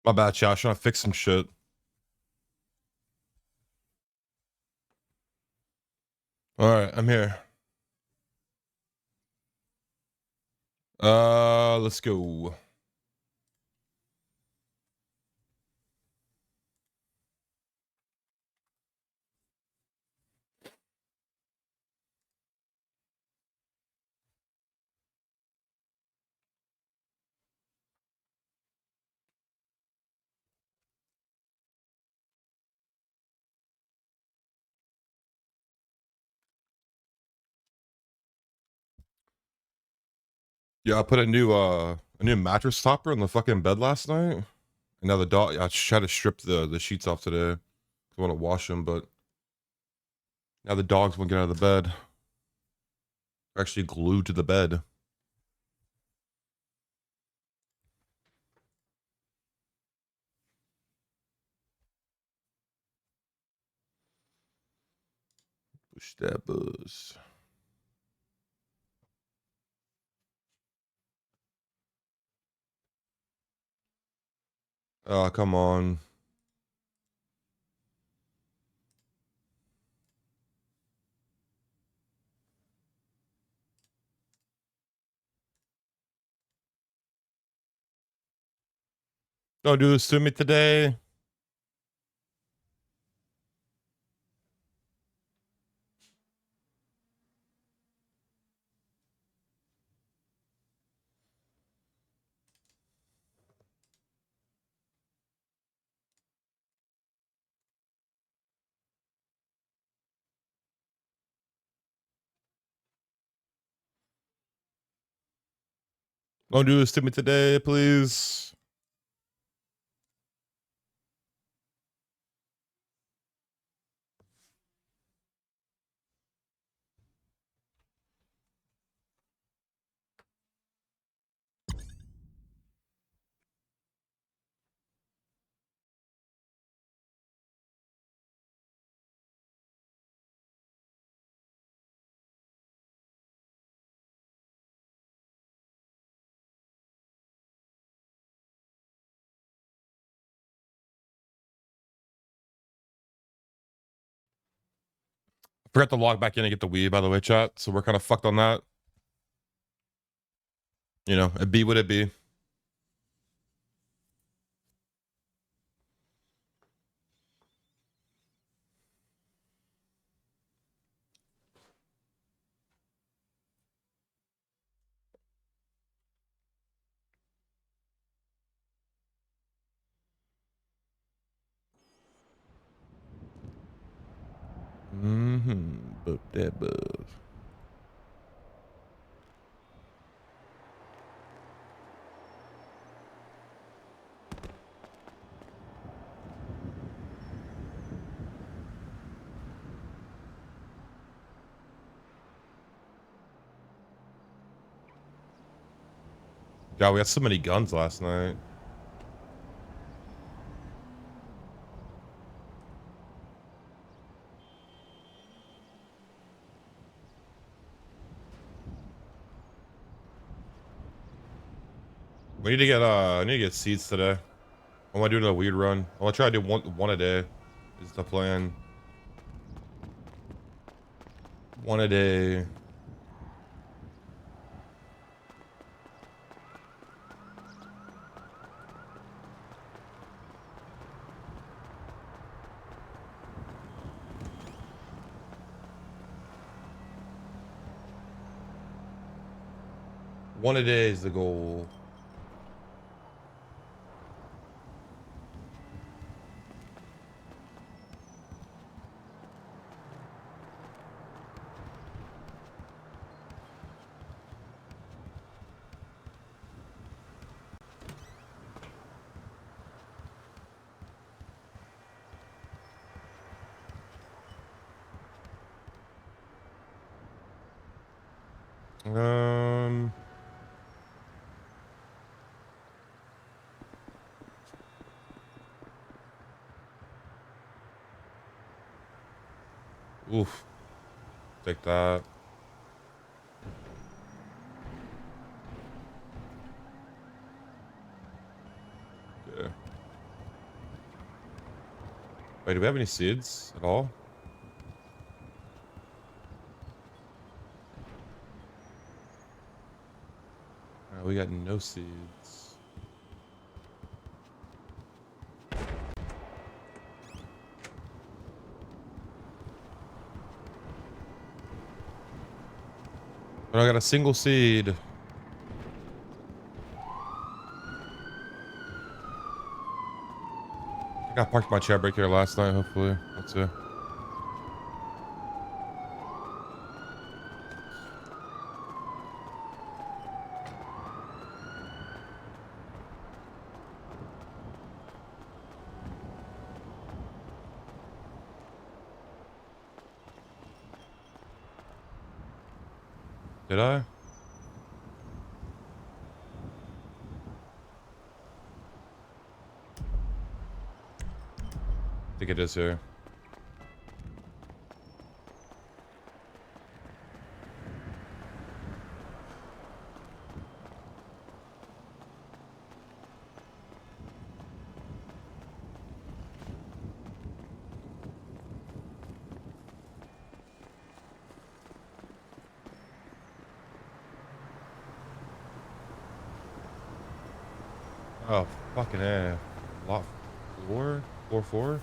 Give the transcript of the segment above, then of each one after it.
My bad, chat. I was trying to fix some shit. Alright, I'm here. Let's go. Yeah, I put a new mattress topper on the fucking bed last night. And now the dog, I tried to strip the sheets off today. I want to wash them, but now the dogs won't get out of the bed. They're actually glued to the bed. Push that buzz. Oh, come on. Don't do this to me today. Don't do this to me today, please. Forgot to log back in and get the Wii, by the way, chat. So we're kind of fucked on that. You know, it be what it be. Boop that buzz. God, we had so many guns last night. We need to get I need to get seeds today. I want to do a weed run. I want to try to do one a day. Is the plan. One a day. One a day is the goal. Oof. Take that. Okay. Wait, do we have any seeds at all? We got no seeds. But I got a single seed. I think I parked my chair break here last night, hopefully. Let's see. Did I? I think it is here. Oh, fucking A. Lot 4? 4-4?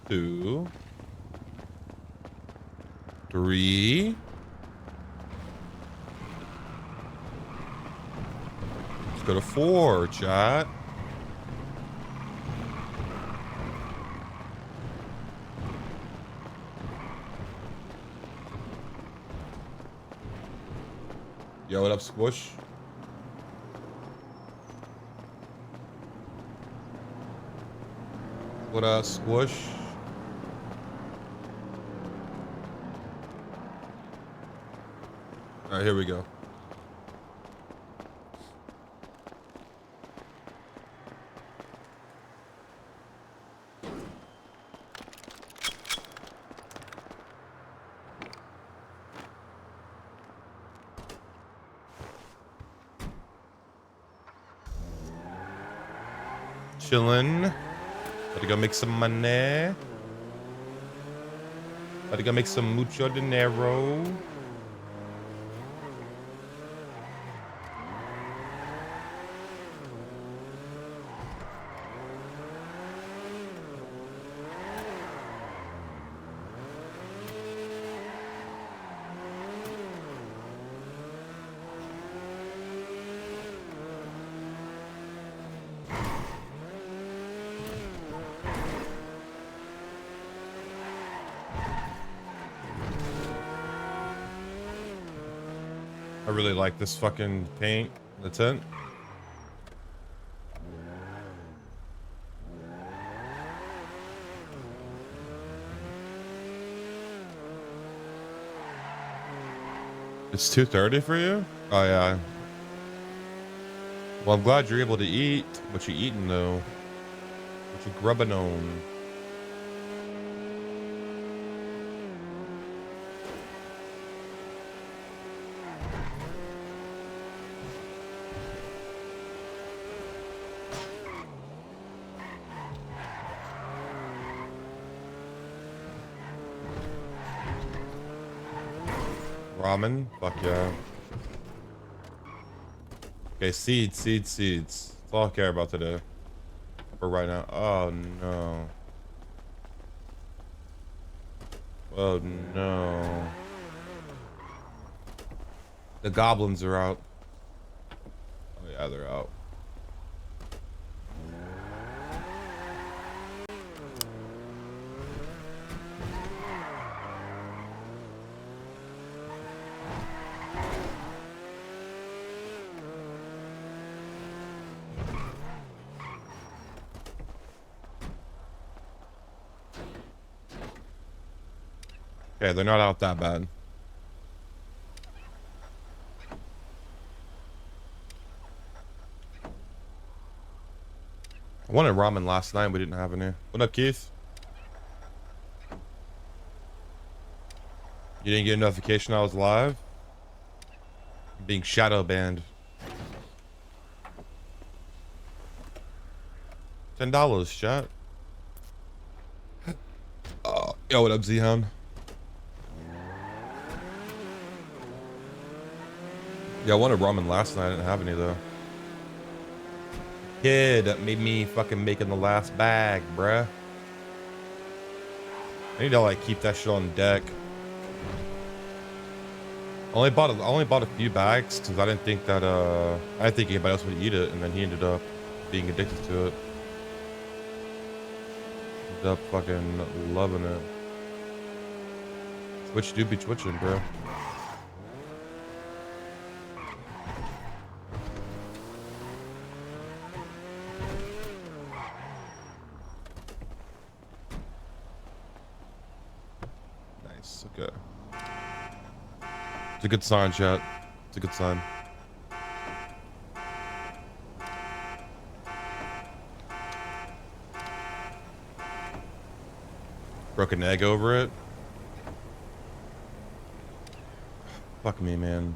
Two. 3. Let's go to 4, chat. Yo, what up, Squish? What up, Squish? All right, here we go. Chillin'. Gotta go make some money. Gotta go make some mucho dinero. I really like this fucking paint in the tent. It's 2:30 for you? Oh yeah. Well, I'm glad you're able to eat. What you eating though? What you grubbing on? Ramen? Fuck yeah. Okay, seeds. That's all I care about today. For right now. Oh no. Oh no. The goblins are out. Oh yeah, they're out. Okay, they're not out that bad. I wanted ramen last night. We didn't have any. What up, Keith? You didn't get a notification I was live? I'm being shadow banned. $10, chat. Yo, what up, Z-Hound? Yeah, I wanted ramen last night. I didn't have any, though. Kid that made me fucking making the last bag, bruh. I need to, like, keep that shit on deck. I only bought a few bags because I didn't think that, I didn't think anybody else would eat it, and then he ended up being addicted to it. Ended up fucking loving it. Twitch do be twitching, bro. Nice, okay. It's a good sign, chat. It's a good sign. Broke an egg over it. Fuck me, man.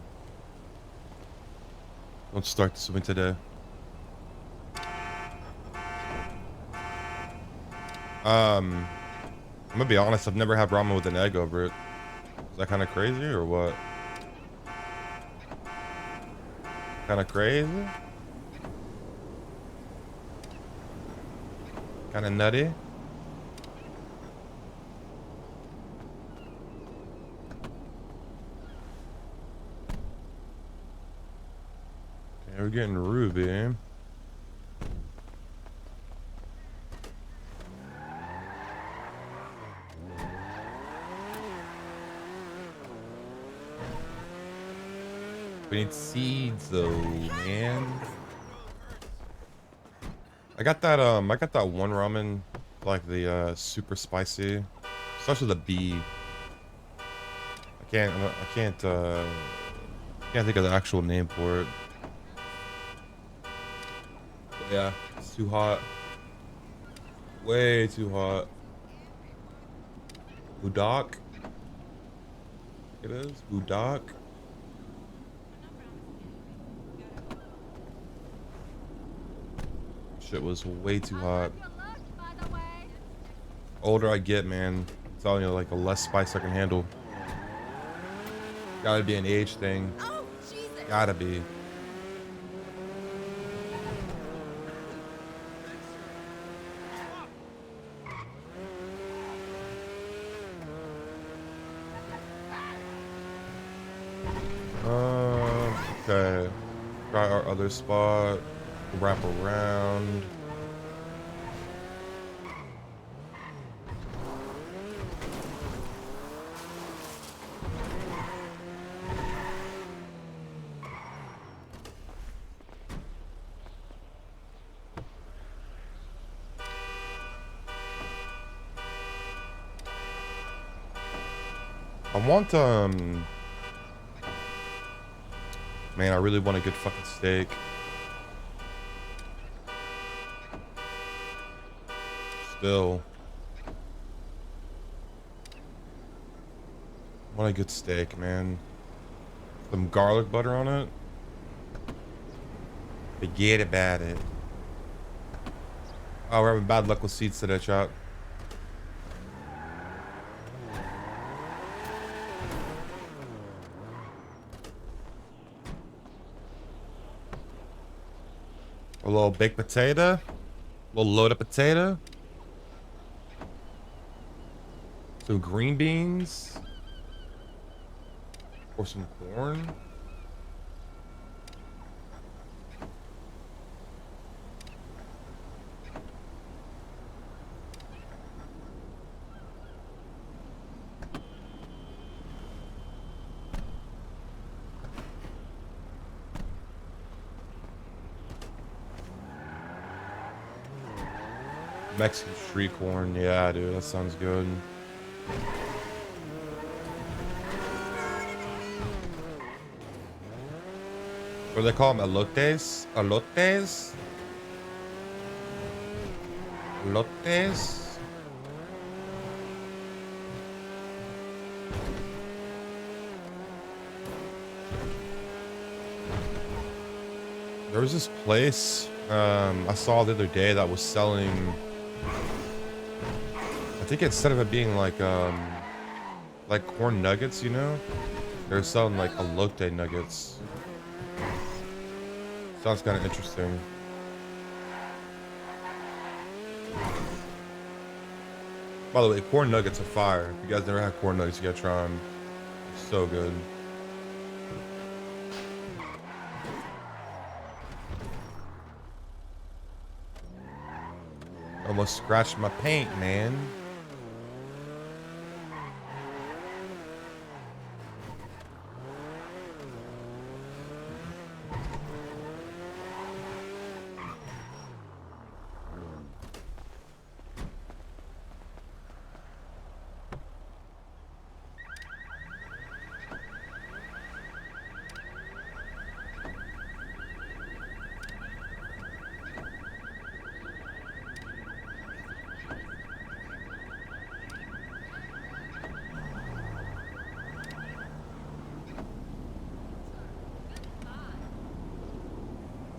Don't start swimming today. I'm gonna be honest, I've never had ramen with an egg over it. Is that kind of crazy or what? Kind of crazy? Kind of nutty? Okay, we're getting Ruby. We need seeds though, man. I got that one ramen, like the super spicy. Starts with a B. I can't think of the actual name for it. But yeah, it's too hot. Way too hot. Budak. It is Budak. Shit was way too hot. Older I get, man. I'm telling you, like, the less spice I can handle. Gotta be an age thing. Gotta be. Okay. Try our other spot. Wrap around. I want, man, I really want a good fucking steak. Still. I want a good steak, man. Some garlic butter on it. Forget about it. Oh, we're having bad luck with seats today, chat. A little baked potato. A little loaded potato. Some green beans. Or some corn. Mexican street corn. Yeah, dude, that sounds good. What do they call them? Elotes? Elotes? Elotes? There was this place I saw the other day that was selling, I think instead of it being like corn nuggets, you know, they're selling like elote nuggets. Sounds kind of interesting. By the way, corn nuggets are fire. If you guys never had corn nuggets, you gotta try them. So good. Almost scratched my paint, man.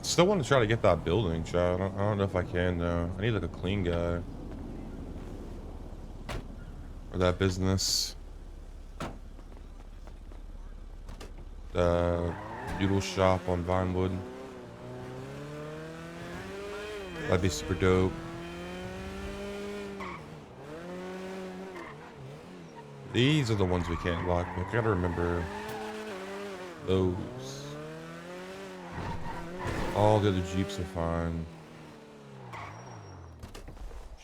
Still want to try to get that building, child. I don't know if I can though. I need like a clean guy. Or that business. The noodle shop on Vinewood. That'd be super dope. These are the ones we can't lock. I gotta remember those. All the other Jeeps are fine.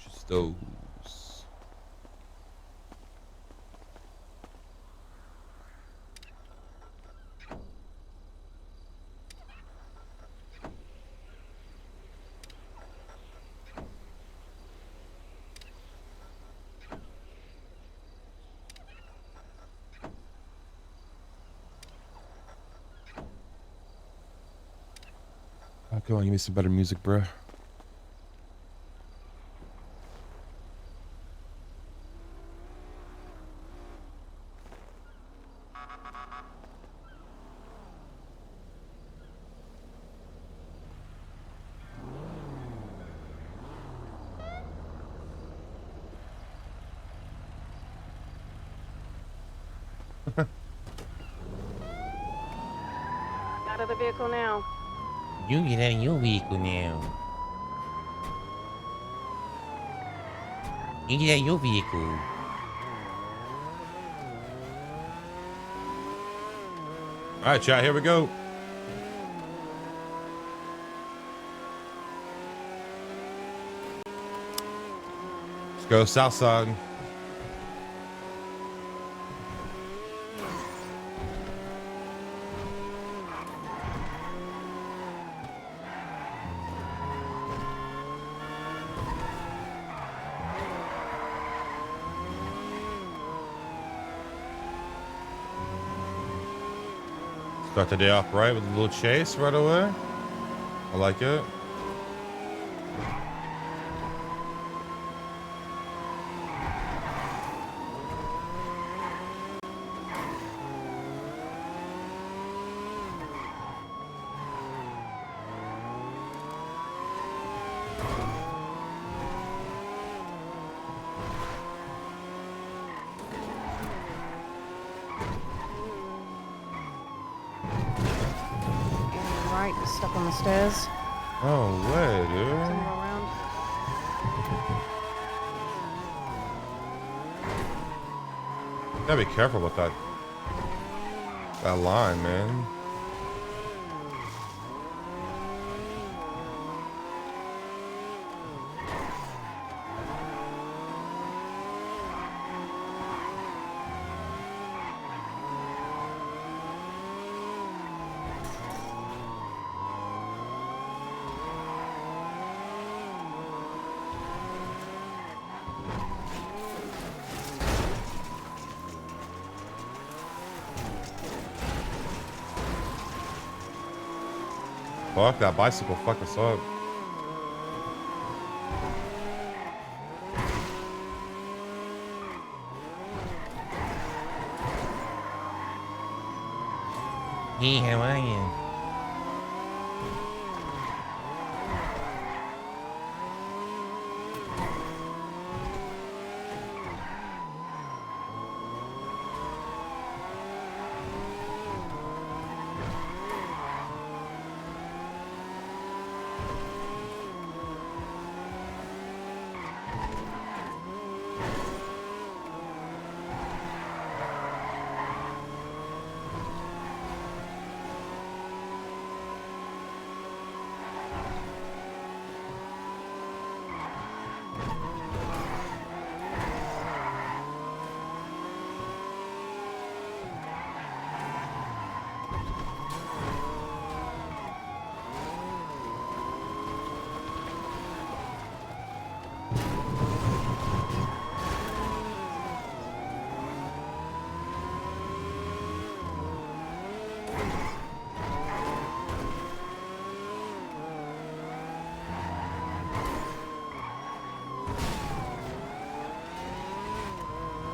Just those. Come on, give me some better music, bruh. Out of the vehicle now. You get out of your vehicle now. You get out of your vehicle. All right, chat, here we go. Let's go south side. Start the day off right with a little chase right away. I like it. Stuck on the stairs. Oh, way, dude. Gotta be careful with that line, man. fuck? That bicycle fucked us up. Hey, how are you?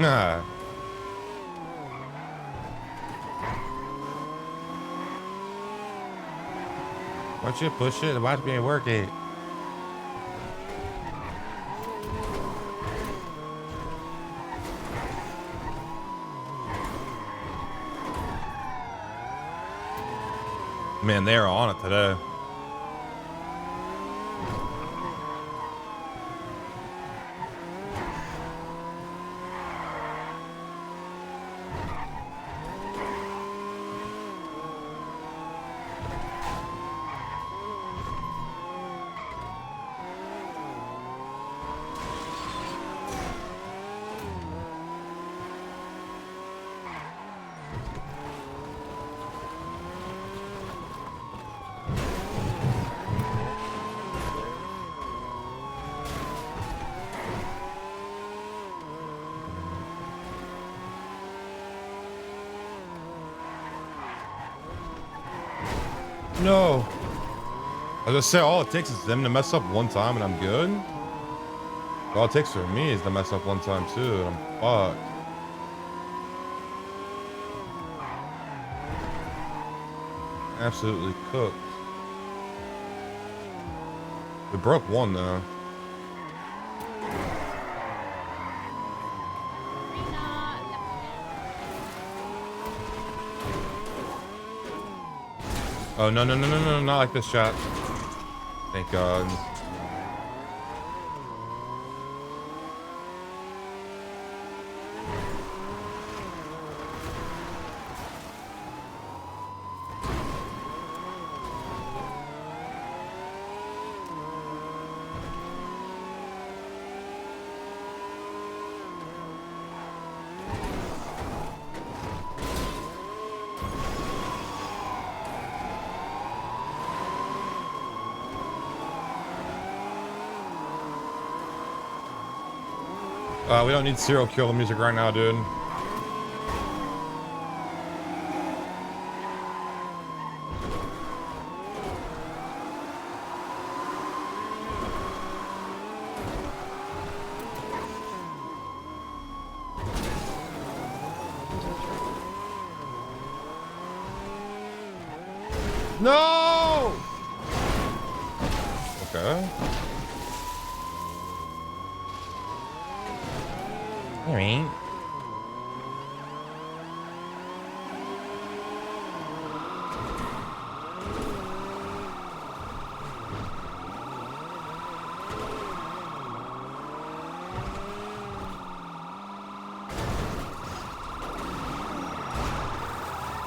Nah. Why don't you push it? Watch me work it. Man, they're on it today. No. I was gonna say, all it takes is them to mess up one time and I'm good. All it takes for me is to mess up one time too, and I'm fucked. Absolutely cooked. We broke one though. Oh, no, no, no, no, no, not like this shot. Thank God. We don't need serial killer music right now, dude. No! Okay. There ain't.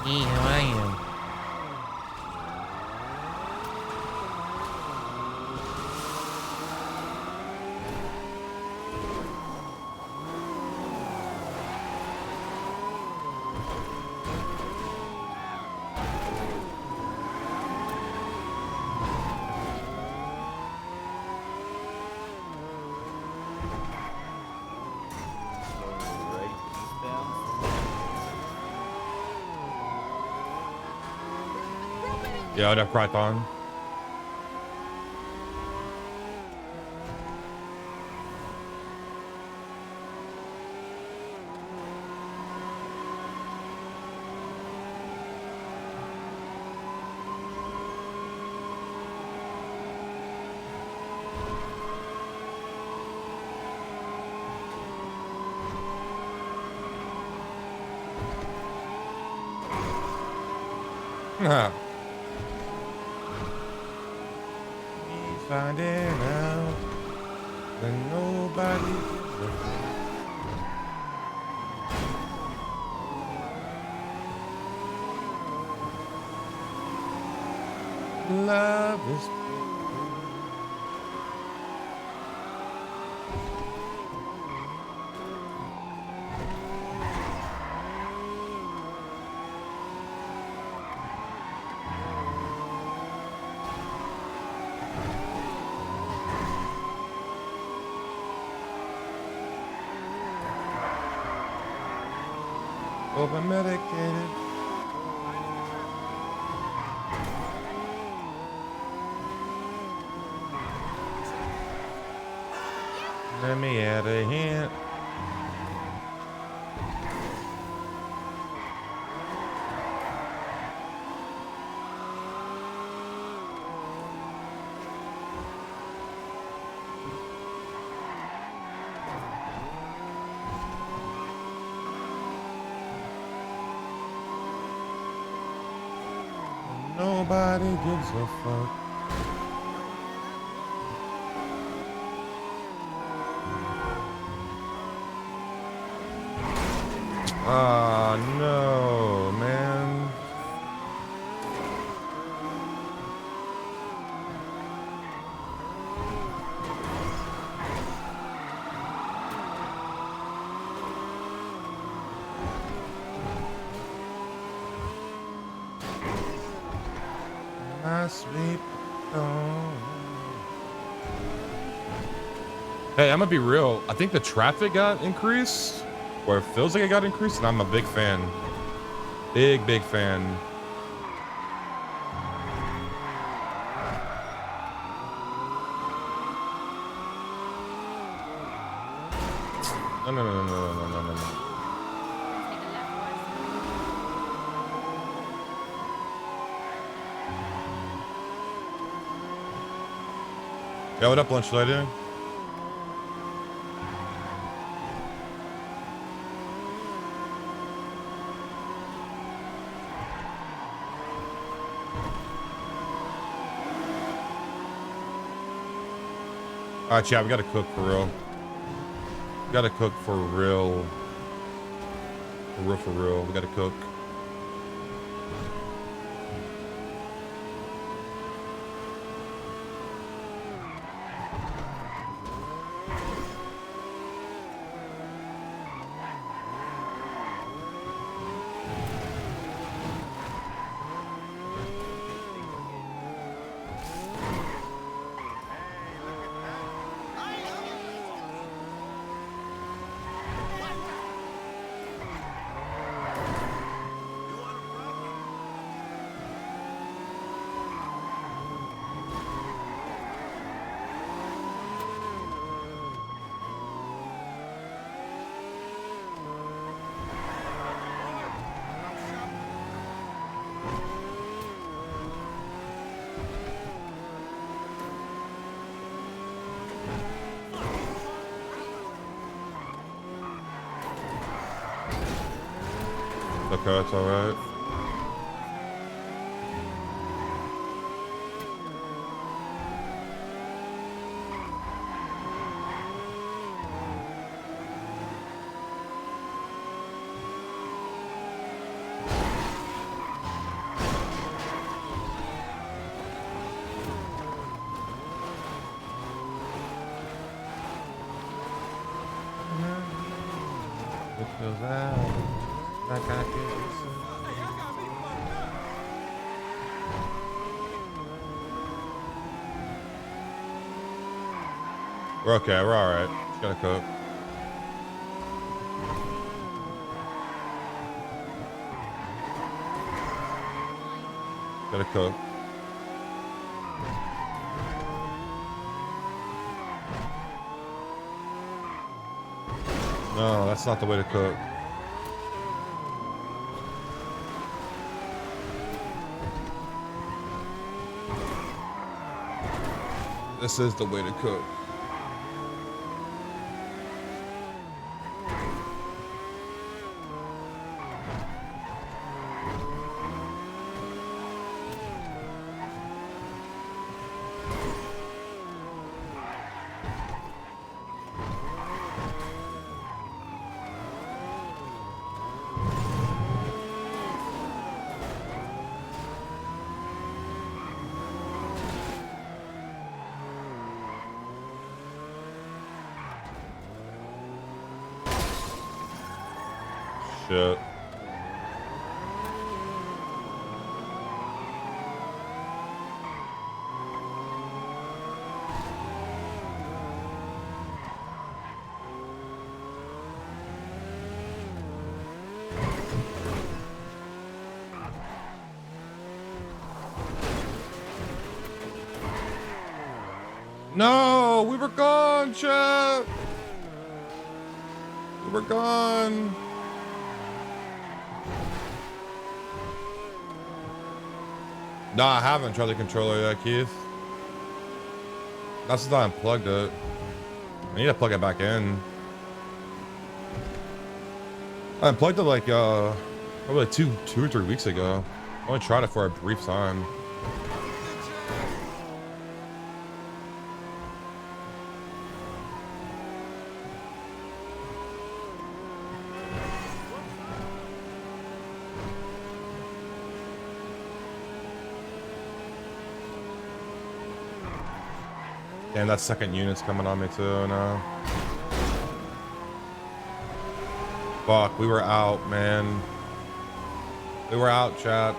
Hey, how are you? Yeah, I'd have cracked on. He's finding out that nobody gives a fuck. Love is over medicated. Let me add a hint. Nobody gives a fuck. Ah, no, man. My sweet home. Hey, I'm gonna be real. I think the traffic got increased, or it feels like it got increased, and I'm a big fan. Big fan. No. Yeah, what up, lunch lady? Alright, chat, we gotta cook for real. We gotta cook for real. For real. We gotta cook. Okay, that's alright. It feels like I can see. We're okay, we're alright. Just gotta cook. Gotta cook. No, that's not the way to cook. This is the way to cook. shit. No, we were gone, chat. We were gone. No, I haven't tried the controller yet, Keith. That's since I unplugged it. I need to plug it back in. I unplugged it like probably like two or 3 weeks ago. I only tried it for a brief time. And that second unit's coming on me too now. Fuck, we were out, man. We were out, chat.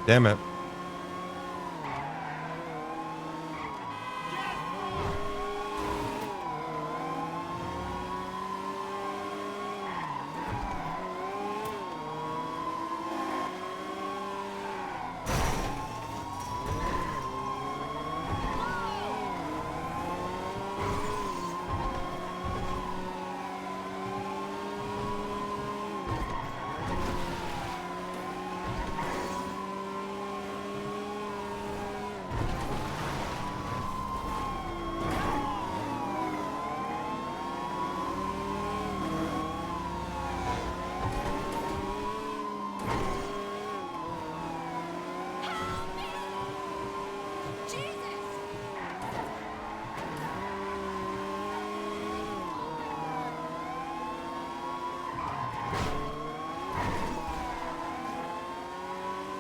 Damn it.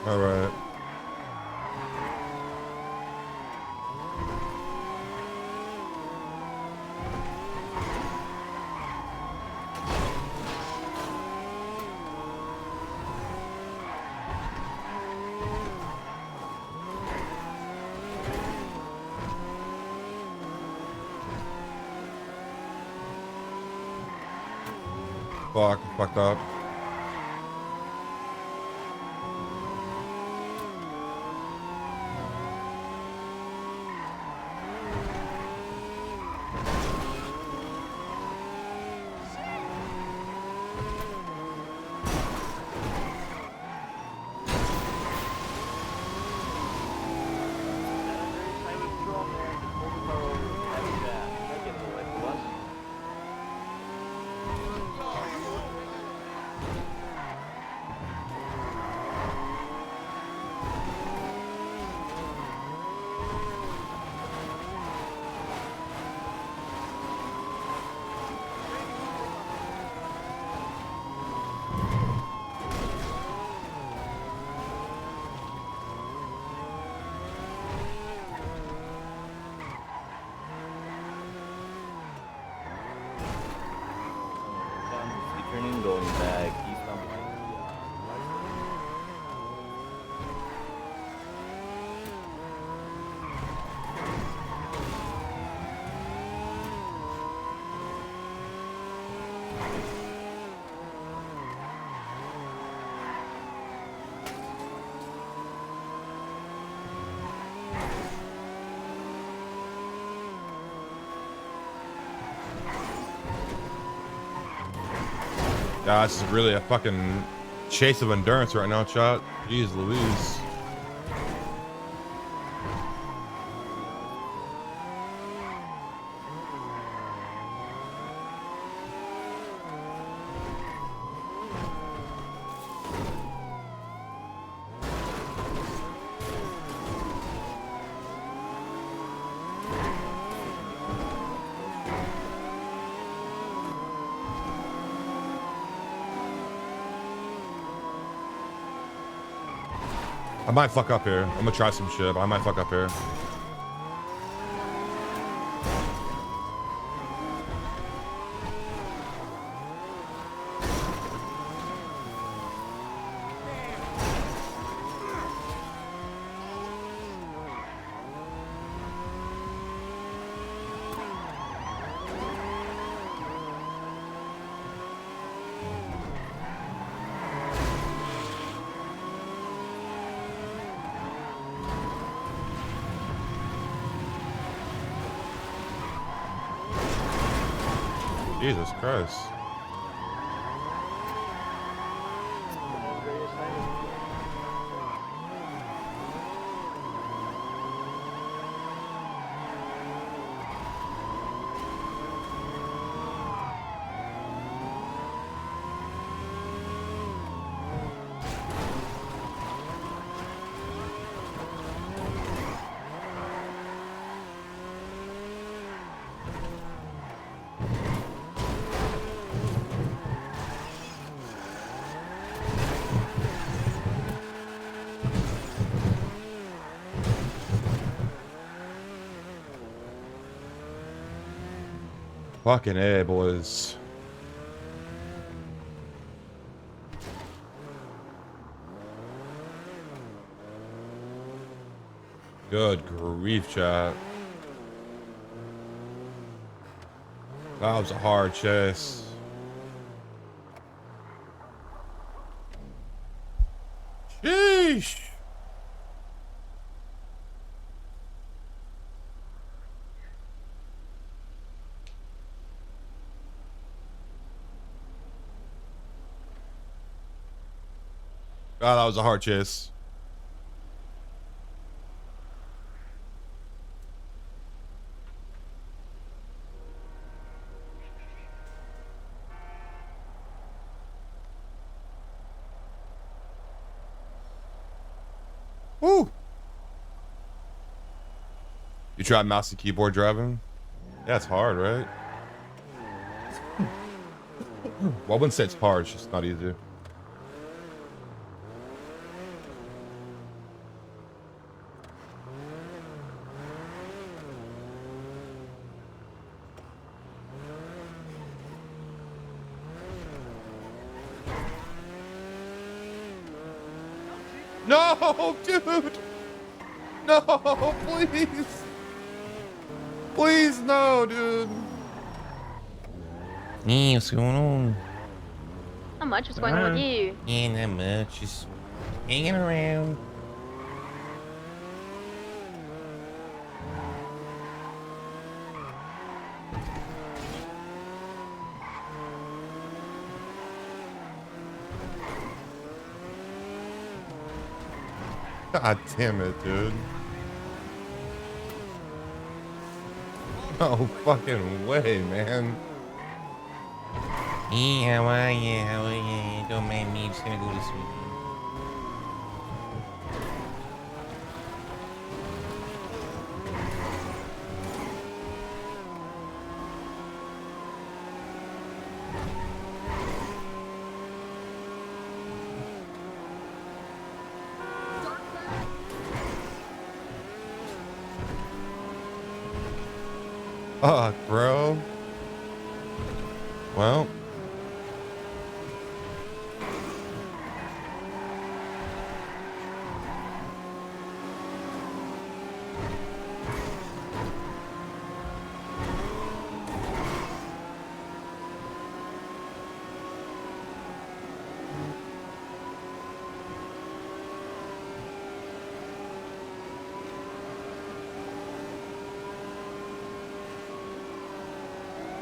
All right. Fuck, fucked up. Turning, going back eastbound behind Yeah, this is really a fucking chase of endurance right now, chat. Jeez Louise. I might fuck up here. I'm gonna try some shit, but I might fuck up here. Jesus Christ. Fucking A, boys. Good grief, chat. That was a hard chase. Sheesh. God, that was a hard chase. Woo! You tried mouse and keyboard driving? Yeah, it's hard, right? Well, I wouldn't say it's hard, it's just not easy. No, dude! No, please! Please, no, dude! Yeah, what's going on? Not much was going on with you. Yeah, not much. Just hanging around. God damn it, dude. No fucking way, man. Yeah, how are you? How are you? Don't mind me. Just gonna go this weekend. Fuck, bro. Well.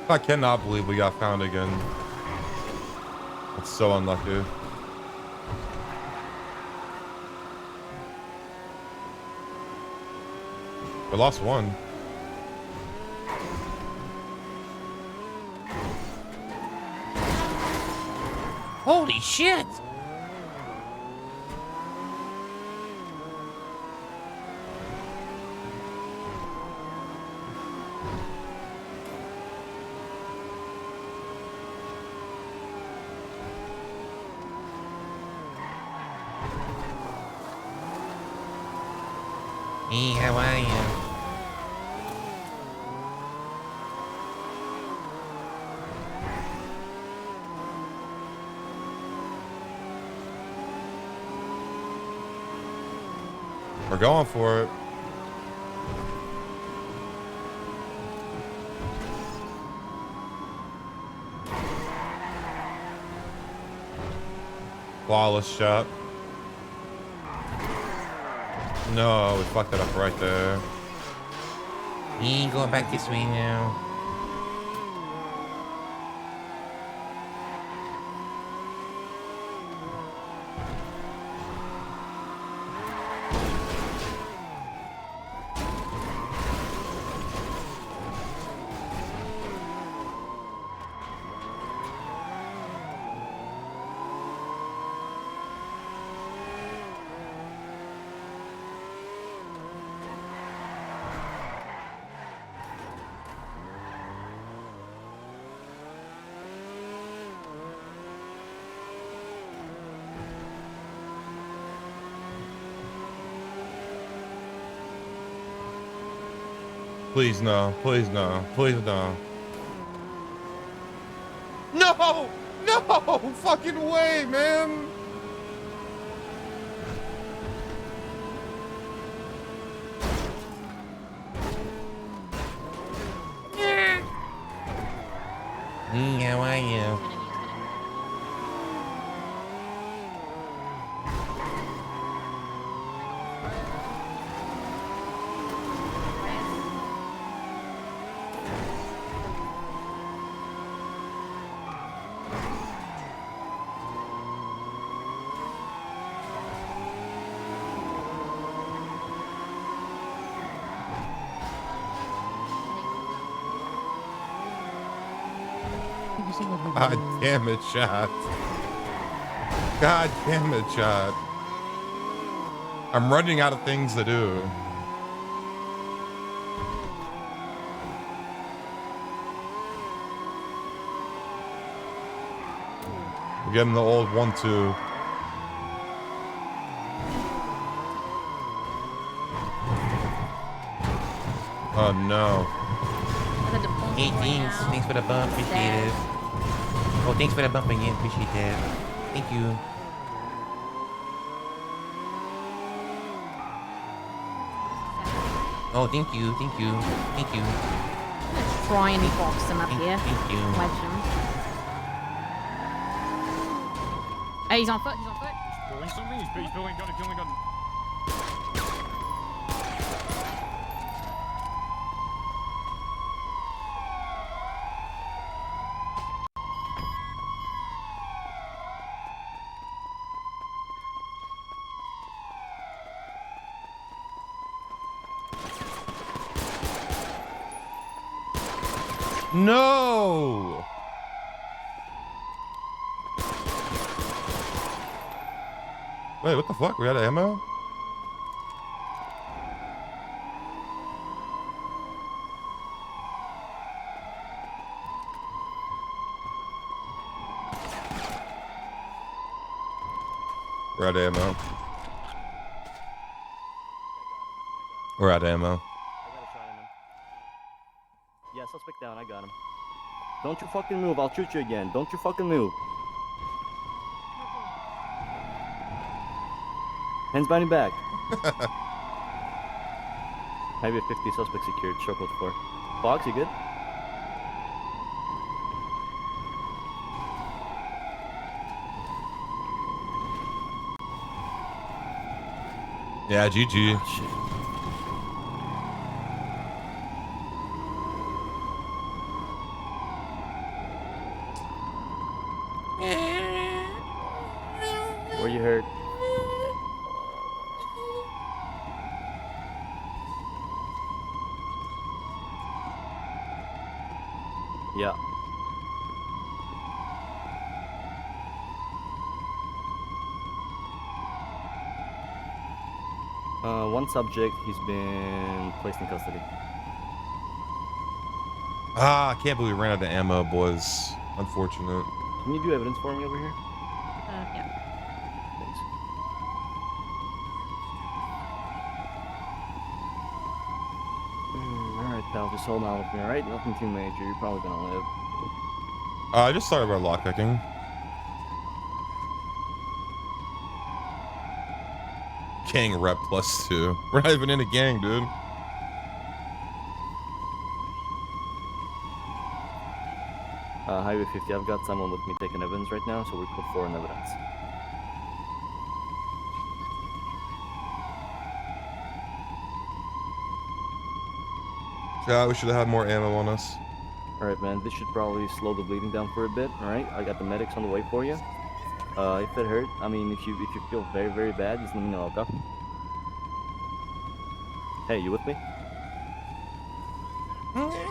I cannot believe we got found again. That's so unlucky. We lost one. Holy shit! Hey, how are you? We're going for it. Flawless shot. No, we fucked it up right there. Hey, going back this way now. Please no, please no, please no. No! No! Fucking way, man! Hey, how are you? God damn it, shot. God damn it, shot. I'm running out of things to do. We're getting the old 1-2. Oh no. Hey, thanks. Thanks for the bump. Appreciate it. Oh, thanks for the bump again. Appreciate that. Thank you. Oh, thank you. Thank you. Thank you. Let's try and box him up here. Thank you. Wedge him. Hey, he's on foot. He's on foot. Pulling something? He's pulling gun, killing gun. No! Wait, what the fuck? We out of ammo? We're out of ammo. We're out of ammo. I got a shot in him. Yeah, suspect down. I got him. Don't you fucking move. I'll shoot you again. Don't you fucking move. Hands behind your back. Highway 50 suspect secured. Show code 4. Fox, you good? Yeah, GG. Oh, shit. Where you hurt? Yeah. One subject, he's been placed in custody. Ah, I can't believe we ran out of ammo, boys. Unfortunate. Can you do evidence for me over here? Yeah. Thanks. Pal, just hold on with me, alright? Nothing too major. You're probably gonna live. I just started about lockpicking. Gang rep +2. We're not even in a gang, dude. Highway 50, I've got someone with me taking evidence right now, so we put 4 in evidence. Yeah, we should have had more ammo on us. Alright, man, this should probably slow the bleeding down for a bit, alright? I got the medics on the way for you. If it hurt, I mean, if you feel very, very bad, just let me know, okay? Hey, you with me? Okay,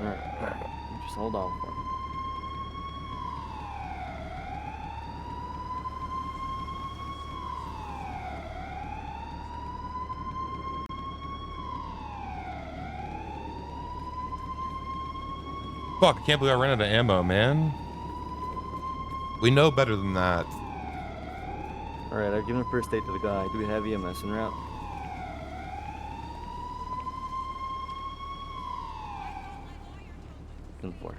alright. Just hold on for me. Fuck, I can't believe I ran out of ammo, man. We know better than that. Alright, I've given first aid to the guy. Do we have EMS en route? Ten four.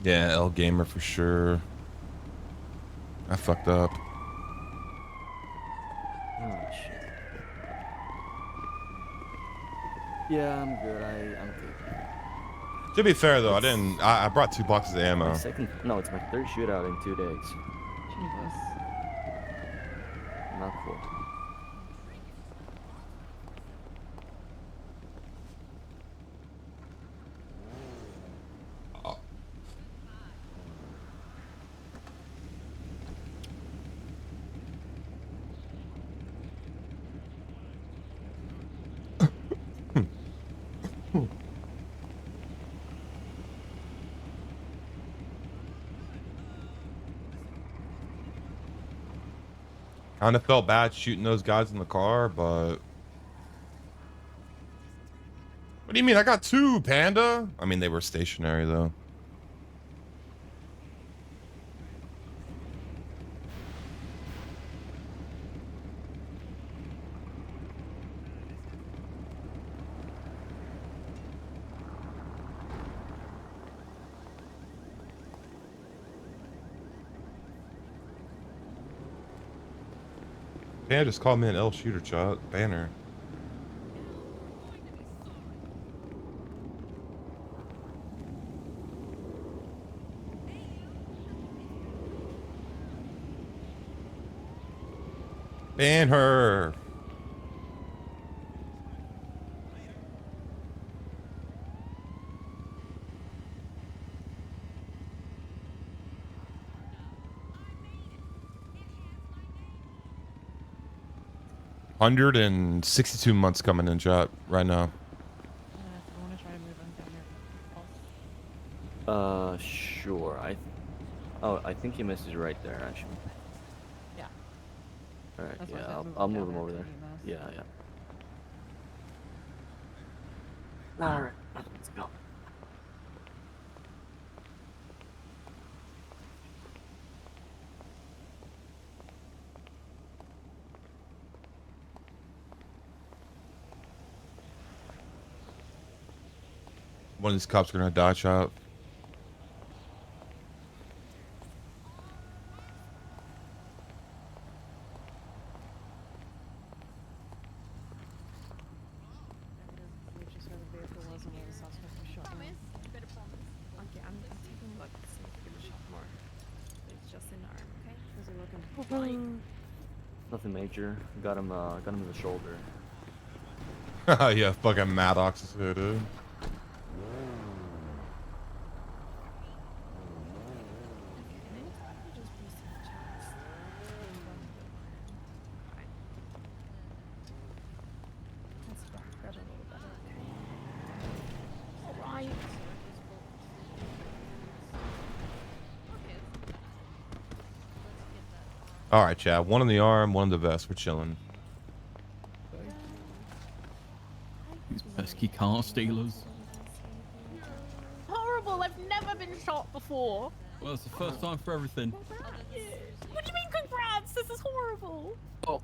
Yeah, L Gamer for sure. I fucked up. Oh shit. Yeah, I'm good. I'm good. To be fair though, I brought 2 boxes of ammo. It's my 3rd shootout in 2 days. Jesus. Not cool. Kind of felt bad shooting those guys in the car, but what do you mean? I got 2, Panda. I mean, they were stationary though. Panda just called me an L shooter shot banner. Ban her. $162 coming in chat right now. Sure. I think he misses right there, actually. Yeah. Alright, That's why I yeah, said I'll down move him there over to there. EMS. Yeah. Alright, let's go. One of these cops are gonna die shot. Okay, I'm taking a look to see if we can shot more. It's just an arm, okay? How's it looking? Nothing major. Got him in the shoulder. Yeah, fucking Maddox is here, dude. All right, Chad. One in the arm, one in the vest. We're chilling. These pesky car stealers. Horrible! I've never been shot before. Well, it's the first time for everything. What do you mean, congrats? This is horrible. Oh,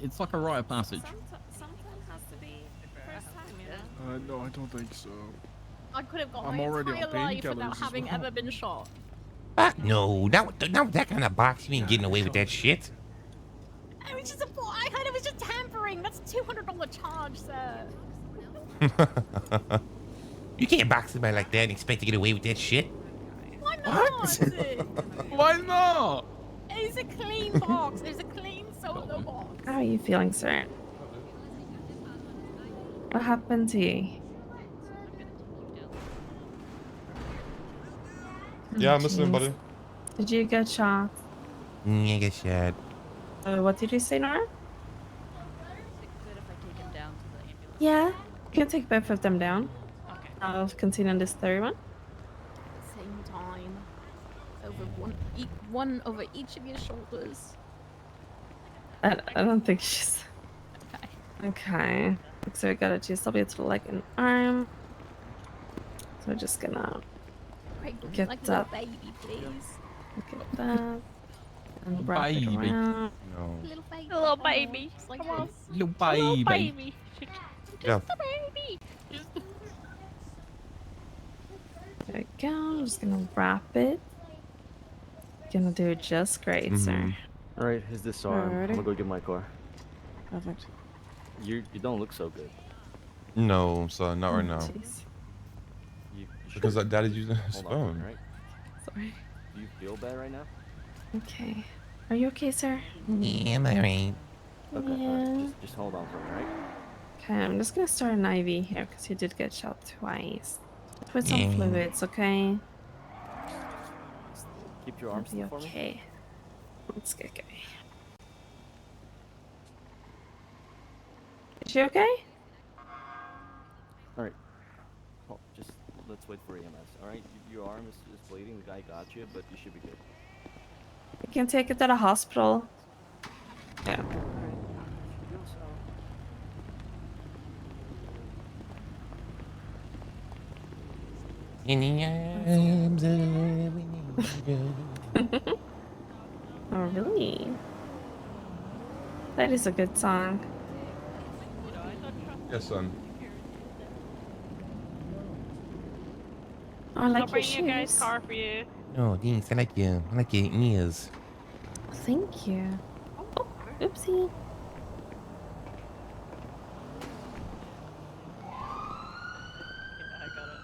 it's like a rite of passage. Sometimes has to be first time, you know. No, I don't think so. I could have gone I'm my already on entire life painkillers without as having well. ever been shot. Fuck no. Not that kind of box. You ain't getting away with that shit. I was just I heard it was just tampering. That's a $200 charge, sir. You can't box somebody like that and expect to get away with that shit. Why not? Why not? It's a clean box. It's a clean solo box. How are you feeling, sir? What happened to you? Yeah, I'm listening, Jeez. buddy. Did you get shot? I guess shit. What did you say, Nora? Good if I take him down to the ambulance. Yeah, you can take both of them down. Okay. I'll continue on this third one. Same time. Over one over each of your shoulders. I don't think she's... Okay. Okay. So we got a GSW to the leg and arm. So we're just gonna Great, Get like a little that. baby, please. look at that. And wrap it Baby. around. No. Little baby. Little Come baby. on, just like Come on. this. Little Little baby. baby. Yeah. The baby. There we go. I'm just gonna wrap it. Gonna do it just great, sir. All right, here's this arm. I'm Alrighty. gonna go get my car. Perfect. You don't look so good. No, son, not right Oh, now. jeez. You Because sure? daddy's using his Hold on, phone. right? Sorry. Do you feel bad right now? Okay. Are you okay, sir? Yeah, I'm alright. Okay, Yeah. alright. Just hold on for me, right? Okay, I'm just gonna start an IV here because you did get shot twice. Put some Yeah. fluids, okay? Keep your You'll arms be still for me. okay. Let's get going. Is she okay? All right. Oh, just let's wait for EMS. All right. Your arm is bleeding. The guy got you, but you should be good. We can take it to the hospital. Yeah. All right. Feel so. In the arms of an angel. Oh, really? That is a good song. Yes, son. Oh, I like I'll your bring you guys' shoes. car for you. Oh, thanks. I like your ears. Thank you. Oh, oopsie. I got it.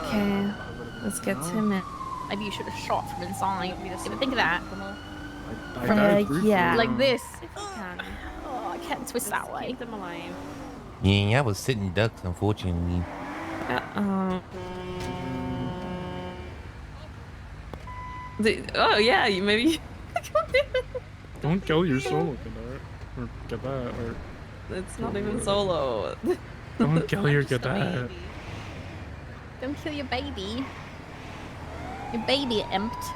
Okay, let's get him in. Maybe you should have shot from inside. Even think of that. Yeah. Like this. If you can. Oh, I can't twist Just that way. keep them alive. Yeah, I was sitting ducks, unfortunately. Oh yeah, you maybe. Don't kill your solo cadet. Or cadet. Or It's not even solo. don't kill your Just a cadet. baby. Don't kill your baby. Your baby empty.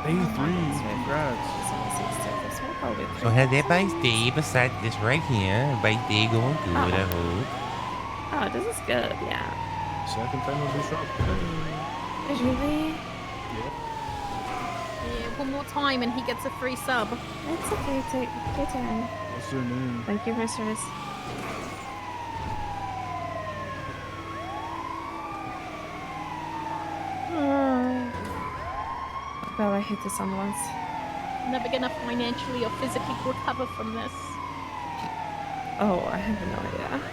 Day 3. Congrats. So how's everybody's day besides this right here? Everybody's day going good, I hope. Oh, this is good. Yeah. Second time I've been shot today. Really? Yeah, one more time and he gets a free sub. It's okay. Take your turn. What's your name? Thank you for service. Well, I hate this ambulance. Never gonna financially or physically recover from this. Oh, I have no idea.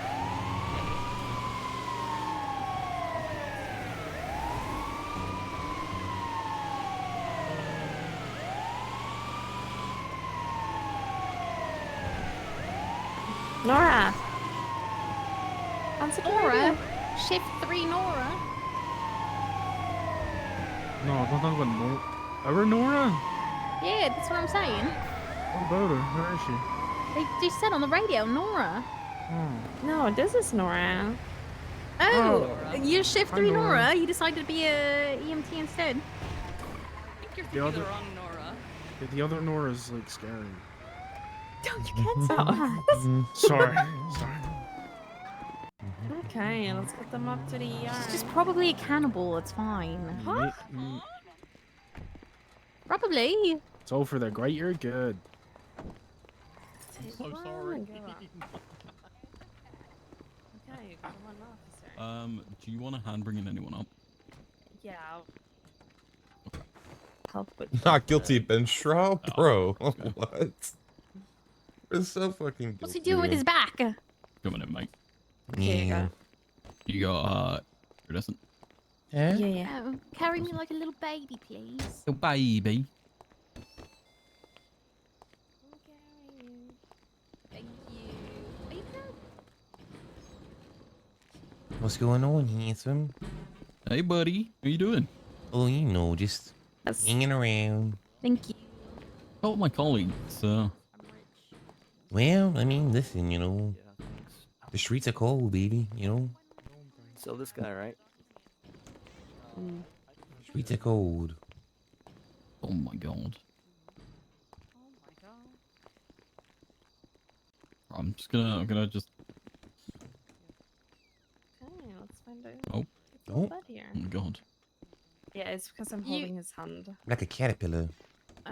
Nora! Answer the Nora? radio. Shift 3 Nora? No, don't talk about Nora. Ever Nora? Yeah, that's what I'm saying. What about her? Where is she? They just said on the radio, Nora. No, this is Nora. Oh, you're shift Hi, 3 Nora. Nora. You decided to be a EMT instead. The other, yeah, the other Nora's like scary. Don't you get so? Sorry. Sorry. Okay, let's get them up to the ER. She's just probably a cannibal. It's fine. Probably. It's all for the greater good. I'm so sorry. Okay, come on, officer. Do you want a hand bringing anyone up? Yeah. Help with. Not guilty, Ben Straw, bro. What? It's so fucking guilty. What's he doing with his back? Come on in, mate. Here you go. You got iridescent. Yeah, yeah. Oh, carry me like a little baby, please. Oh, baby. Thank you. Are you good? What's going on, handsome? Hey, buddy. How you doing? Oh, you know, just Yes. hanging around. Thank you. Oh, my colleagues. Well, I mean, listen, you know, Yeah, thanks. the streets are cold, baby. You know, So this guy, right? streets are cold. Oh my god. I'm gonna just. Okay, let's find out. Oh. It's all bad here. Oh my god. Yeah, it's because I'm holding his hand. Like a caterpillar. Oh,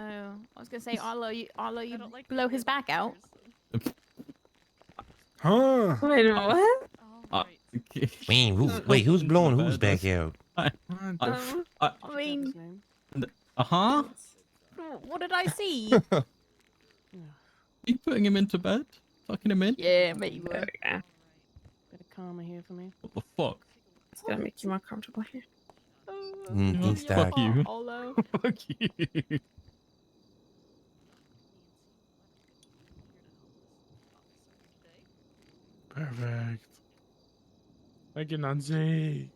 I was gonna say I'll let you blow his back out. Huh? Wait a minute, what? Wait, who's blowing who's back out? I mean, Uh-huh. what did I see? You putting him into bed? Tucking him in? Yeah, maybe. There we go. Bit of karma here for me. What the fuck? It's gonna make you more comfortable here. Thanks, Doc. Fuck you. Fuck you. Perfect. Thank you, Nancy.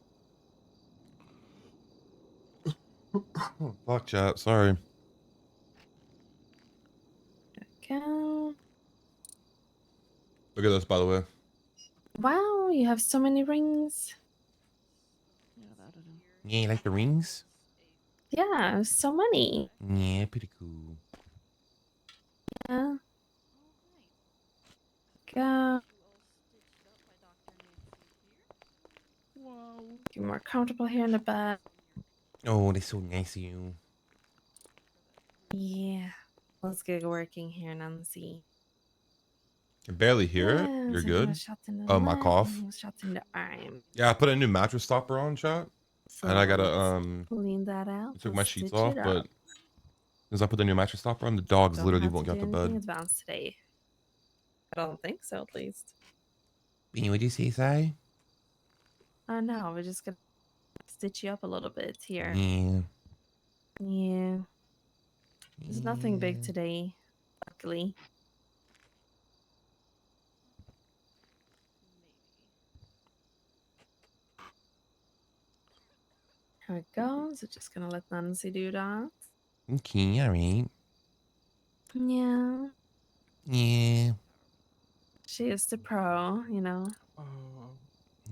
Fuck chat, sorry. Go. Look at this, by the way. Wow, you have so many rings. Yeah, you like the rings? Yeah, so many. Yeah, pretty cool. Yeah. Go. You're more comfortable here in the bed. Oh, that's so nice of you. Yeah. Let's get working here, Nancy. I can barely hear it. Yeah, You're so he good. was shot in the Oh, my leg, cough. he was shot in the arm. Yeah, I put a new mattress stopper on, chat. And I gotta Let's clean that out. I took my Let's sheets stitch off, it but up. as I put the new mattress stopper on, the dogs Don't literally have won't to get out do of anything bed. advanced today. I don't think so, at least. Benny, what'd you say, Si? Oh no, we're just gonna stitch you up a little bit here. Yeah. Yeah. There's nothing big Yeah. today, luckily. Here we go. So just gonna let Nancy do that. Okay, alright. Yeah. Yeah. She is the pro, you know. Oh,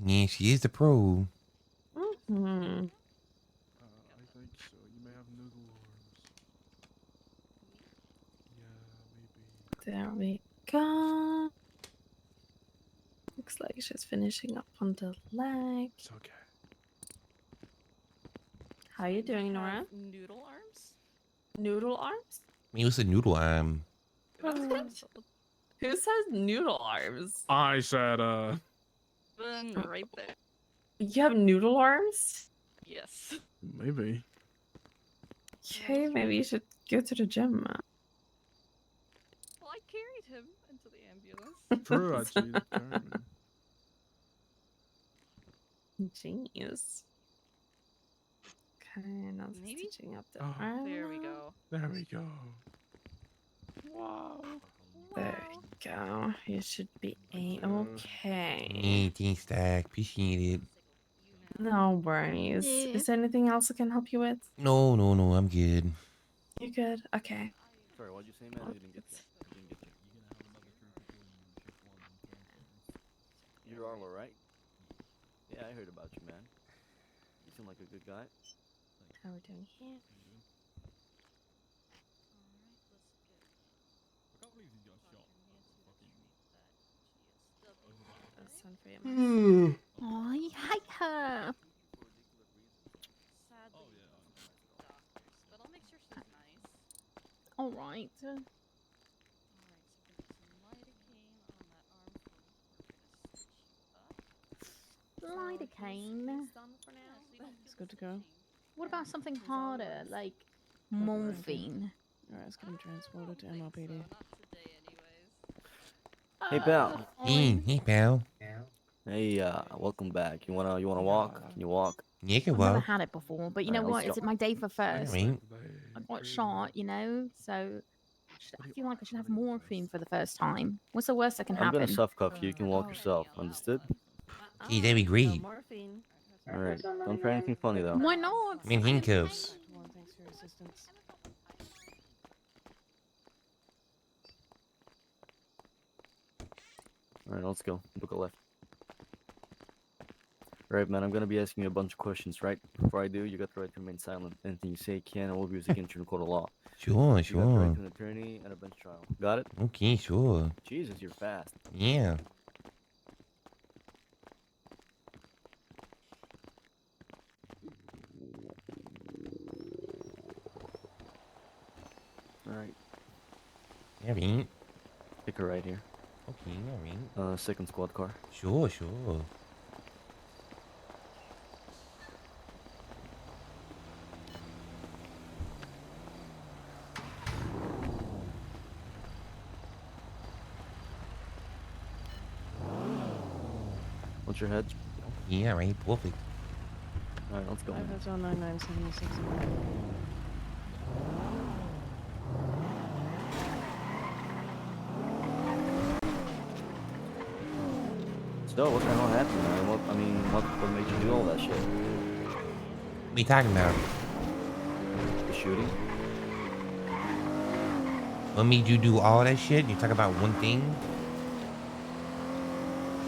Yeah, she is the pro. Hmm. I think so. You may have noodle arms. Yeah, maybe. There we go. Looks like she's finishing up on the leg. It's okay. How you doing, Nora? Noodle arms? Noodle arms? Me was a noodle arm. Who says noodle arms? I said, Right there. You have noodle arms? Yes. maybe. Okay, maybe you should go to the gym. Well, I carried him into the ambulance. True, actually. that carried me. Jeez. Okay, now it's Maybe? stitching up the Oh. arm. There we go. There we go. Wow. There we go. You should be a-okay. Hey, thanks, Doc. Appreciate it. No worries. Yeah. Is there anything else I can help you with? No, I'm good. You good? Okay. Sorry, what'd you say, man? I didn't get that. I didn't get that. You're Arlo, right? Yeah, I heard about you, man. You seem like a good guy. How are we doing here? I can't believe he got shot. That's one for you. Oh, I hate her. Sadly, Oh, yeah, I know. doctors, but I'll make sure she's nice. All right. Alright, so we're gonna do some lidocaine on that arm for we're gonna stitch you up. Lidocaine. He's done for now. So you don't It's feel good the to go. stitching. What about something He's all harder, yours. like Okay. morphine? Alright, let's get him transported to I don't think MLPD. so, not today anyways. Hey, pal. Hey, pal. Hey, welcome back. You wanna walk? Can you walk? Yeah, you I've never well. had it before, but you Alright, know let's what? Is go. it my day for first? Alright. I got shot, you know, so I feel like I should have morphine for the first time. What's the worst that can I'm gonna happen? soft cuff you. You can walk Oh, yourself. yeah, Understood? Gee, that'd be great. morphine. Alright. Don't try anything funny though. Why not? I mean, I am handcuffs. paid. One, thanks for your assistance. Alright, let's go. Book a left. Alright, man. I'm gonna be asking you a bunch of questions, right? Before I do, you got the right to remain silent. Anything you say can and will be used against you in a court of law. Sure, You got the right sure. to an attorney and a bench trial. Got it? Okay, sure. Jesus, you're fast. Yeah. Alright. Alright. Pick her right here. Okay, alright. Second squad car. Sure, sure. What's your head? Yeah, right. Perfect. Alright, let's go. Five Man. heads on 9976. So, what the hell happened, man? What made you do all that shit? What are you talking about? The shooting? What made you do all that shit? You talk about one thing?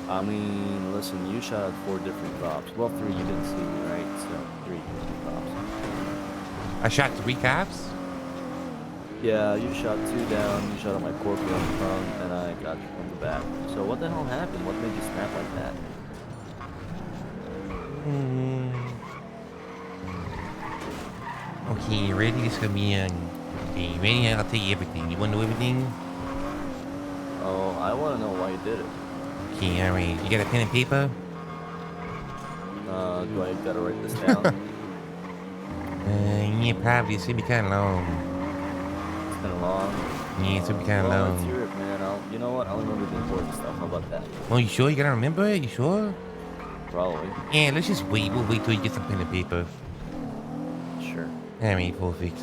I mean, listen, you shot at 4 different cops. Well, 3 you didn't see, right? So, 3 cops. I shot 3 cops? Yeah, you shot 2 down, you shot at my corporate on the front, and I got you from the back. So what the hell happened? What made you snap like that? Okay, you ready? This gonna be okay, you ready? I'll tell you everything. You wanna know everything? Oh, I want to know why you did it. Okay, alright. You got a pen and paper? Do I gotta write this down? Yeah, probably. It's gonna be kinda long. It's been long. Yeah, it's gonna be kinda Well, let's long. hear it, man. You know what? I'll remember the important stuff. How about that? Oh, you sure? You gotta remember it? You sure? Probably. Yeah, let's just wait. We'll wait till you get some pen and paper. Sure. Alright, perfect.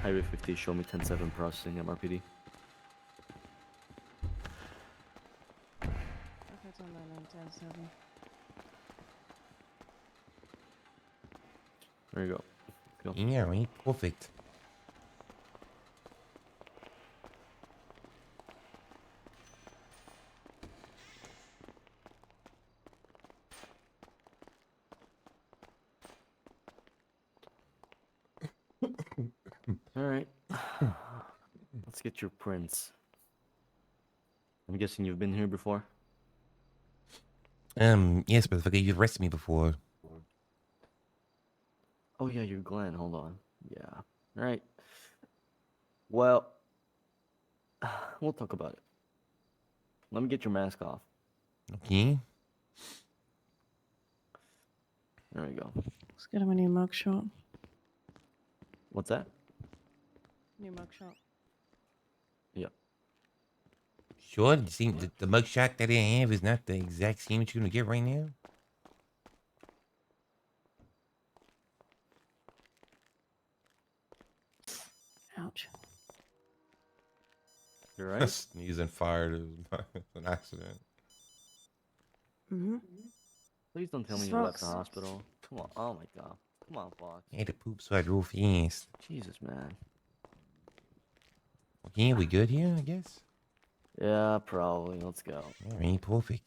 Highway 50, show me 10-7 processing MRPD. Five heads on 9977. There you go. Go. Yeah, right. Perfect. Alright. Let's get your prints. I'm guessing you've been here before? Yes, but you've arrested me before. Oh yeah, you're Glenn. Hold on. Yeah. Alright. Well, we'll talk about it. Let me get your mask off. Okay. There we go. Let's get him a new mugshot. What's that? New mugshot. Yep. Sure, the mugshot that I have is not the exact same that you're gonna get right now? Ouch. You right? Sneeze and fired. It was an accident. Mm-hmm. Please don't tell me Just you left the rocks. hospital. Come on. Oh my god. Come on, Fox. I had to poop, so I drove fast. Jesus, man. Okay, we good here, I guess? Yeah, probably. Let's go. Alright, perfect.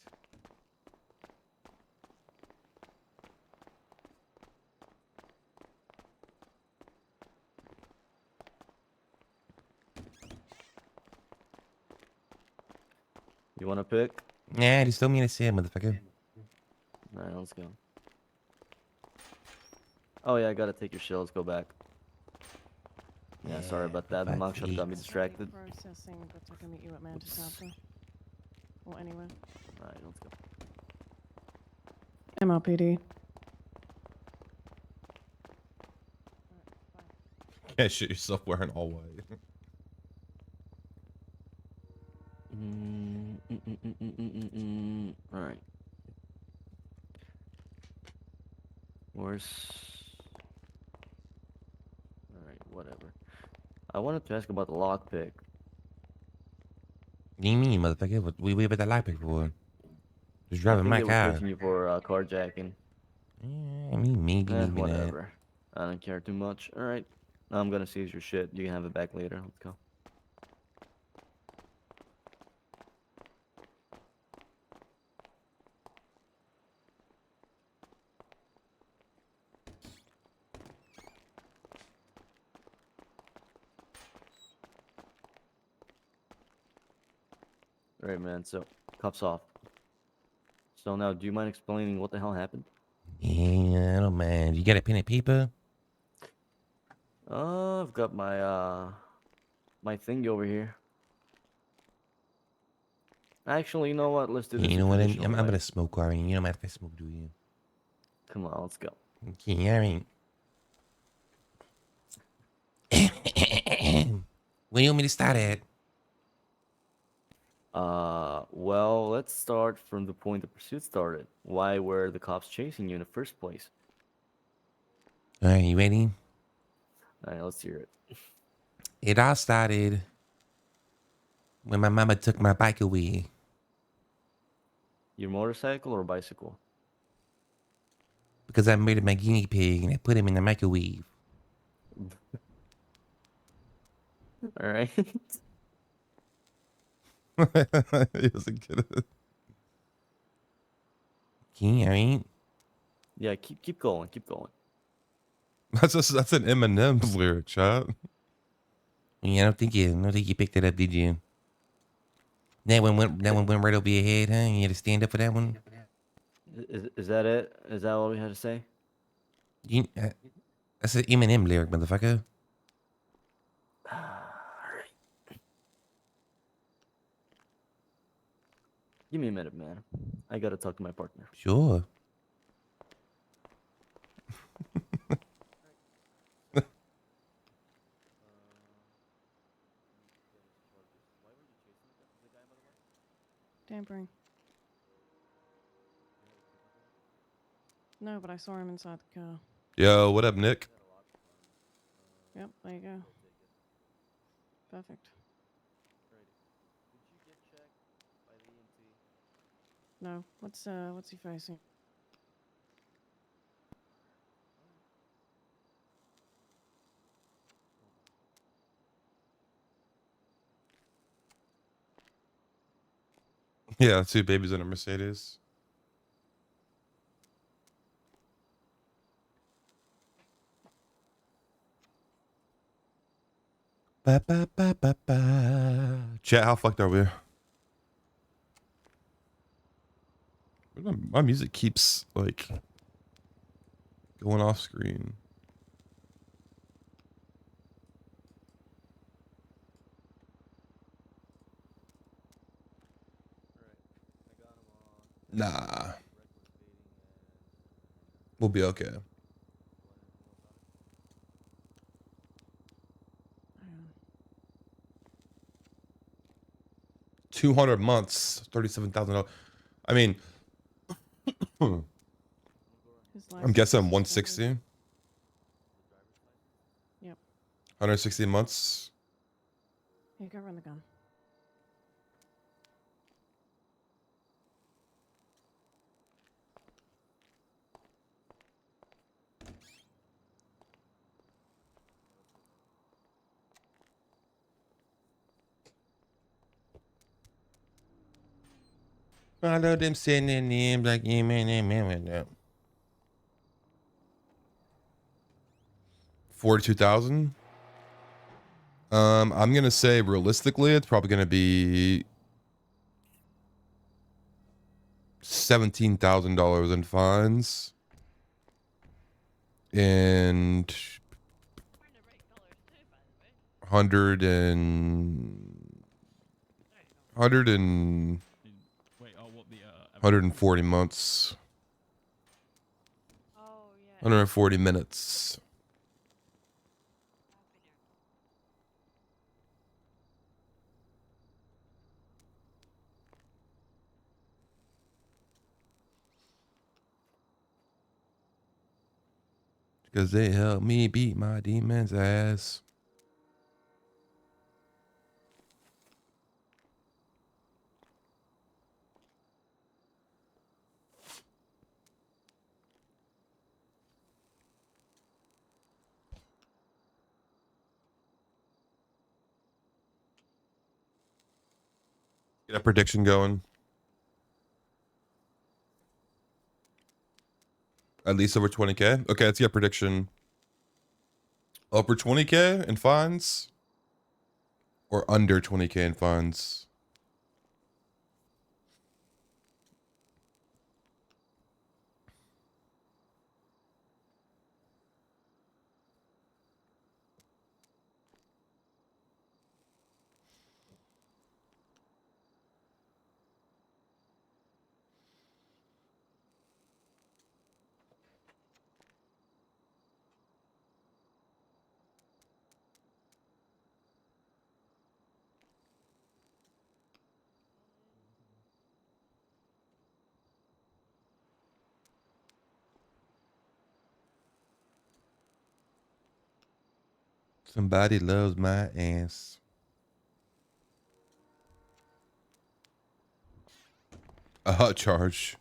You want to pick? Nah, just throw me in a sand, motherfucker. All right, let's go. Oh yeah, I gotta take your shit. Let's go back. Yeah, sorry about that. The mug shot got me distracted. Processing, but I can meet you at Mantis after. Or anywhere. All right, let's go. MLPD. Can't shit yourself wearing all white. All right. Where's? All right, whatever. I wanted to ask about the lockpick. What do you mean, motherfucker? What we about the lockpick for? Just I driving think my they were car. searching you for carjacking. Yeah, I mean, maybe not. Whatever. I don't care too much. All right. I'm gonna seize your shit. You can have it back later. Let's go. All right, man. So, cuffs off. So now, do you mind explaining what the hell happened? Yeah, I don't mind. You got a pen and paper? I've got my my thingy over here. Actually, you know what? Let's do this. You the know what? I'm traditional way. gonna smoke, alright. You don't mind if I smoke, do you? Come on, let's go. Okay, alright. Where do you want me to start at? Well, let's start from the point the pursuit started. Why were the cops chasing you in the first place? Alright, you ready? All right, let's hear it. It all started when my mama took my bike away. Your motorcycle or bicycle? Because I murdered my guinea pig and I put him in the microwave. All right. He doesn't get it. Okay, alright. Yeah, keep going, keep going. That's an Eminem lyric, chat. Yeah, I don't think you picked it up, did you? That one went right over your head, huh? You had to stand up for that one? Is that it? Is that all we had to say? That's an Eminem lyric, motherfucker. Give me a minute, man. I gotta talk to my partner. Sure. Tampering. No, but I saw him inside the car. Yo, what up, Nick? Yep, there you go. Perfect. No, what's he facing? Yeah, 2 babies in a Mercedes. Ba, ba, ba, ba, ba. Chat, how fucked are we? My music keeps like going off screen. Nah. We'll be okay. 200 months, $37,000. I mean, I'm guessing 160. Yep. 160 months. Here, go run the gun. I love them sitting in there like, yeah, man. 42,000. I'm gonna say realistically, it's probably gonna be $17,000 in fines and 100 and 140 months. 140 minutes. Because they helped me beat my demon's ass. Get a prediction going. At least over 20K. Okay, let's get a prediction. Over 20K in fines or under 20K in fines? Somebody loves my ass. A hot charge.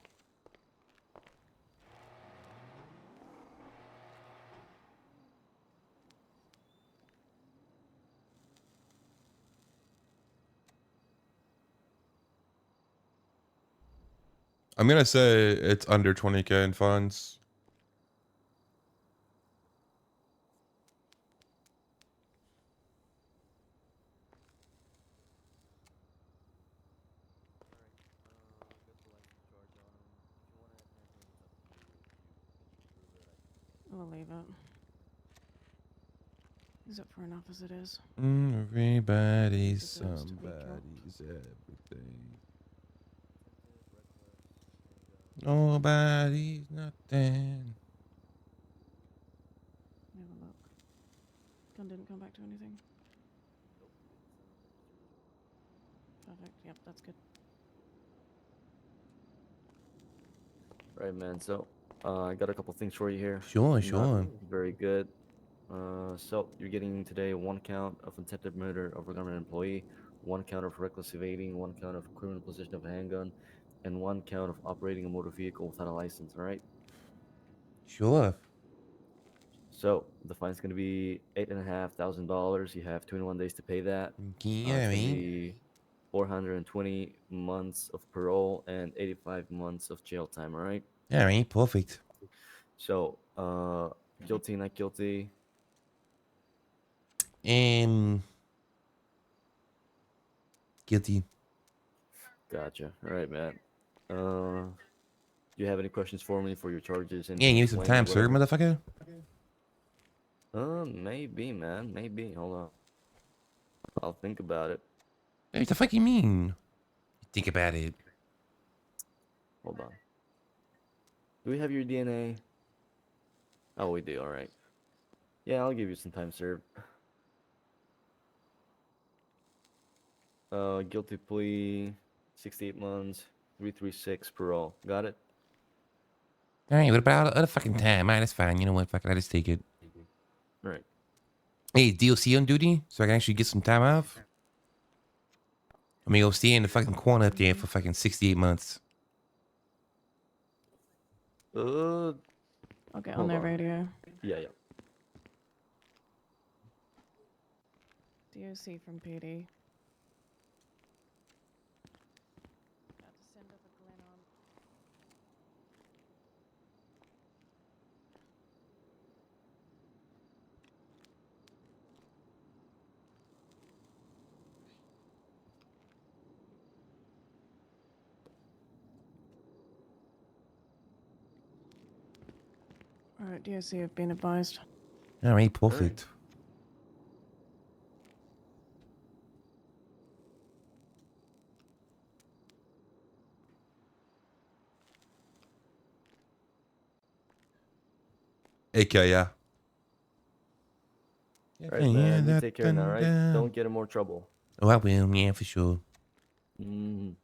I'm gonna say it's under 20K in fines. We'll leave it. He's up for enough as it is. Everybody's Deserves to be killed. somebody's everything. Nobody's nothing. Have a look. Gun didn't come back to anything. Perfect. Yep, that's good. Right, man. So, I got a couple things for you here. Sure, Not sure. Very good. So you're getting today 1 count of attempted murder of a government employee, 1 count of reckless evading, 1 count of criminal possession of a handgun, and 1 count of operating a motor vehicle without a license. All right. Sure. So the fine's gonna be $8,500. You have 21 days to pay that. Yeah, It's I gonna mean. be 420 months of parole and 85 months of jail time. All right. Yeah, I mean, perfect. So, guilty, not guilty. Guilty. Gotcha. All right, man. Do you have any questions for me for your charges? And Yeah, give me some time, sir, motherfucker. Maybe, man. Maybe. Hold on. I'll think about it. What the fuck you mean? Think about it. Hold on. Do we have your DNA? Oh, we do. All right. Yeah, I'll give you some time, sir. Guilty plea, 68 months, 336 parole. Got it? All right, what about other fucking time? All right, that's fine. You know what? Fuck it, I just take it. All right. Hey, DLC on duty, so I can actually get some time off. I mean, go stay in the fucking corner up there for fucking 68 months. I'll get on Hold their on. radio. Yeah. DOC from PD. About to send up a Glenn Alright, DOC have been advised. All right, perfect. AK, yeah. Alright, man. You take care now, right? Don't get in more trouble. Oh, I will. Yeah, for sure. Mm.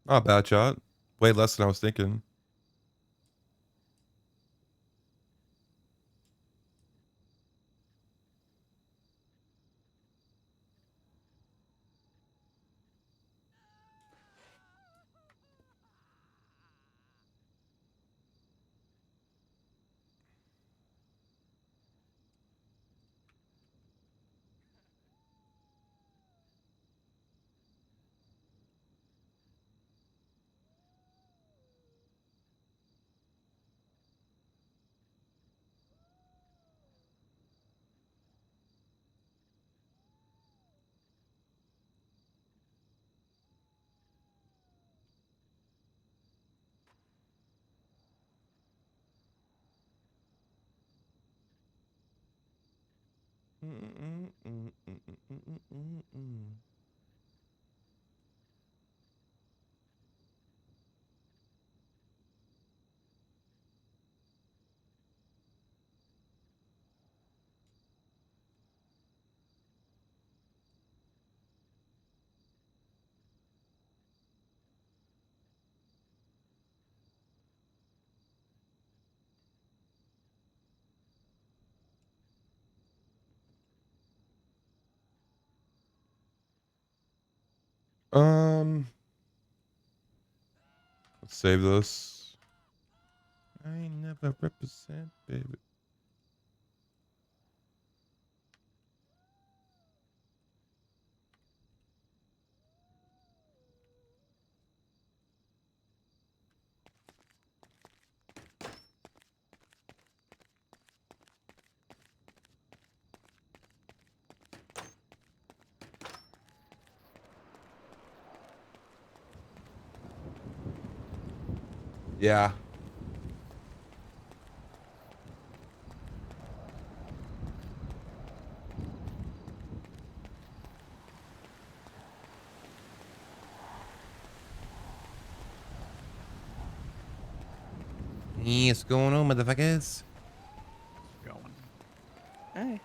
Not a bad shot. Way less than I was thinking. Let's save this. I never represent, baby. Yeah. Yeah, what's going on, motherfuckers? Going. Hey.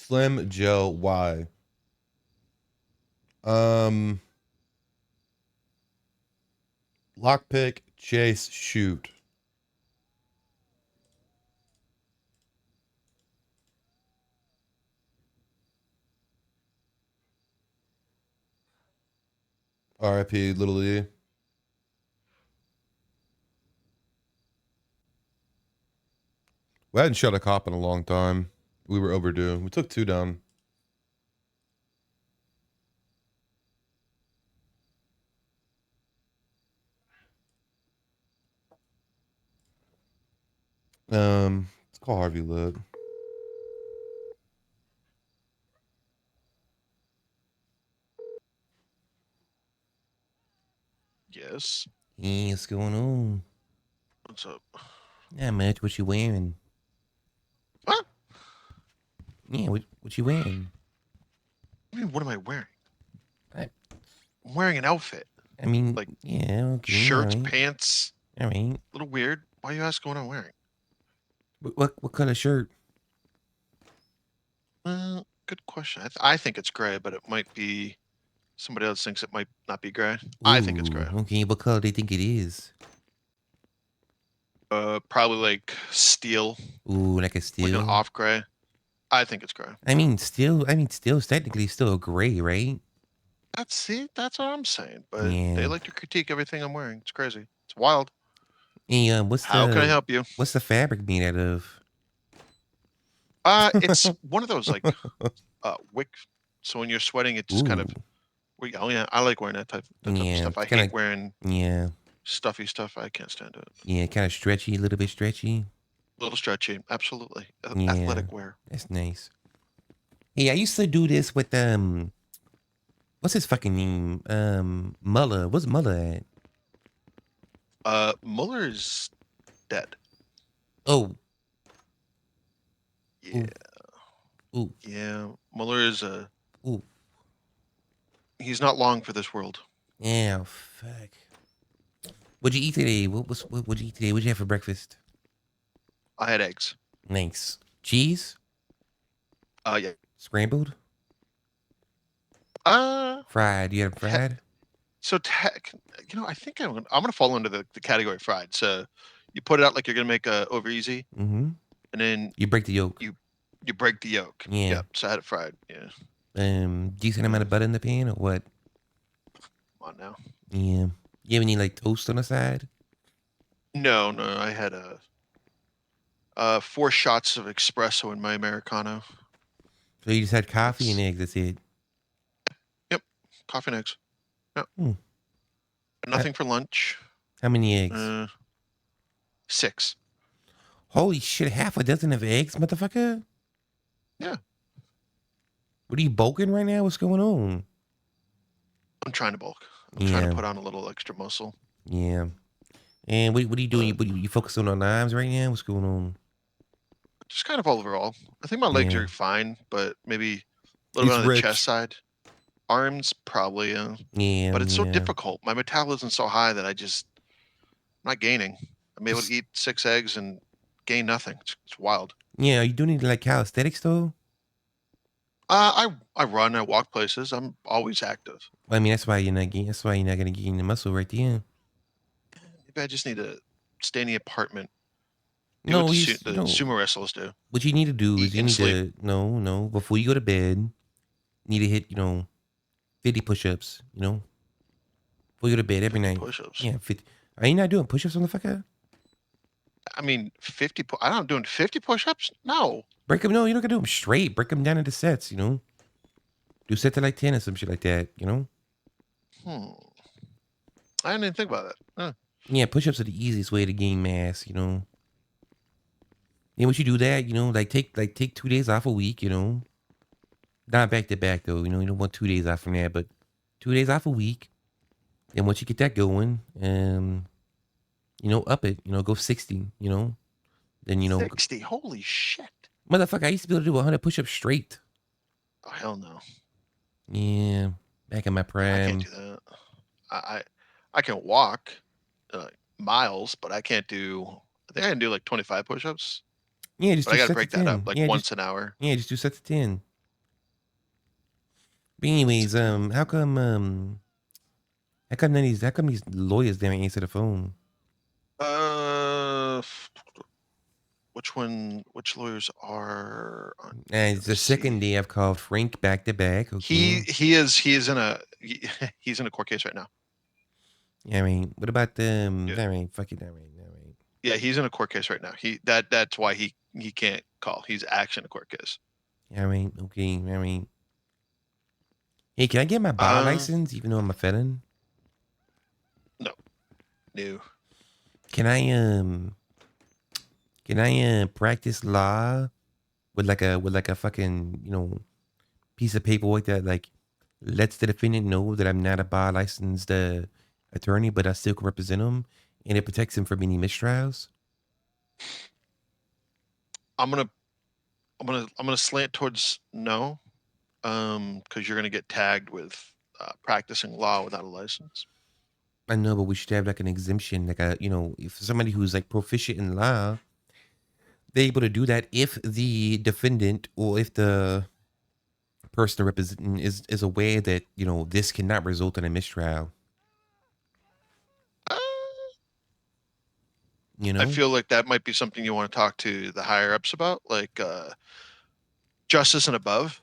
Slim Joe Y. Lockpick, chase, shoot. R.I.P. Little E. We hadn't shot a cop in a long time. We were overdue. We took 2 down. Let's call Harvey Lit. Yes. Hey, what's going on? What's up? Not much. What you wearing? What? Yeah, what you wearing? I mean, what am I wearing? I- I'm wearing an outfit. I mean, Like, yeah, okay, Shirts, all right. pants. All right. A little weird. Why are you asking what I'm wearing? What color shirt? Good question. I think it's gray, but it might be. Somebody else thinks it might not be gray. Ooh, I think it's gray. Okay, what color do you think it is? Probably like steel, Ooh, like a like an steel. off gray. I think it's gray. I mean, steel's technically still a gray, right? That's what I'm saying. But Yeah. they like to critique everything I'm wearing. It's crazy. It's wild. Hey, How can I help you? What's the fabric made out of? It's one of those like wick. So when you're sweating, it just kind of. Oh yeah, I like wearing that type of Yeah, stuff. I it's kinda- hate wearing Yeah, stuffy stuff. I can't stand it. yeah, kind of stretchy, a little bit stretchy. A little stretchy, absolutely. Yeah. Athletic wear. That's nice. Hey, I used to do this with what's his fucking name? Muller. What's Muller at? Mueller is dead. Oh, Yeah. ooh, Yeah. Mueller is ooh. he's not long for this world. Yeah, fuck. What'd you eat today? What'd you eat today? What'd you have for breakfast? I had eggs. Nice. Cheese? Yeah. Scrambled? Fried. You had them fried? So I think I'm gonna fall into the category fried. So you put it out like you're gonna make a over easy, Mm-hmm. and then You break the yolk. you break the yolk. Yeah. Yep. So I had it fried. Yeah. Decent amount of butter in the pan or what? Come on now. Yeah. You have any like toast on the side? No. I had 4 shots of espresso in my Americano. So you just had coffee and eggs, that's it. Yep. Coffee and eggs. Yep. Hmm. Nothing for lunch. How many eggs? 6. Holy shit, half a dozen of eggs, motherfucker? Yeah. What are you bulking right now? What's going on? I'm trying to bulk. I'm trying to put on a little extra muscle. Yeah. And what are you doing? You focusing on arms right now? What's going on? Just kind of overall. I think my legs Yeah. are fine, but maybe a little bit on the chest side. Arms probably, Yeah. but it's so difficult. My metabolism's so high that I'm not gaining. I'm able to eat 6 eggs and gain nothing. It's wild. Yeah, are you doing any like calisthenics though? I run. I walk places. I'm always active. Well, I mean, that's why you're not gonna gain the muscle right there. Maybe I just need to stay in the apartment. Do No, what you the sumo wrestlers do. What you need to do is Eat and sleep. before you go to bed, you need to hit 50 push-ups. Before you go to bed every night. Push-ups. Yeah, 50. Are you not doing push-ups on the fucker? I mean, 50. I'm not doing 50 push-ups. No. Break them. No, you're not gonna do them straight. Break them down into sets. Do sets of like 10 or some shit like that. I didn't even think about that. Huh. Yeah, push-ups are the easiest way to gain mass. And once you do that, like take 2 days off a week. Not back to back though. You don't want 2 days off from that, but 2 days off a week. And once you get that going, up it. Go 60. Then 60. Holy shit. Motherfucker, I used to be able to do 100 push-ups straight. Oh hell no. Yeah, back in my I prime. can't do that. I can walk miles, but I can't do. I think I can do like 25 push-ups. Yeah, just But do I gotta sets break of 10. that up like Yeah, once an hour. Yeah, just do sets of 10. But anyways, how come these lawyers didn't answer the phone? Which lawyers are on? And it's the second day I've called Frank back to back. Okay. He is in a he's in a court case right now. I mean, what about the Yeah. all right, fuck it, all right. Yeah, he's in a court case right now. That's why he can't call. He's actually in a court case. I mean, okay, I mean. Hey, can I get my bar license even though I'm a felon? No. Can I practice law with like a fucking, you know, piece of paperwork that like lets the defendant know that I'm not a bar licensed attorney, but I still can represent him, and it protects him from any mistrials? I'm gonna slant towards no, because you're gonna get tagged with practicing law without a license. I know, but we should have like an exemption, like a, you know, if somebody who's like proficient in law, they're able to do that if the defendant or if the person representing is aware that, you know, this cannot result in a mistrial. You know, I feel like that might be something you want to talk to the higher ups about, like justice and above,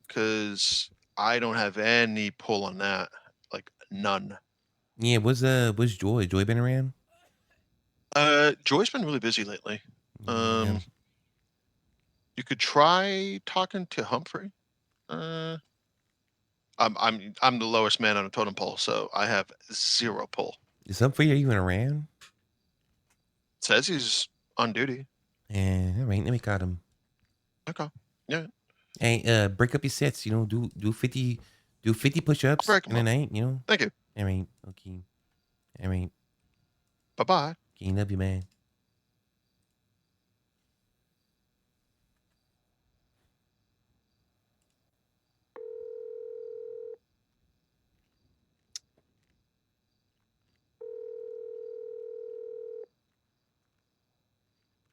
because I don't have any pull on that, like none. yeah. Was Joy been around? Joy's been really busy lately. Yeah. You could try talking to Humphrey. I'm the lowest man on a totem pole, so I have 0 pull. Is Humphrey even around? Says he's on duty. Yeah, all right, let me call him. Okay. Yeah. Hey, break up your sets, you know, do 50 push-ups Break 'em in a up. night, you know? Thank you. All right, okay. All right. Bye-bye. Okay, love you, man.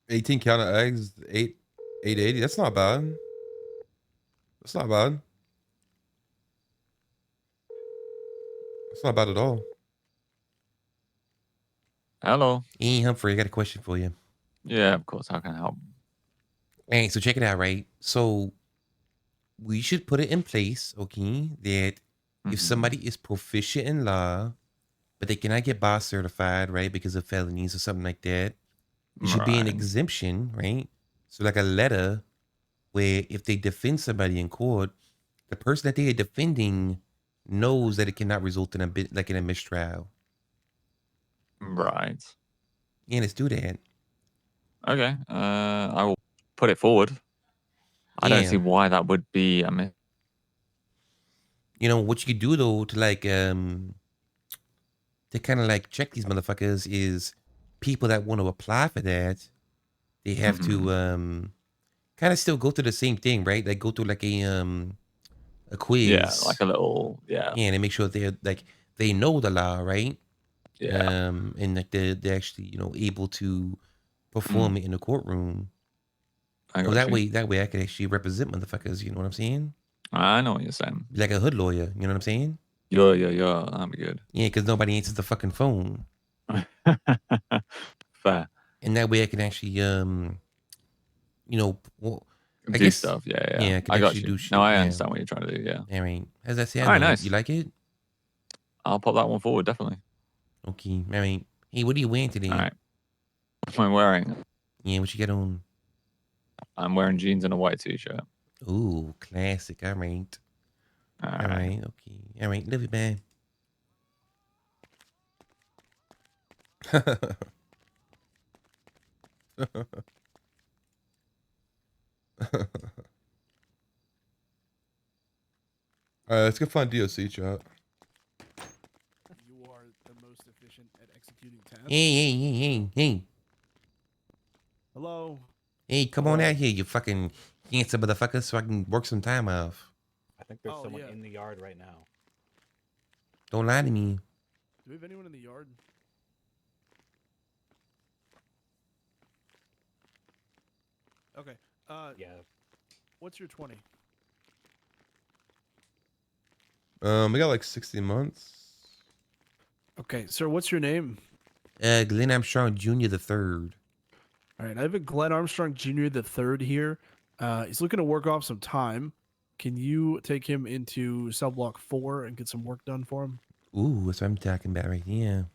$18 count of eggs, 880. That's not bad. That's not bad. That's not bad at all. Hello. Hey, Humphrey, I got a question for you. Yeah, of course. How can I help? Hey, so check it out, right? So we should put it in place, okay, that if somebody is proficient in law, but they cannot get bar certified, right, because of felonies or something like that, there should be an Right. exemption, right? So like a letter where if they defend somebody in court, the person that they are defending knows that it cannot result in a bit like in a mistrial. Right. Yeah, let's do that. Okay. I will put it forward. I don't see why that would be a miss. You know what you could do though to like to kind of like check these motherfuckers is people that want to apply for that, they have to kind of still go through the same thing, right? Like go through like a quiz. Yeah, like a little Yeah, and they make sure they're like they know the law, right? Yeah. And like they're actually, you know, able to perform it in the courtroom. I So got that way I can actually represent motherfuckers, you know what I'm saying? I know what you're saying. Like a hood lawyer, you know what I'm saying? Yeah. That'd be good. Yeah, because nobody answers the fucking phone. Fair. And that way I can actually you know, well, I Do guess stuff. Yeah. Yeah, I can I got actually you. do shit. No, I yeah. understand what you're trying to do. Yeah. I mean, as I said, All right, man, nice. you like it? I'll pop that one forward, definitely. Okay. I mean, hey, what are you wearing today? All right. What am I wearing? Yeah, what you got on? I'm wearing jeans and a white t-shirt. Ooh, classic. All right. All All right. Okay. All right. Love you, man. All right, let's go find DOC chat. You are the most efficient at executing tasks. Hey. Hello. Hey, come on out here, you fucking handsome motherfucker, so I can work some time off. I think there's someone in the yard right now. Don't lie to me. Do we have anyone in the yard? Okay. Yeah. What's your 20? We got like 60 months. Okay, sir, what's your name? Glenn Armstrong Jr. the third. All right, I have a Glenn Armstrong Jr. the third here. He's looking to work off some time. Can you take him into cell block 4 and get some work done for him? Ooh, that's what I'm talking about right here.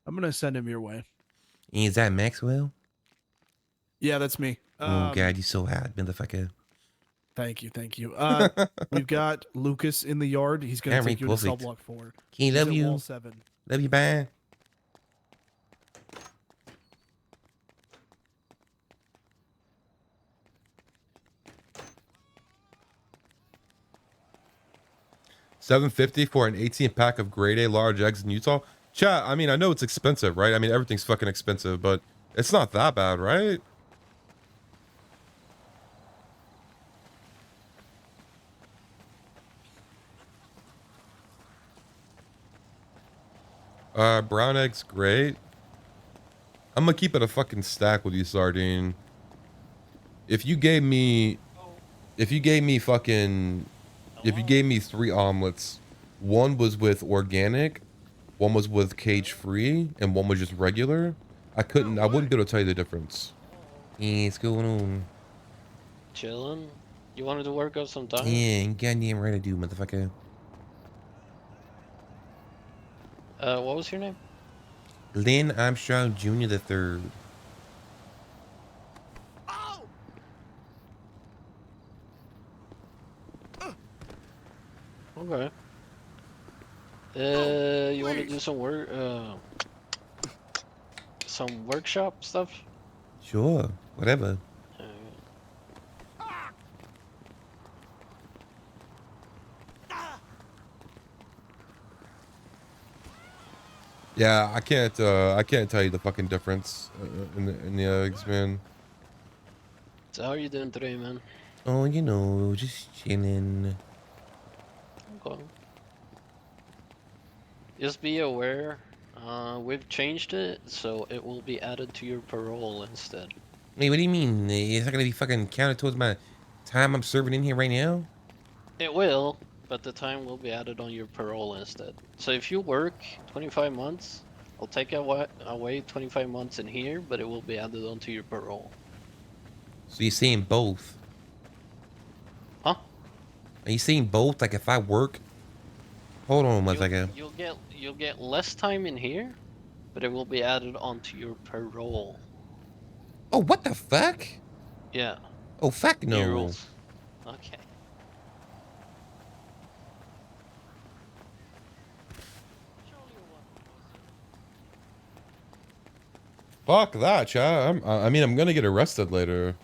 I'm gonna send him your way. Is that Maxwell? Yeah, that's me. Oh God, you so hot, motherfucker. Thank you. We've got Lucas in the yard. He's gonna Henry, take you to cell perfect. block 4. Can you He's love at you? wall 7. Love you, bye. $7.50 for an 18 pack of grade A large eggs in Utah. Chat, I mean, I know it's expensive, right? I mean, everything's fucking expensive, but it's not that bad, right? Brown eggs, great. I'm gonna keep it a fucking stack with you, Sardine. If you gave me 3 omelets, one was with organic, one was with cage free, and one was just regular, I wouldn't be able to tell you the difference. Yeah, what's going on? Chilling. You wanted to work out some time? Yeah, goddamn right I do, motherfucker. What was your name? Glenn Armstrong Jr. the third. Okay. You want to do some work? Some workshop stuff? Sure, whatever. Yeah, I can't tell you the fucking difference in the eggs, man. So how are you doing today, man? Oh, you know, just chilling. Okay. Just be aware, we've changed it, so it will be added to your parole instead. Wait, what do you mean? It's not gonna be fucking counted towards my time I'm serving in here right now? It will, but the time will be added on your parole instead. So if you work 25 months, I'll take away 25 months in here, but it will be added onto your parole. So you're saying both? Huh? Are you saying both? Like if I work? Hold on one second. You'll get less time in here, but it will be added onto your parole. Oh, what the fuck? Yeah. Oh, fuck New no. rules. Okay. Fuck that, chat. I mean, I'm gonna get arrested later.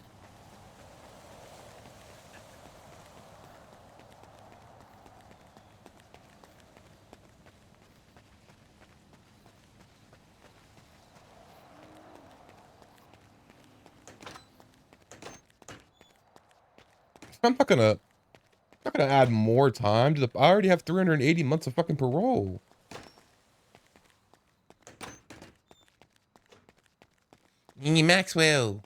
I'm not gonna add more time to the. I already have 380 months of fucking parole. Maxwell.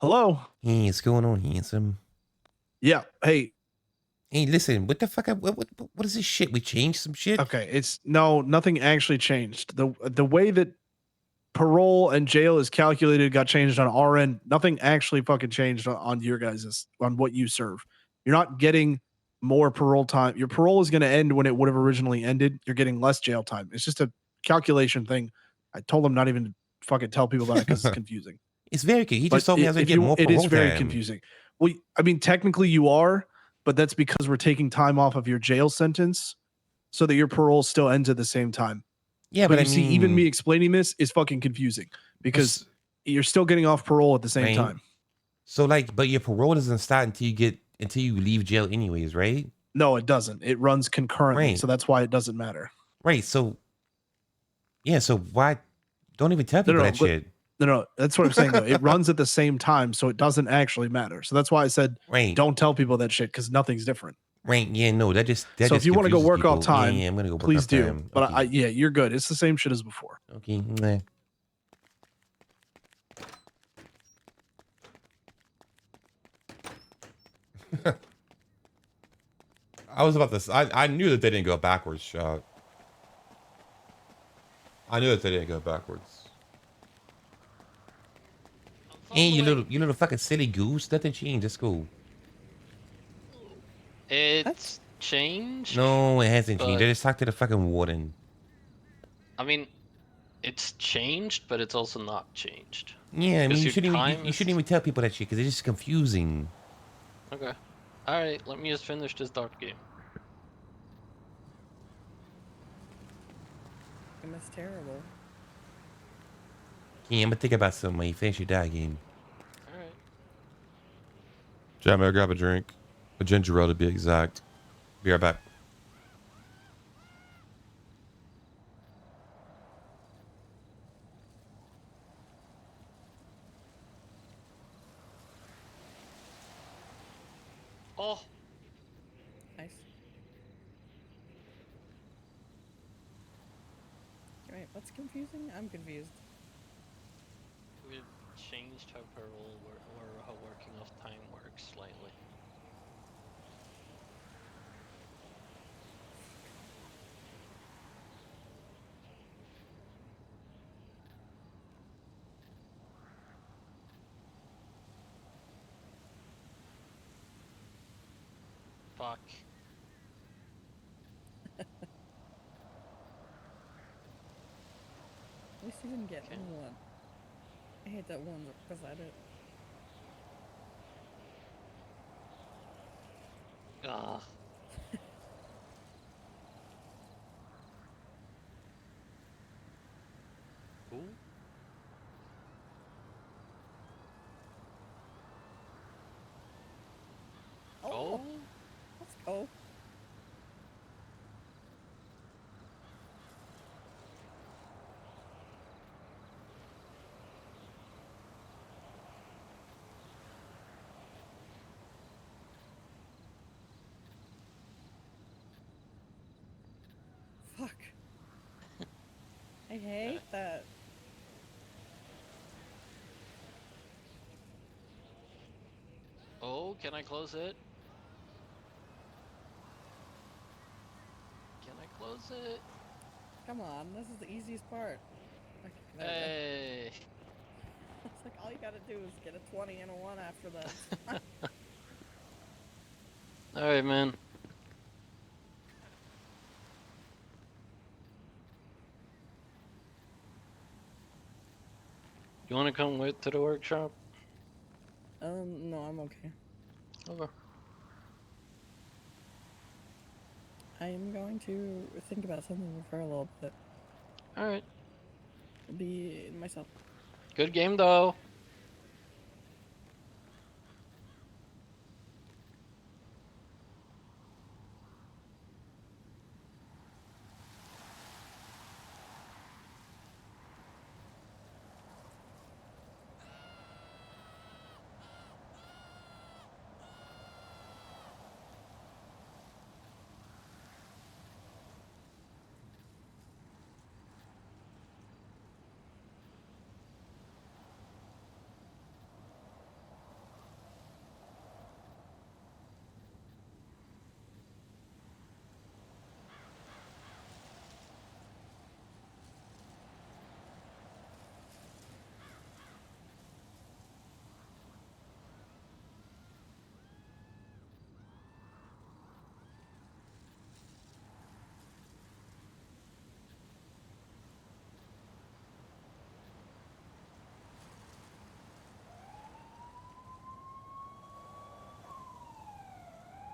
Hello. Hey, what's going on, handsome? Yeah. Hey. Hey, listen. What the fuck? What is this shit? We changed some shit. Okay. Nothing actually changed. The way that parole and jail is calculated got changed on our end. Nothing actually fucking changed on your guys's, on what you serve. You're not getting more parole time. Your parole is going to end when it would have originally ended. You're getting less jail time. It's just a calculation thing. I told them not even to fucking tell people about it because it's confusing. It's very good. He But just told me I was gonna get more parole It is very time. confusing. Well, I mean, technically you are, but that's because we're taking time off of your jail sentence so that your parole still ends at the same time. Yeah, but but you see, even me explaining this is fucking confusing because you're still getting off parole at the same time. So like, but your parole doesn't start until you leave jail anyways, right? No, it doesn't. It runs concurrently, Right. so that's why it doesn't matter. Right. So yeah, so why don't even tell people that shit? No, that's what I'm saying though. It runs at the same time, so it doesn't actually matter. So that's why I said Right. don't tell people that shit because nothing's different. Right. Yeah. No. That just. So if you want to go confuses work off people. time, yeah, I'm gonna go work please off do. time. But Okay. yeah, you're good. It's the same shit as before. Okay. Meh. I was about to. I knew that they didn't go backwards, shot. I knew that they didn't go backwards. Hey, you little fucking silly goose. Nothing changed. Let's go. It's changed. No, it hasn't changed. but- I just talked to the fucking warden. I mean, it's changed, but it's also not changed. Yeah, I mean, Because you your shouldn't even time you is- shouldn't even tell people that shit because it's just confusing. Okay. Alright, let me just finish this dart game. That's terrible. Yeah, I'm gonna think about something when you finish your die game. Alright. Jam, grab a drink. A ginger ale to be exact. Be right back. Oh, Nice. Wait, what's confusing? I'm confused. we've changed how parole or how working off time works slightly. Fuck. At least you didn't get one. I hate that one beside it. Ah. Ooh. Oh. Let's go. Fuck. I hate that. Oh, can I close it? Can I close it? Come on, this is the easiest part. Okay, there we go. Hey. It's like all you gotta do is get a 20 and a 1 after that. Alright, man. You wanna come with to the workshop? No, I'm okay. Okay. I am going to think about something for a little bit. Alright. I'll be myself. Good game, though.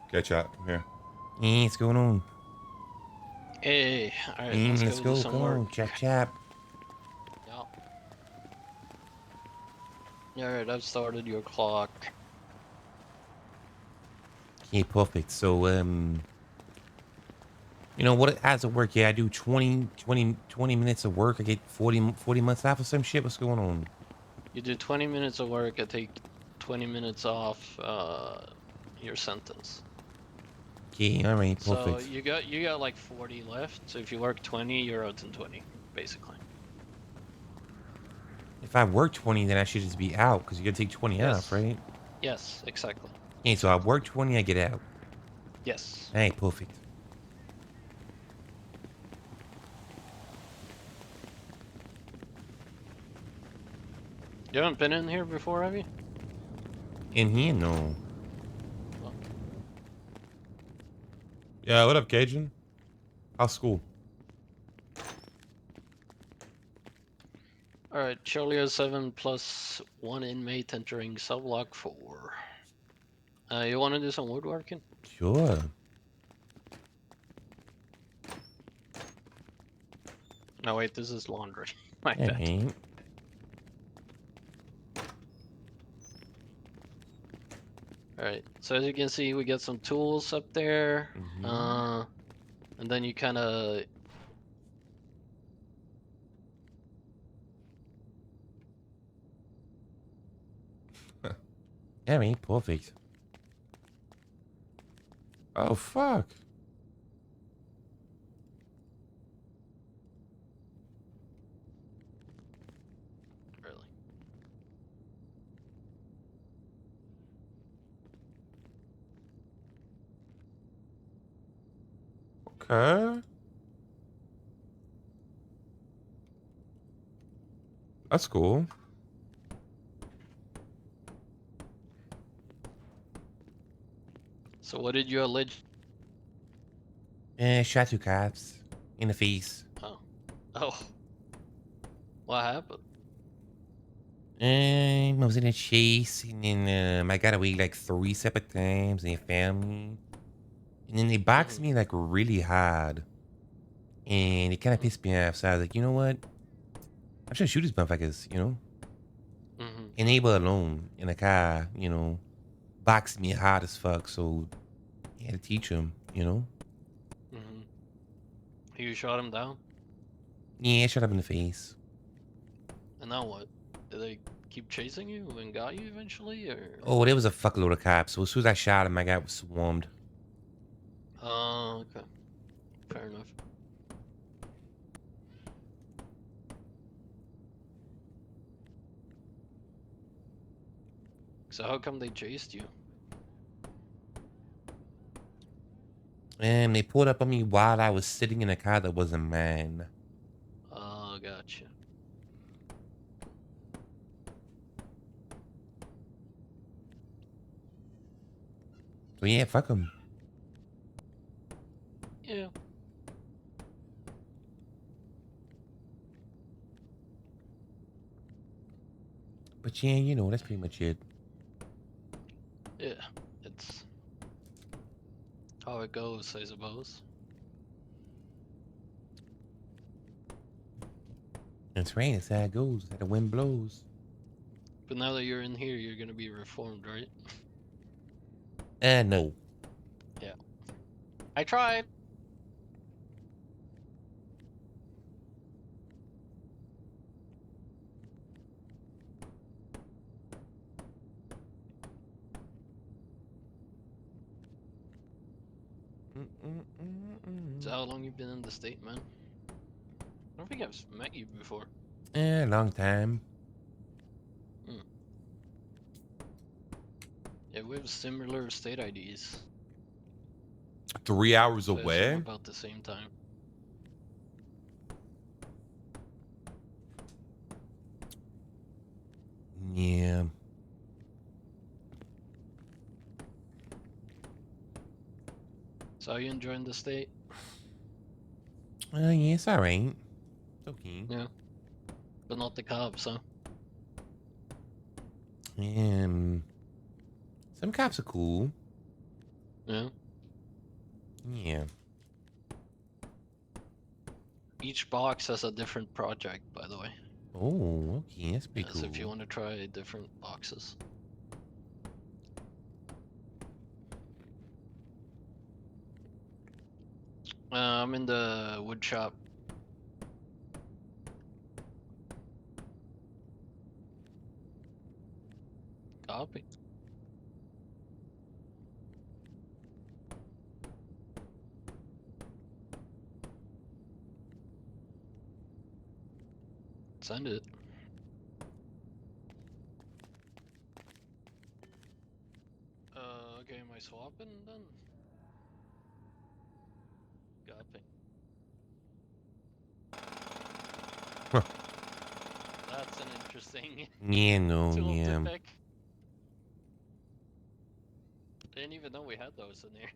Okay, chat. I'm here. Hey, what's going on? Hey, alright, Let's do go. some Come work. on, chap chap. Yeah. Alright, I've started your clock. Okay, perfect. So, you know what? As of work, yeah, I do 20 minutes of work. I get 40 months off or some shit. What's going on? You do 20 minutes of work, I take 20 minutes off your sentence. Okay, all right, So perfect. you got like 40 left. So if you work 20, you're out in 20, basically. If I work 20, then I should just be out because you gotta take 20 off, Yes. right? Yes, exactly. Okay, so I work 20, I get out. Yes. All right, perfect. You haven't been in here before, have you? In here, no. Oh. Yeah, what up, Cajun? How's school? Alright, Charlie 07 plus 1 inmate entering cell block 4. You want to do some woodworking? Sure. No, wait, this is laundry. My All bad. right. Alright, so as you can see, we got some tools up there. Mhm. And then you kind of... All right, perfect. Oh, fuck. Really? Okay. That's cool. So what did you allege? Shot 2 cops in the face. Oh. Oh. What happened? I was in a chase, and then I got away like 3 separate times, and they found me. And then they boxed me like really hard. And it kind of pissed me off. So I was like, you know what? I'm just gonna shoot these motherfuckers, you know? Mm-hmm. And they were alone in a car, you know, boxed me hard as fuck. So I had to teach them, you know? Mm-hmm. You shot him down? Yeah, shut up in the face. And now what? Did they keep chasing you and got you eventually, or? Oh, there was a fuckload of cops. So as soon as I shot him, I got swarmed. Oh, okay. Fair enough. So how come they chased you? And they pulled up on me while I was sitting in a car that wasn't mine. Oh, gotcha. So yeah, fuck them. Yeah. But yeah, you know, that's pretty much it. Yeah. It's how it goes, I suppose. That's right. That's how it goes. That's how the wind blows. But now that you're in here, you're gonna be reformed, right? No. Yeah. I tried. So how long you been in the state, man? I don't think I've met you before. Long time. Yeah, we have similar state IDs. 3 hours So I assume away? about the same time. Yeah. So how you enjoying the state? Yeah, it's alright. It's okay. Yeah. But not the cops, huh? Some cops are cool. Yeah. Yeah. Each box has a different project, by the way. Oh, okay. That's pretty cool. So if you want to try different boxes. I'm in the wood shop. Copy. Send it. Okay, am I swapping then? Copy. Huh. That's an interesting Yeah, no, tool yeah. to pick. Didn't even know we had those in here.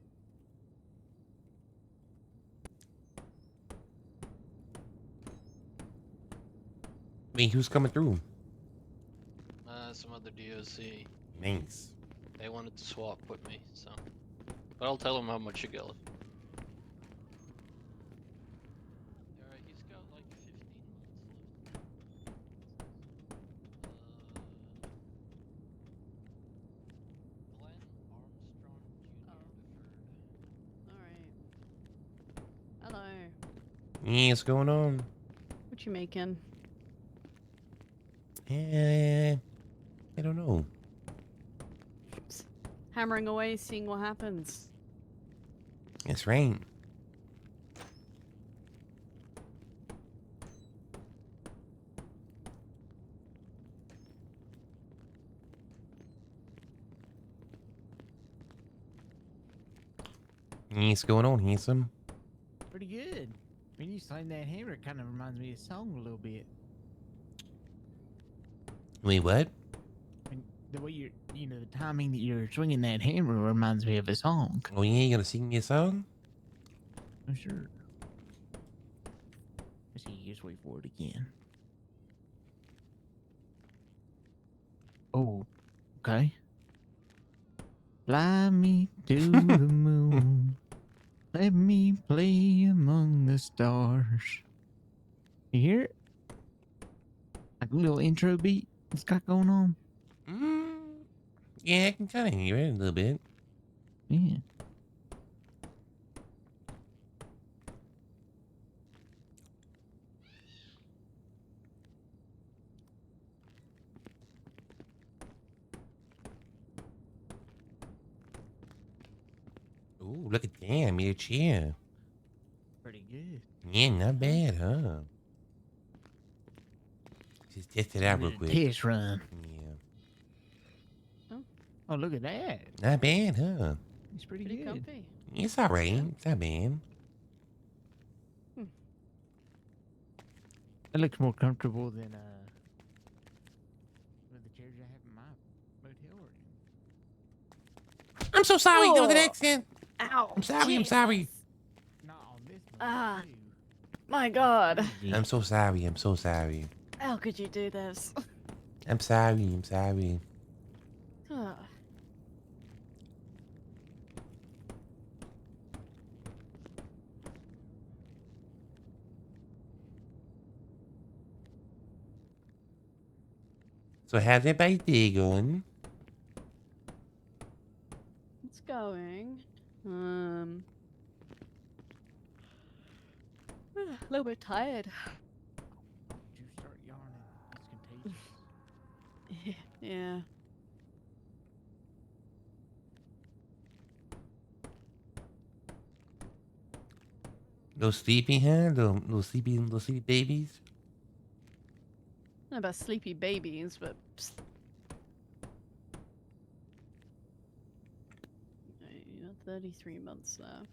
Wait, who's coming through? Some other DOC. Nice. They wanted to swap with me, so. But I'll tell them how much you get. Alright, he's got like 15 months left. Glenn Armstrong Jr. Alright. Hello. Yeah, what's going on? What you making? I don't know. Just hammering away, seeing what happens. That's right. What's going on, handsome? Pretty good. When you slang that hammer, it kind of reminds me of a song a little bit. Wait, what? And the way the timing that you're swinging that hammer reminds me of a song. Oh, yeah, you gonna sing me a song? Oh, sure. Let's see, just wait for it again. Oh, okay. Fly me to the moon. Let me play among the stars. You hear it? Like a little intro beat it's got going on. Yeah, I can kind of hear it a little bit. Yeah. Ooh, look at that. I made a chair. Pretty good. Yeah, not bad, huh? Just test it out real quick. Test run. Yeah. Oh, look at that. Not bad, huh? It's pretty Pretty good. comfy. It's alright. It's not bad. It looks more comfortable than the chairs I have in my motel room. I'm so sorry. That was an Oh. accident. Ow. I'm sorry. I'm sorry. Not on this one. Ah. My god. I'm so sorry. I'm so sorry. How could you do this? I'm sorry. I'm sorry. Ah. So how's everybody's day going? It's going. A little bit tired. Did you start yarning? It's contagious. Yeah. Little sleepy, huh? Little sleepy babies. I don't know about sleepy babies, but psst. You know, 33 months now.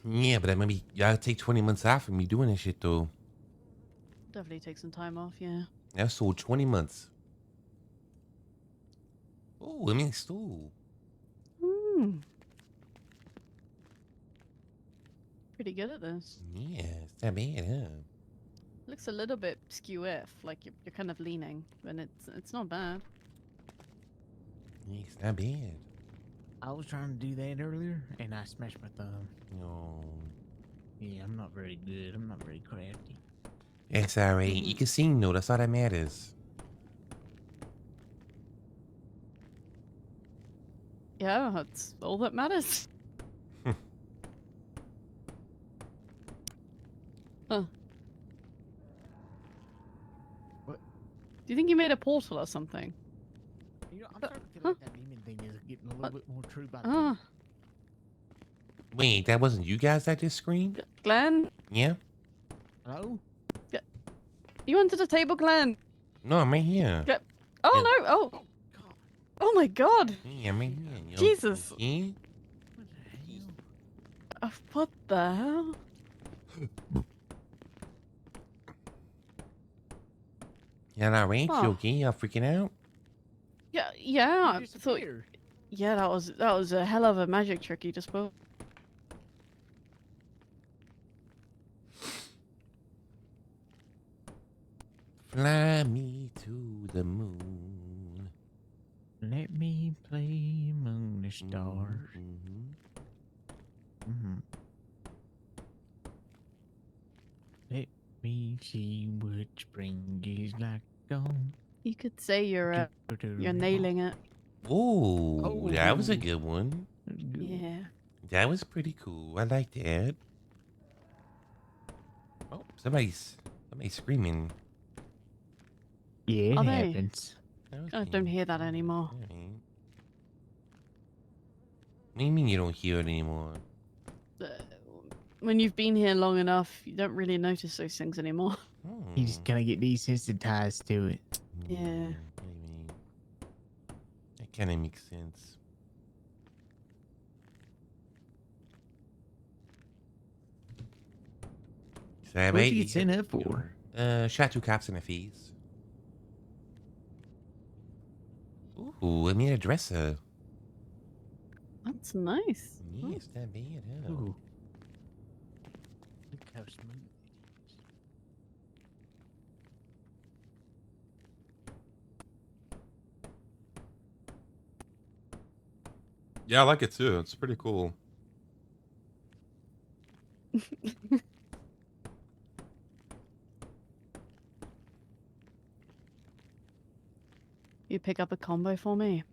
Yeah, but I maybe you gotta take 20 months off from me doing this shit though. Definitely take some time off, yeah. That's so 20 months. Oh, I mean, still. Pretty good at this. Yeah, it's not bad, huh? Looks a little bit skew-if, like you're kind of leaning, but it's not bad. Yeah, it's not bad. I was trying to do that earlier, and I smashed my thumb. No. Yeah, I'm not very good. I'm not very crafty. It's alright. You can sing though. That's all that matters. Yeah, that's all that matters. Huh. What? Do you think you made a portal or something? You know, I'm starting to feel like that demon thing is getting a little bit more true by the Ah, minute. Wait, that wasn't you guys that just screamed? Glenn? Yeah? Hello? You under the table, Glenn? No, I'm right here. Oh, Yeah. no. Oh. Oh, my God. Yeah, I'm right here. You know, Jesus. Yeah? What the hell? Yeah, not right? Huh. You okay? Y'all freaking out? Yeah, I thought... Yeah, that was a hell of a magic trick you just pulled. Fly me to the moon. Let me play among the stars. Let me see what spring is like on. You could say you're nailing it. Ooh, that was a good one. Yeah. That was pretty cool. I like that. Oh, somebody's screaming. Yeah, Are it they? happens. I don't hear that anymore. What do you mean you don't hear it anymore? When you've been here long enough, you don't really notice those things anymore. You just kind of get desensitized to it. Yeah. That kind of makes sense. So What'd you get sent up for? Shot 2 cops in the face. Ooh, I made a dresser. That's nice. Yeah, it's not bad, huh? Ooh. Look how smooth. Yeah, I like it too. It's pretty cool. You pick up a combo for me?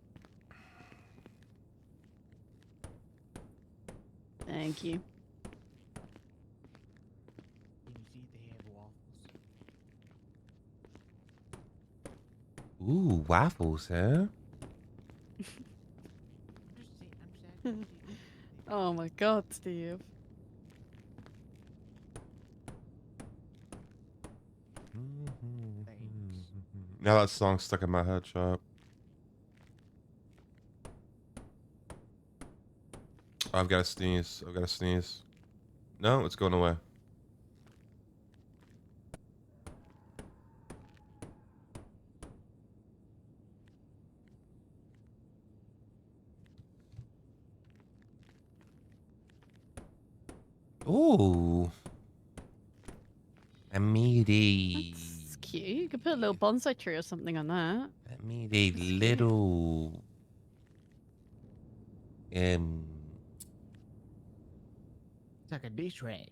Thank you. Can you see if they have waffles? Ooh, waffles, huh? Oh my God, Steve. Now that song's stuck in my head, Chop. I've got to sneeze. I've got to sneeze. No, it's going away. Ooh. I made a... It's cute. You could put a little bonsai tree or something on that. I made a little... It's like a dish rag.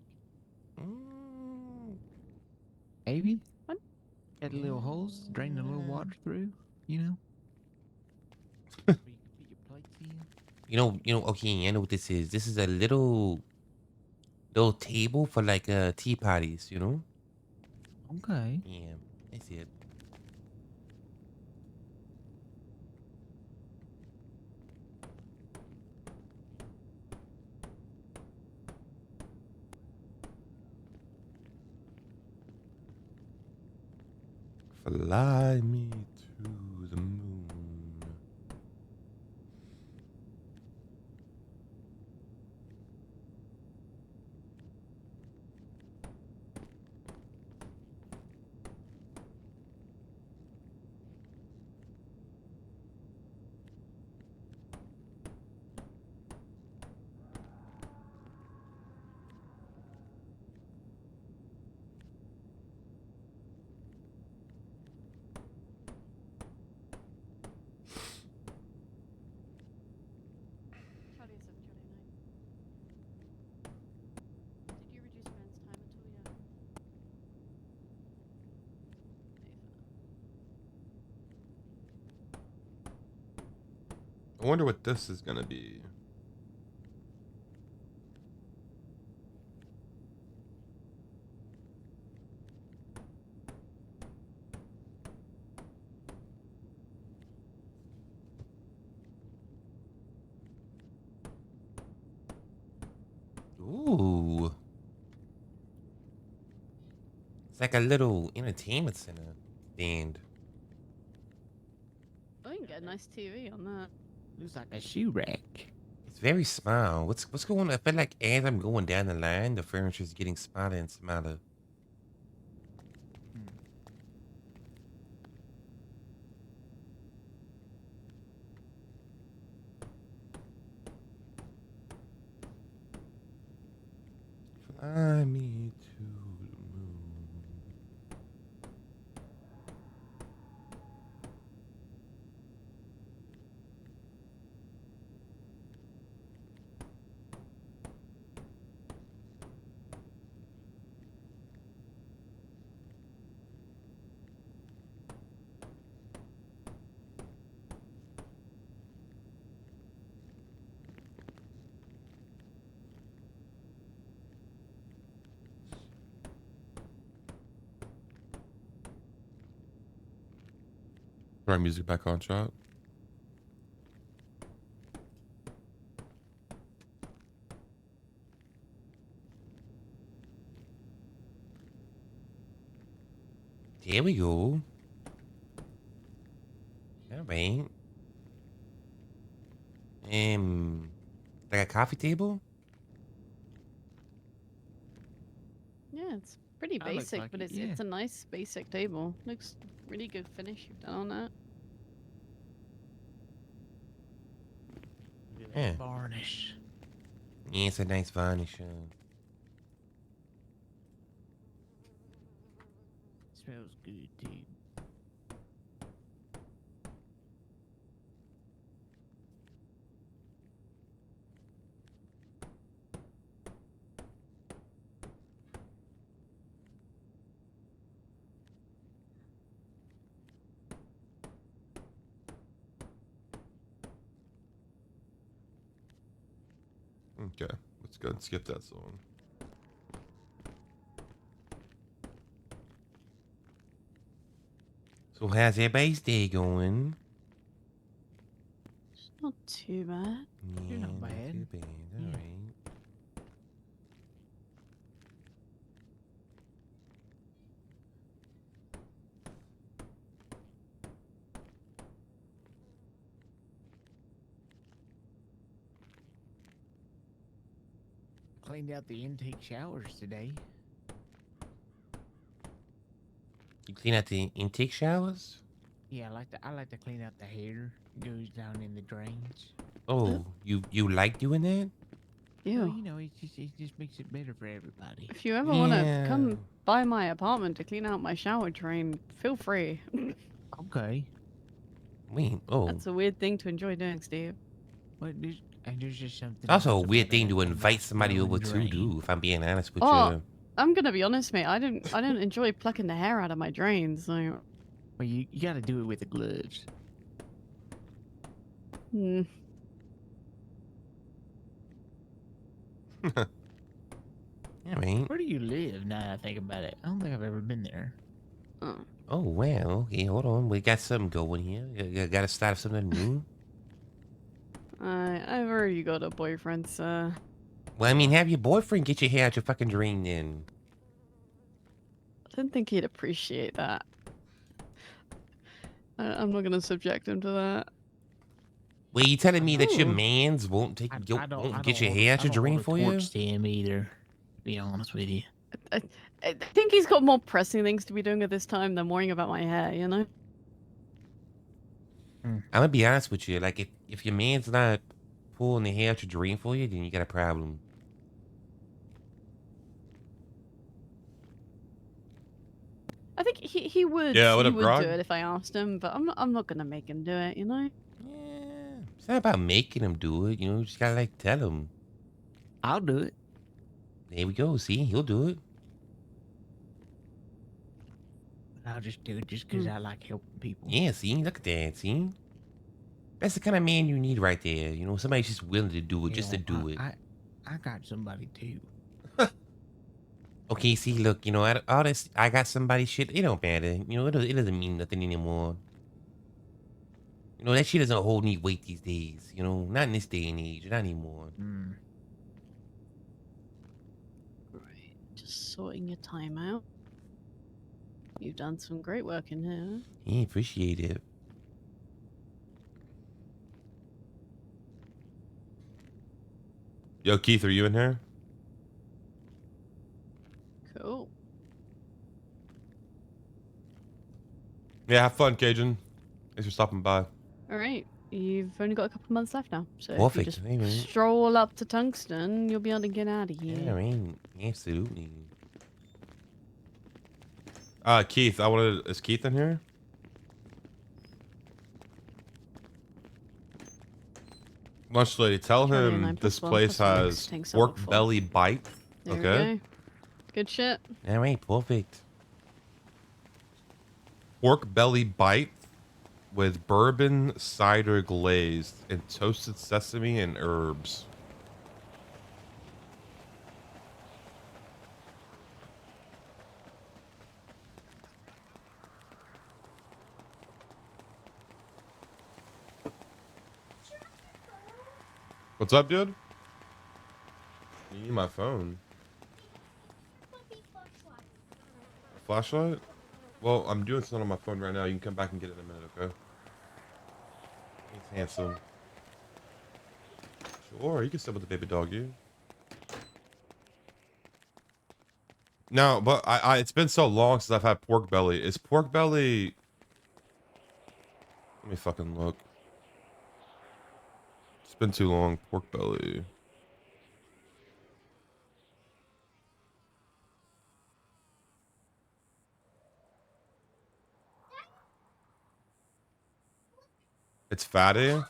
Maybe? Got little holes, drain a little water through, you know? Where you can put your plates in. You know, okay, I know what this is. This is a little table for like tea parties, you know? Okay. Yeah, that's it. Fly me to the moon. I wonder what this is gonna be. like a little entertainment center stand. I can get a nice TV on that. Looks like a shoe rack. It's very small. What's going on? I feel like as I'm going down the line, the furniture's getting smaller and smaller. Fly me to the moon. Put our music back on, shot. There we go. All right. Like a coffee table? Yeah, it's pretty That looks basic, like but it, it's yeah. it's a nice basic table. Looks really good finish you've done on that. Yeah. Varnish. Yeah, it's a nice varnish. Smells good, dude. Okay, let's go and skip that song. So how's everybody's day going? It's not too bad. Yeah, You're not not bad. too bad. All Yeah. right. Cleaned out the intake showers today. You clean out the intake showers? Yeah, I like to clean out the hair. It goes down in the drains. Oh, you like doing that? Well, Ew. you know, it just makes it better for everybody. If you ever want to Yeah. come by my apartment to clean out my shower drain, feel free. Okay. Wait, oh. That's a weird thing to enjoy doing, Steve. But there's just something. It's also a nice weird about thing a to invite nice somebody flowing over to drain. do, if I'm being honest with Oh, you. I'm gonna be honest, mate. I don't enjoy plucking the hair out of my drains. So, Well, you got to do it with the gloves. hmm. I mean, Where do you live? Now that I think about it, I don't think I've ever been there. oh well, okay, hold on. We got something going here. You gotta start something new. I've already got a boyfriend, so Well, I mean, have your boyfriend get your hair out your fucking drain then. I don't think he'd appreciate that. I'm not gonna subject him to that. Well, you telling me that your Oh. mans won't take I won't don't get your hold- hair out I your don't drain hold a for you? torch to him either. To be honest with you. I think he's got more pressing things to be doing at this time than worrying about my hair, you know? I'm gonna be honest with you. Like, if your man's not pulling the hair out your drain for you, then you got a problem. I think he would Yeah, what he up, would Grog? do it if I asked him, but I'm not gonna make him do it, you know? Yeah, it's not about making him do it. You know, you just gotta like tell him. I'll do it. There we go. See, he'll do it. I'll just do it just because I like helping people. Yeah, see, look at that. See, that's the kind of man you need right there. You know, somebody's just willing to do it, just to do it. I got somebody too. Okay, see, look, you know, all this, I got somebody shit. It don't matter. You know, it doesn't mean nothing anymore. You know, that shit doesn't hold any weight these days. You know, not in this day and age, not anymore. Right, just sorting your time out. You've done some great work in here. Yeah, appreciate it. Yo, Keith, are you in here? Cool. Yeah, have fun, Cajun. Thanks for stopping by. All right. You've only got a couple of months left now. So if you Perfect. just Hey, man. stroll up to Tungsten, you'll be able to get out of here. Yeah, man. Absolutely. Keith, is Keith in here? Lunch lady, tell Charlie him 9 this plus 1 place plus 1 has tanks pork up full. belly bite. There Okay. we go. Good shit. All right, perfect. Pork belly bite with bourbon cider glazed and toasted sesame and herbs. What's up, dude? You need my phone. A flashlight? Well, I'm doing something on my phone right now. You can come back and get it in a minute, okay? Thanks, handsome. Sure, you can sit with the baby dog, you. No, but I it's been so long since I've had pork belly. Is pork belly... Let me fucking look. It's been too long. Pork belly. It's fatty?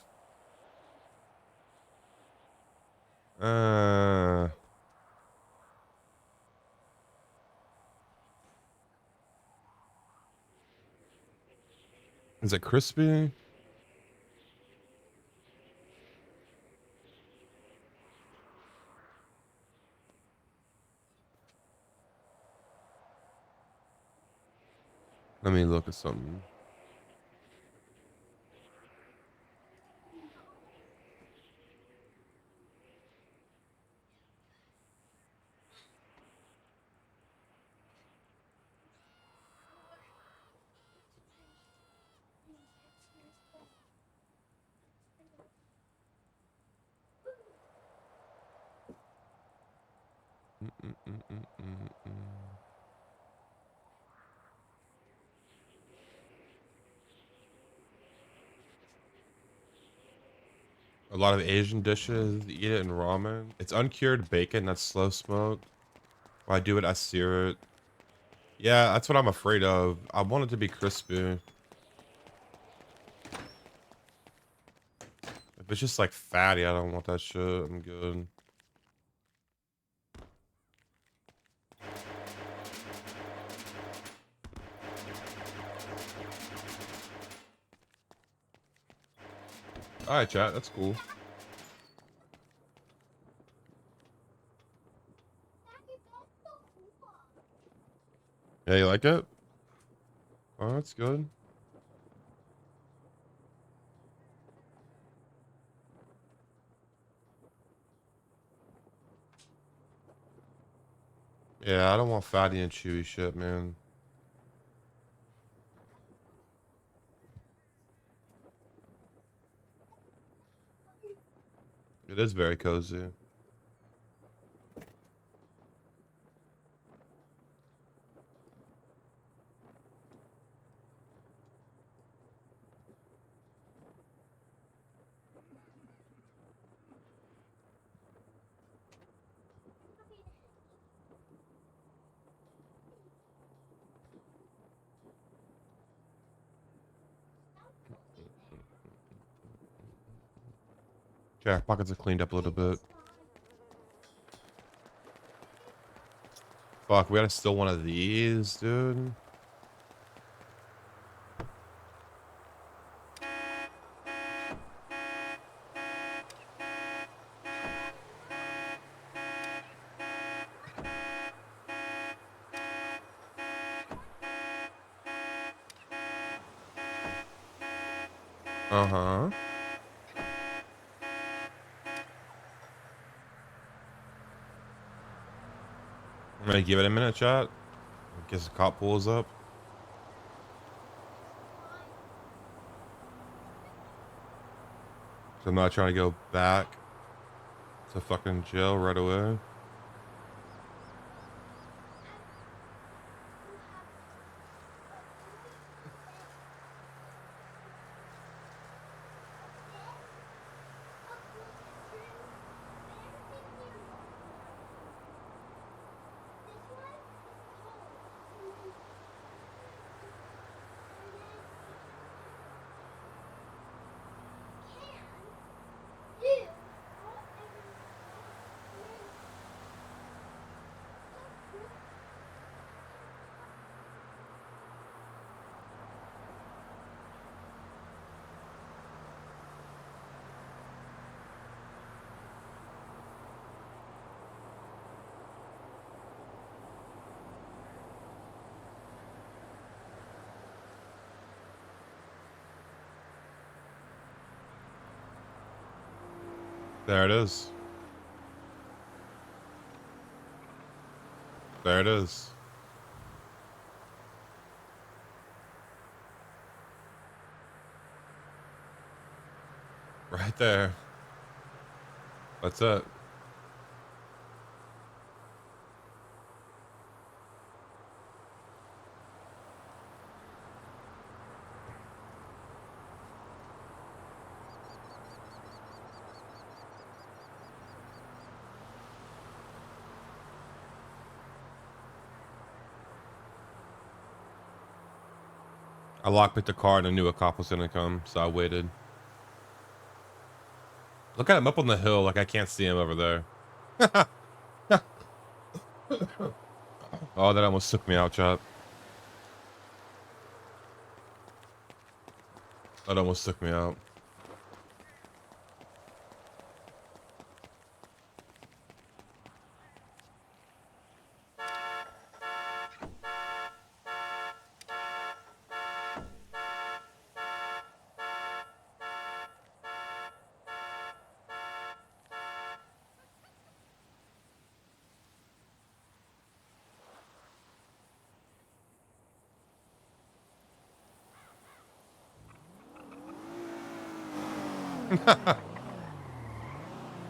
Is it crispy? Let me look at something. A lot of Asian dishes eat it in ramen. It's uncured bacon that's slow smoked. When I do it, I sear it. Yeah, that's what I'm afraid of. I want it to be crispy. If it's just like fatty, I don't want that shit. I'm good. Alright, chat. That's cool. Yeah, you like it? Oh, that's good. Yeah, I don't want fatty and chewy shit, man. It is very cozy. Yeah, pockets are cleaned up a little bit. Fuck, we gotta steal one of these, dude. Uh-huh. I'm gonna give it a minute, chat. In case the cop pulls up. So I'm not trying to go back to fucking jail right away. There it is. There it is. Right there. That's it. I lockpicked the car and I knew a cop was gonna come, so I waited. Look at him up on the hill, like I can't see him over there. Oh, that almost took me out, chop. That almost took me out.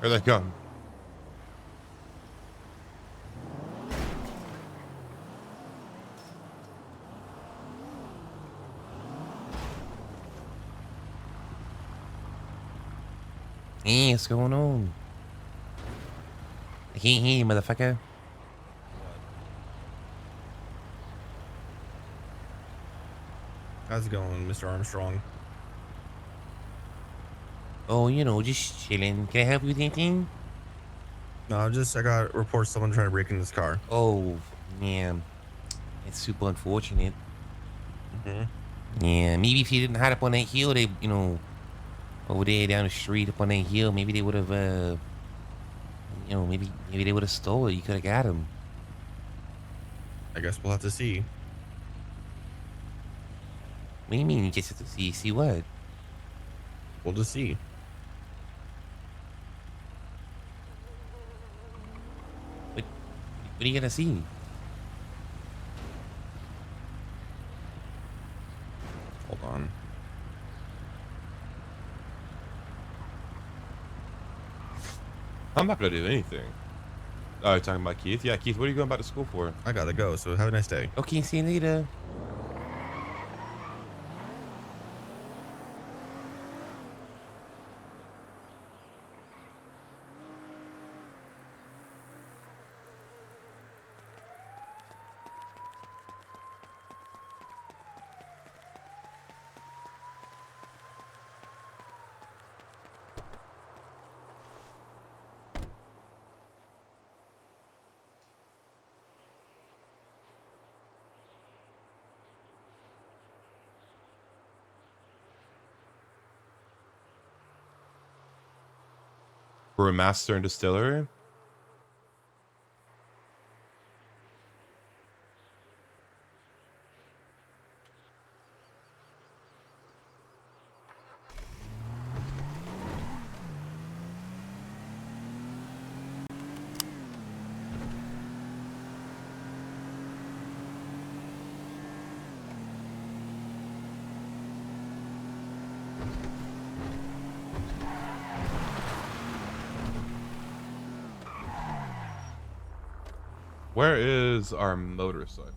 Here they come. Hey, what's going on? I can't hear you, motherfucker. How's it going, Mr. Armstrong? Oh, you know, just chilling. Can I help you with anything? No, I got reports someone trying to break in this car. Oh, man. It's super unfortunate. Mm-hmm. Yeah, maybe if you didn't hide up on that hill, they, you know, over there down the street up on that hill, maybe they would have, you know, maybe they would have stole it. You could have got him. I guess we'll have to see. What do you mean? You just have to see? See what? We'll just see. What are you gonna see? Hold on. I'm not gonna do anything. Oh, you're talking about Keith? Yeah, Keith, what are you going back to school for? I gotta go, so have a nice day. Okay, see you later. Brewmaster and distillery? Where is our motorcycle?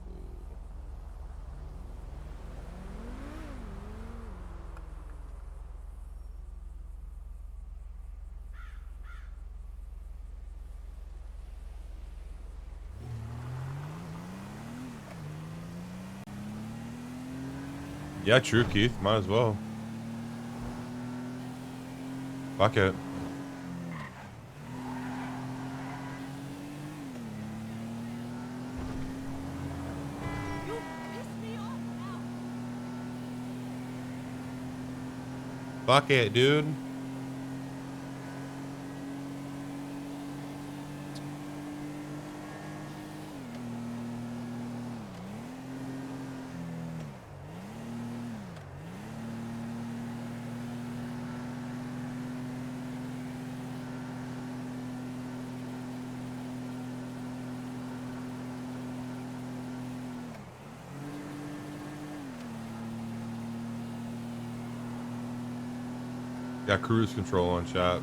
Yeah, true, Keith. Might as well. Fuck it. Fuck it, dude. Got cruise control on chat.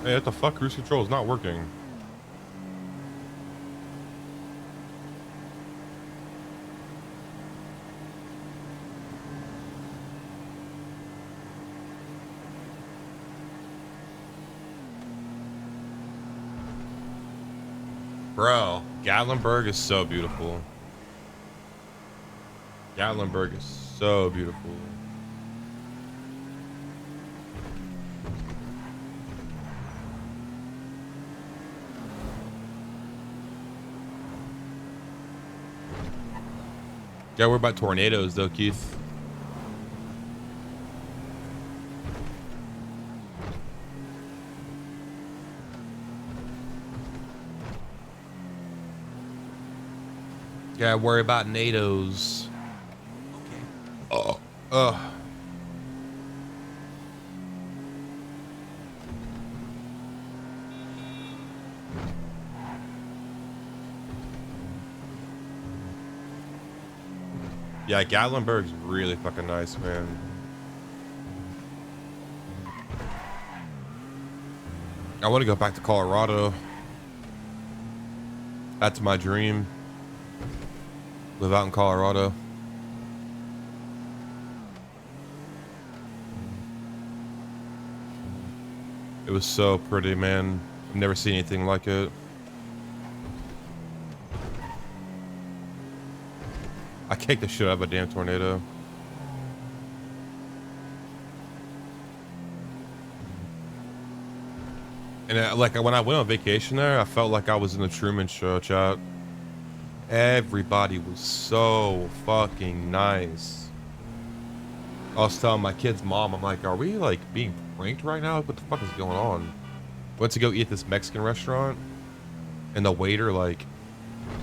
Hey, what the fuck? Cruise control is not working. Bro, Gatlinburg is so beautiful. Gatlinburg is so beautiful. Yeah, we're about tornadoes though, Keith. Yeah, worry about NATOs. Okay. Oh. Yeah, Gatlinburg's really fucking nice, man. I want to go back to Colorado. That's my dream. Live out in Colorado. It was so pretty, man. I've never seen anything like it. I kicked the shit out of a damn tornado. And like when I went on vacation there, I felt like I was in the Truman Show, chat. Everybody was so fucking nice. I was telling my kid's mom, I'm like, are we like being pranked right now? What the fuck is going on? Went to go eat at this Mexican restaurant, and the waiter, like,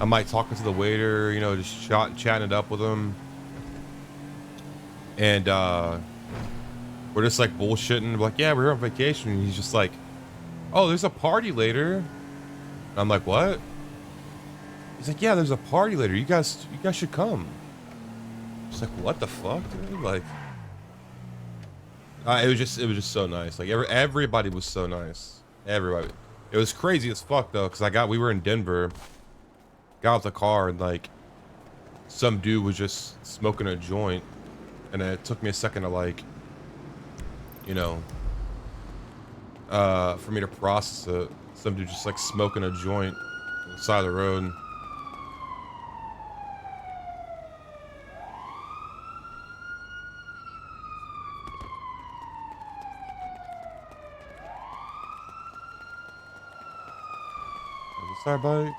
I might talking to the waiter, you know, just chatting it up with him. And we're just like bullshitting, like, yeah, we're on vacation. And he's just like, oh, there's a party later. And I'm like, what? He's like, yeah, there's a party later. You guys should come. It's like, what the fuck, dude? Like, it was just so nice. Like everybody was so nice. Everybody. It was crazy as fuck though, because we were in Denver. Got out the car and like some dude was just smoking a joint, and it took me a second to like, you know, for me to process it. Some dude just like smoking a joint on the side of the road. Is this our bike?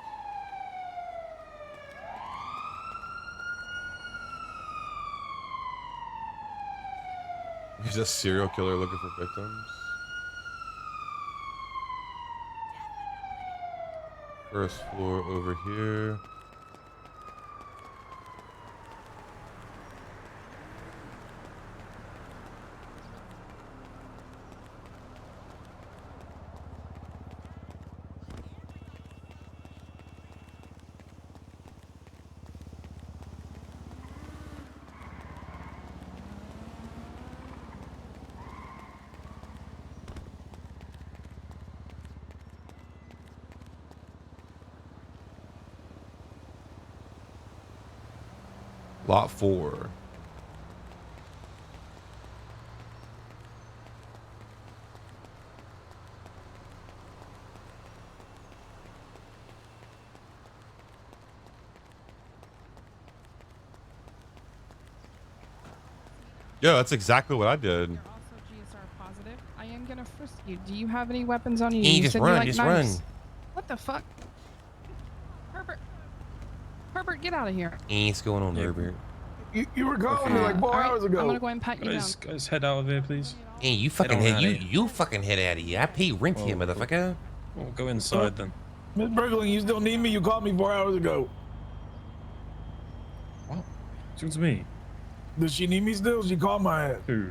He's a serial killer looking for victims. First floor over here. Lot 4. Yeah, that's exactly what I did. You're also GSR positive. I am gonna frisk you. Do you have any weapons on you? Hey, You just said run, you like just knives. run. What the fuck? Herbert. Herbert, get out of here. Hey, what's going on, Herbert? You were calling me like 4 hours ago. I'm gonna go ahead and pat you down. Guys, head out of here, please. Hey, you fucking head, you fucking head out of here. I pay rent here, motherfucker. We'll go inside then. Miss Berglund, you still need me? You called me 4 hours ago. What? Talk to me. Does she need me still? She called my ass. Who?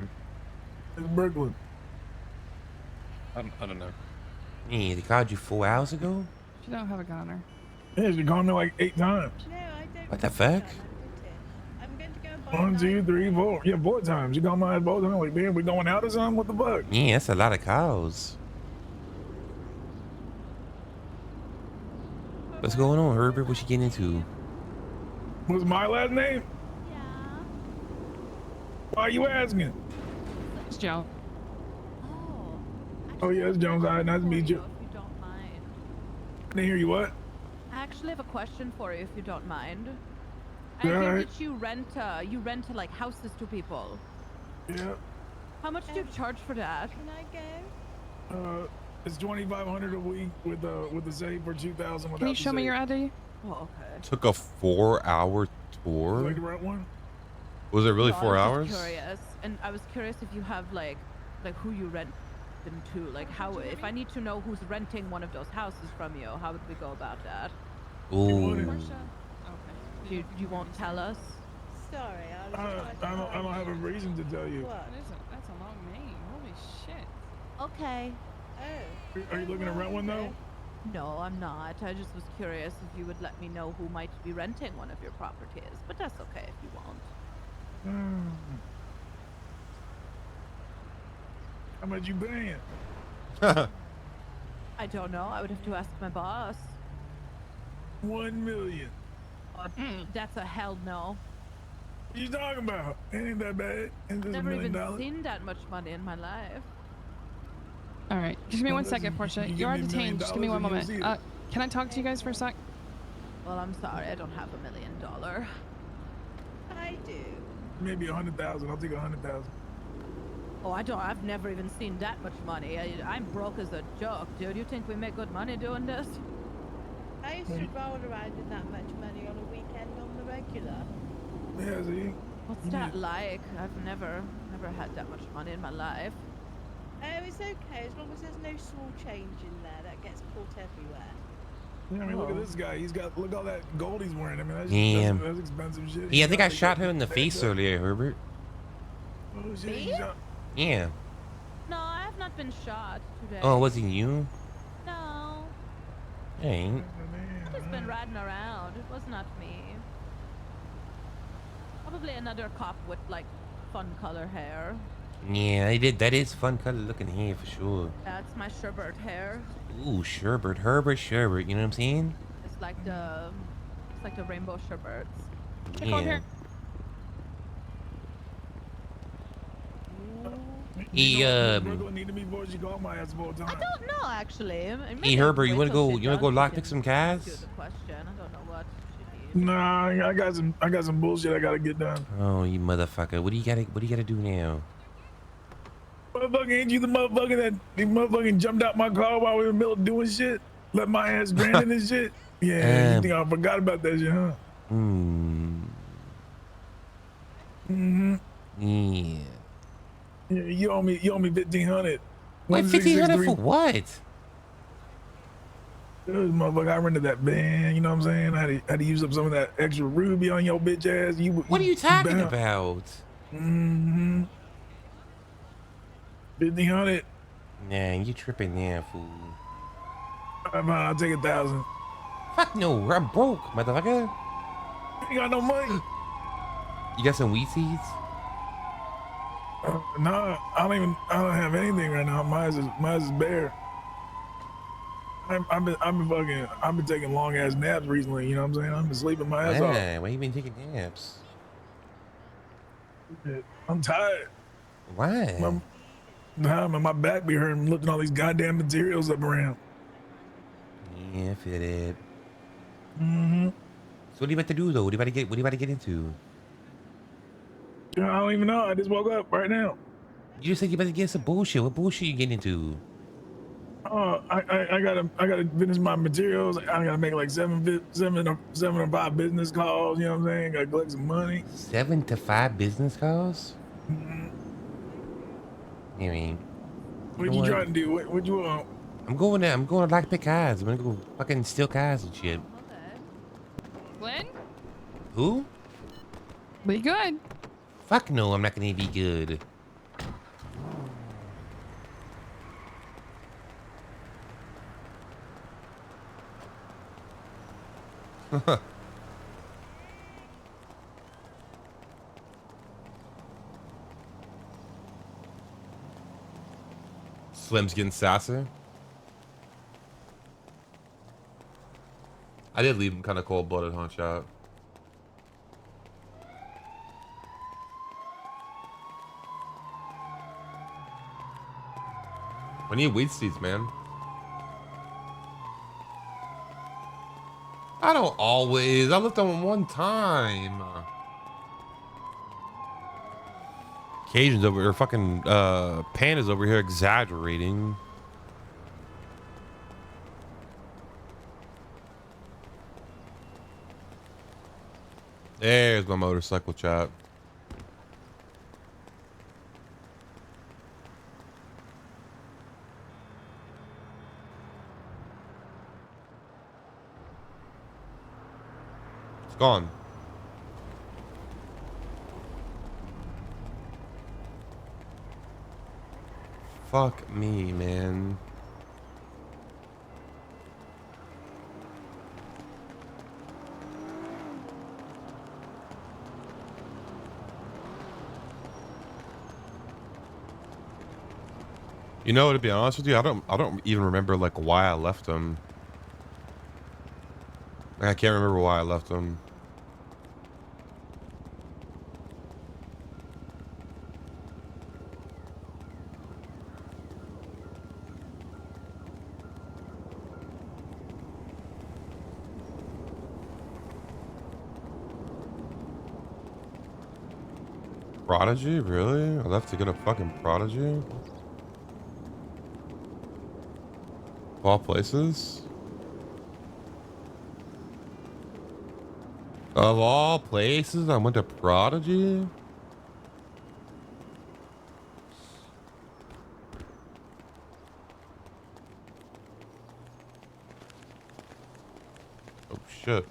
Miss Berglund. I don't know. Hey, they called you 4 hours ago? She don't have a gun on her. Yeah, she called me like 8 times. What the fuck? 1, 2, 3, 4. Yeah, 4 times. She called my ass both times. Like, man, we going out or something? What the fuck? Yeah, that's a lot of calls. What's going on, Herbert? What you getting into? What's my last name? Yeah. Why are you asking? It's Joe. Oh, yeah, it's Jones. All right, nice to meet you. If you don't mind. I didn't hear you. What? I actually have a question for you, if you don't mind. I Yeah, hear alright. that you rent like houses to people. Yeah. How much do you charge for that? Can I go? It's $2,500 a week with the save for $2,000. Can you show me your ID? Oh, okay. Took a 4-hour tour. Like the right one? Was it really No, 4 I was hours? just curious, and I was curious if you have like who you rent them to. Like how, if I need to know who's renting one of those houses from you, how would we go about that? Ooh. You won't tell us? Sorry, I don't have a reason to tell you. That's a long name. Holy shit. Okay. Oh. Are you looking to rent one though? No, I'm not. I just was curious if you would let me know who might be renting one of your properties, but that's okay if you won't. How much you paying? I don't know. I would have to ask my boss. 1 million. That's a hell no. What you talking about? It ain't that bad. Ain't this Never $1 even million? seen that much money in my life. All right, just give me one Well, second, you Portia. give You are me $1 million detained. Just give me one and you'll moment. see it. Can I talk to you guys for a sec? Well, I'm sorry. I don't have $1 million. I do. Maybe 100,000. I'll take 100,000. Oh, I don't. I've never even seen that much money. I'm broke as a joke, dude. You think we make good money doing this? I used to roll around with that much money on a weekend on the regular. Yeah, see? What's that like? I've never had that much money in my life. Oh, it's okay as long as there's no small change in there that gets caught everywhere. Yeah, I mean, look at this guy. Look all that gold he's wearing. I mean, Damn. that's expensive shit. Yeah, I think I shot her in the face earlier, Herbert. Oh, shit, Me? you shot- Yeah. No, I have not been shot today. Oh, was it you? No, I ain't. I've just been riding around. It was not me. Probably another cop with like fun color hair. Yeah, I did. That is fun color looking hair for sure. That's my sherbert hair. Ooh, Sherbert, Herbert, Sherbert. You know what I'm saying? It's like the rainbow sherberts. Yeah. He Brooklyn needed me before she called my ass all the I time. don't know actually. Hey Herbert, you wanna till go? she You wanna does, go we lockpick can some ask cars? you the question. I don't know what she needs. Nah, I got some bullshit I gotta get done. Oh, you motherfucker! What do you gotta do now? Motherfucker, ain't you the motherfucking jumped out my car while we were in the middle of doing shit? Left my ass stranded and shit? Yeah, you think I forgot about that shit, huh? Yeah. Yeah, you owe me 1,500. Wait, 1,500 for what? Motherfucker, I rented that van, you know what I'm saying? I had to use up some of that extra ruby on your bitch ass. What are you talking bound. about? 1,500. Nah, you tripping there, fool. I'll take 1,000. Fuck no, I'm broke, motherfucker. You ain't got no money. You got some weed seeds? Nah, I don't have anything right now. Mine's is bare. I've been taking long ass naps recently. You know what I'm saying? I've been sleeping my ass off. Yeah, why you been taking naps? I'm tired. Why? My back be hurting lifting all these goddamn materials up around. Yeah, I feel it. Mm-hmm. So what are you about to do though? What are you about to get into? Yeah, I don't even know. I just woke up right now. You just said you about to get some bullshit. What bullshit you getting into? I gotta finish my materials. I gotta make like seven or five business calls. You know what I'm saying? Gotta collect some money. 7 to 5 business calls? Mm-hmm. I mean, What you trying to do? What you want? I'm going to lockpick cars. I'm gonna go fucking steal cars and shit. Glenn? Who? Be good. Fuck no, I'm not gonna be good. Slim's getting sassy. I did leave him kind of cold-blooded, huh, chat? I need weed seeds, man. I don't always. I left them one time. Cajun's over here, fucking Panda's over here exaggerating. There's my motorcycle, chat. It's gone. Fuck me, man. You know, to be honest with you, I don't even remember like why I left them. I can't remember why I left them. Prodigy? Really? I left to get a fucking Prodigy? Of all places? Of all places, I went to Prodigy? Oh shit.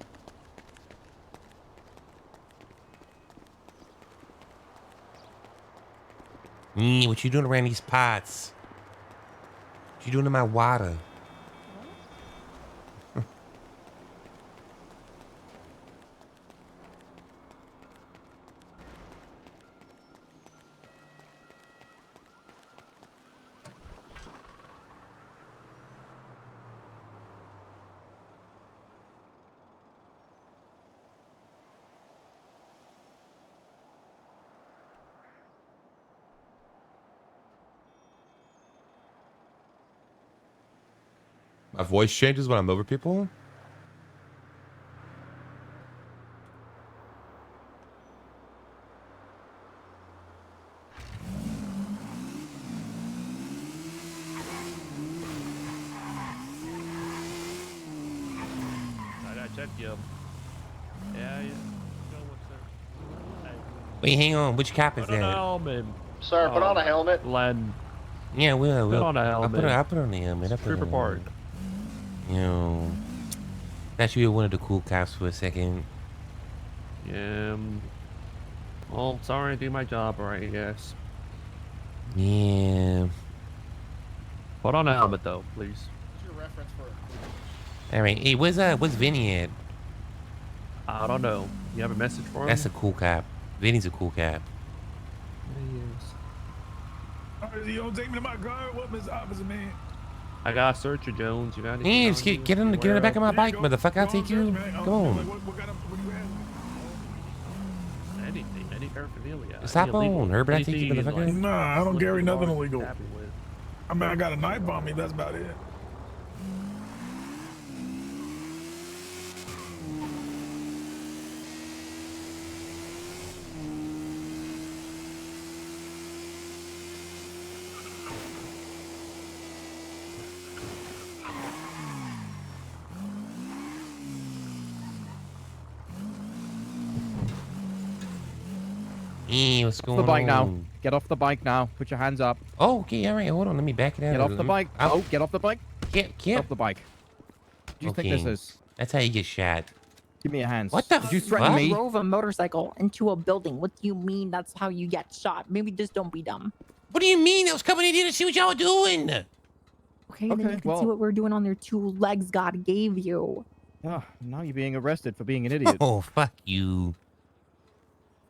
What you doing around these pots? What you doing in my water? My voice changes when I'm over people? I checked you. Yeah. Wait, hang on. Which cap is Put on a that? helmet. Sir, put on a helmet. Glenn. Yeah, will. Put on a I'll helmet. put on the helmet. Trooper Park. You know, thought you were one of the cool cops for a second. Yeah. Well, sorry, I do my job right, I guess. Yeah. Put on a helmet, though, please. What's your reference for All right. Hey, where's Vinny at? I don't know. You have a message for him? That's a cool cop. Vinny's a cool cop. He is. You don't take me to my car? What, Mr. Officer, man? I got a searcher, Jones. You got it? Yeah, just get in the back of my bike, motherfucker. I'll take you. Come on. What kind of, what do you have? Anything. paraphernalia. Stop illegal. on, Herbert. I think you Anything, motherfucker. Nah, I don't carry nothing large, illegal. happy with. I mean, I got a knife on me. That's about it. Hey, what's going Off the bike now. on? Get off the bike now. Put your hands up. Oh, okay, all right. Hold on. Let me back it out. Get off the bike. Oh, get off the bike. Can't. Get off the bike. What do you think this is? That's how you get shot. Give me your hands. What the Did you threaten me? Drove a motorcycle into a building. What do you mean that's how you get shot? Maybe just don't be dumb. What do you mean? I was coming in here to see what y'all were doing. Okay, then you can see what we're doing on your 2 legs God gave you. Oh, now you're being arrested for being an idiot. Oh, fuck you.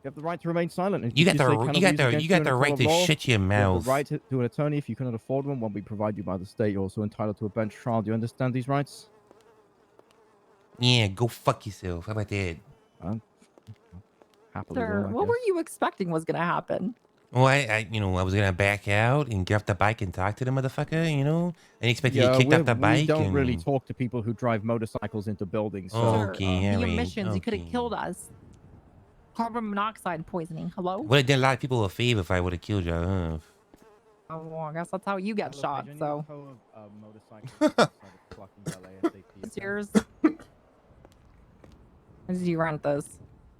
You have the right to remain silent. And You got if say the cannot you be got used the against you got in a the court right of to law. shut your You have mouth. the right to an attorney if you cannot afford one. One we provide you by the state. You're also entitled to a bench trial. Do you understand these rights? Yeah, go fuck yourself. How about that? Happily Sir, will, I what guess. were you expecting was gonna happen? Well, I was gonna back out and get off the bike and talk to the motherfucker, and expect to get kicked off the bike. We don't and... really talk to people who drive motorcycles into buildings. So, Okay, The all right, emissions, you could have okay. killed us. Carbon monoxide poisoning. Hello? Would have done a lot of people a favor if I would have killed you. Oh, well, I guess that's how you get shot. So. It's yours. As you rent this.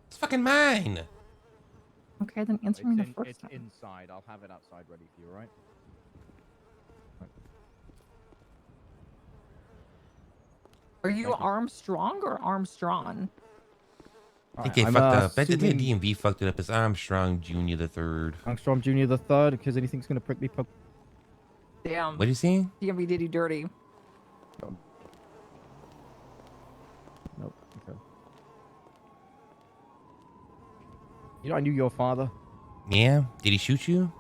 It's fucking mine. Okay, then answer me the first It's time. inside. I'll have it outside ready for you, all right? Are you Armstrong or Armstrong? I think they fucked up. I think the DMV fucked it up. It's Armstrong Jr. the third. Armstrong Jr. the third, because anything's gonna prick me. Damn. What are you saying? DMV did you dirty. Nope. Okay. You know, I knew your father. Yeah. Did he shoot you?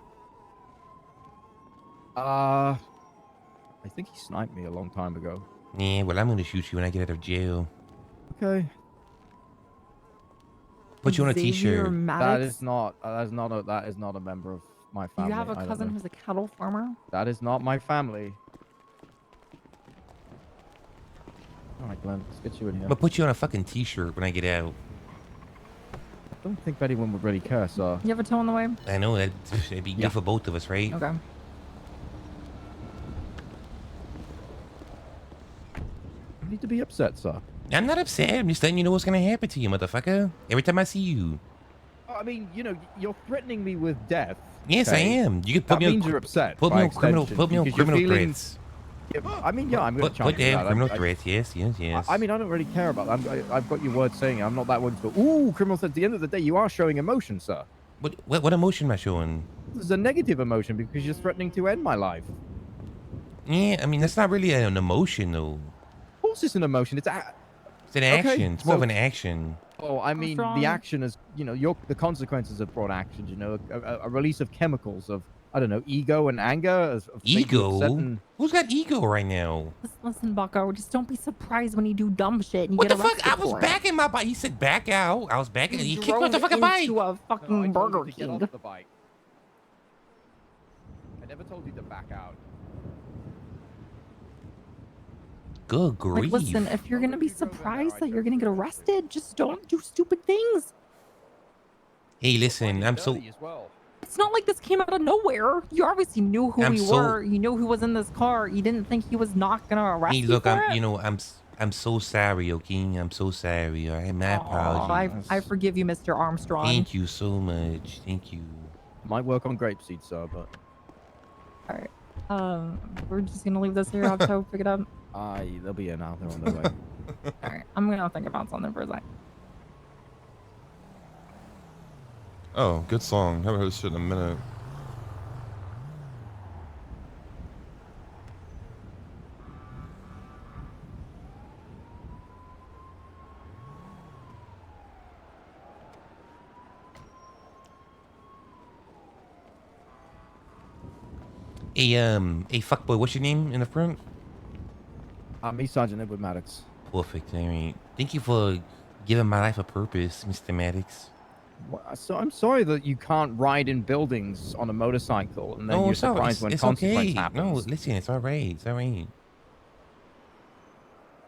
I think he sniped me a long time ago. Yeah. Well, I'm gonna shoot you when I get out of jail. Okay. Put you on a T-shirt. That is not a member of my Do family. you have a I don't cousin know. who's a cattle farmer? That is not my family. All right, Glenn, let's get you in here. But put you on a fucking T-shirt when I get out. I don't think anyone would really care, sir. You have a toe in the way? I know that'd be good for both of us, right? Okay. You need to be upset, sir. I'm not upset. I'm just letting you know what's gonna happen to you, motherfucker. Every time I see you. I mean, you know, you're threatening me with death. Yes, I okay? am. You can put That me on. means you're upset. Put me by on criminal. extension, Put me on because you're criminal feeling- threats. Yeah, I mean, yeah, I'm going to charge Put you down that. criminal I- threats. Yes, yes, yes. I mean, I don't really care about that. I've got your word saying it. I'm not that one to go, ooh, criminal threats. At the end of the day, you are showing emotion, sir. What emotion am I showing? This is a negative emotion because you're threatening to end my life. Yeah, I mean that's not really an emotion though. Of course, it's an emotion. It's an action. It's more of an action. Oh, I mean, the action is, you know, the consequences of broad actions. You know, a release of chemicals of, I don't know, ego and anger. Of making you upset Ego? and- Who's got ego right now? Listen, Bucko, just don't be surprised when you do dumb shit and you What get the fuck? arrested I was for it. backing my bike. He said back out. I was backing. He kicked me drove off the fucking bike. into a fucking Burger Get King. off the bike. I never told you to back out. Good grief. Like, listen, if you're gonna be surprised that you're gonna get arrested, just don't do stupid things. Hey, listen. I'm so. It's not like this came out of nowhere. You obviously knew who I'm we so- were. You knew who was in this car. You didn't think he was not gonna arrest Hey, you look. for I'm. it? You know. I'm so sorry, okay? I'm so sorry. All right. My Aw, apologies. I forgive you, Mr. Armstrong. Thank you so much. Thank you. Might work on grapeseed, sir, but. All right. We're just gonna leave this here. I'll go pick it up. They'll be here now. They're on their way. All right. I'm gonna think about something for a sec. Oh, good song. Haven't heard this shit in a minute. Hey, fuckboy, what's your name in the front? Me, Sergeant Edward Maddox. Perfect. All right. Thank you for giving my life a purpose, Mr. Maddox. So I'm sorry that you can't ride in buildings on a motorcycle, and then No, you're it's all, surprised when it's consequence okay. No, happens. listen, it's all right. It's all right.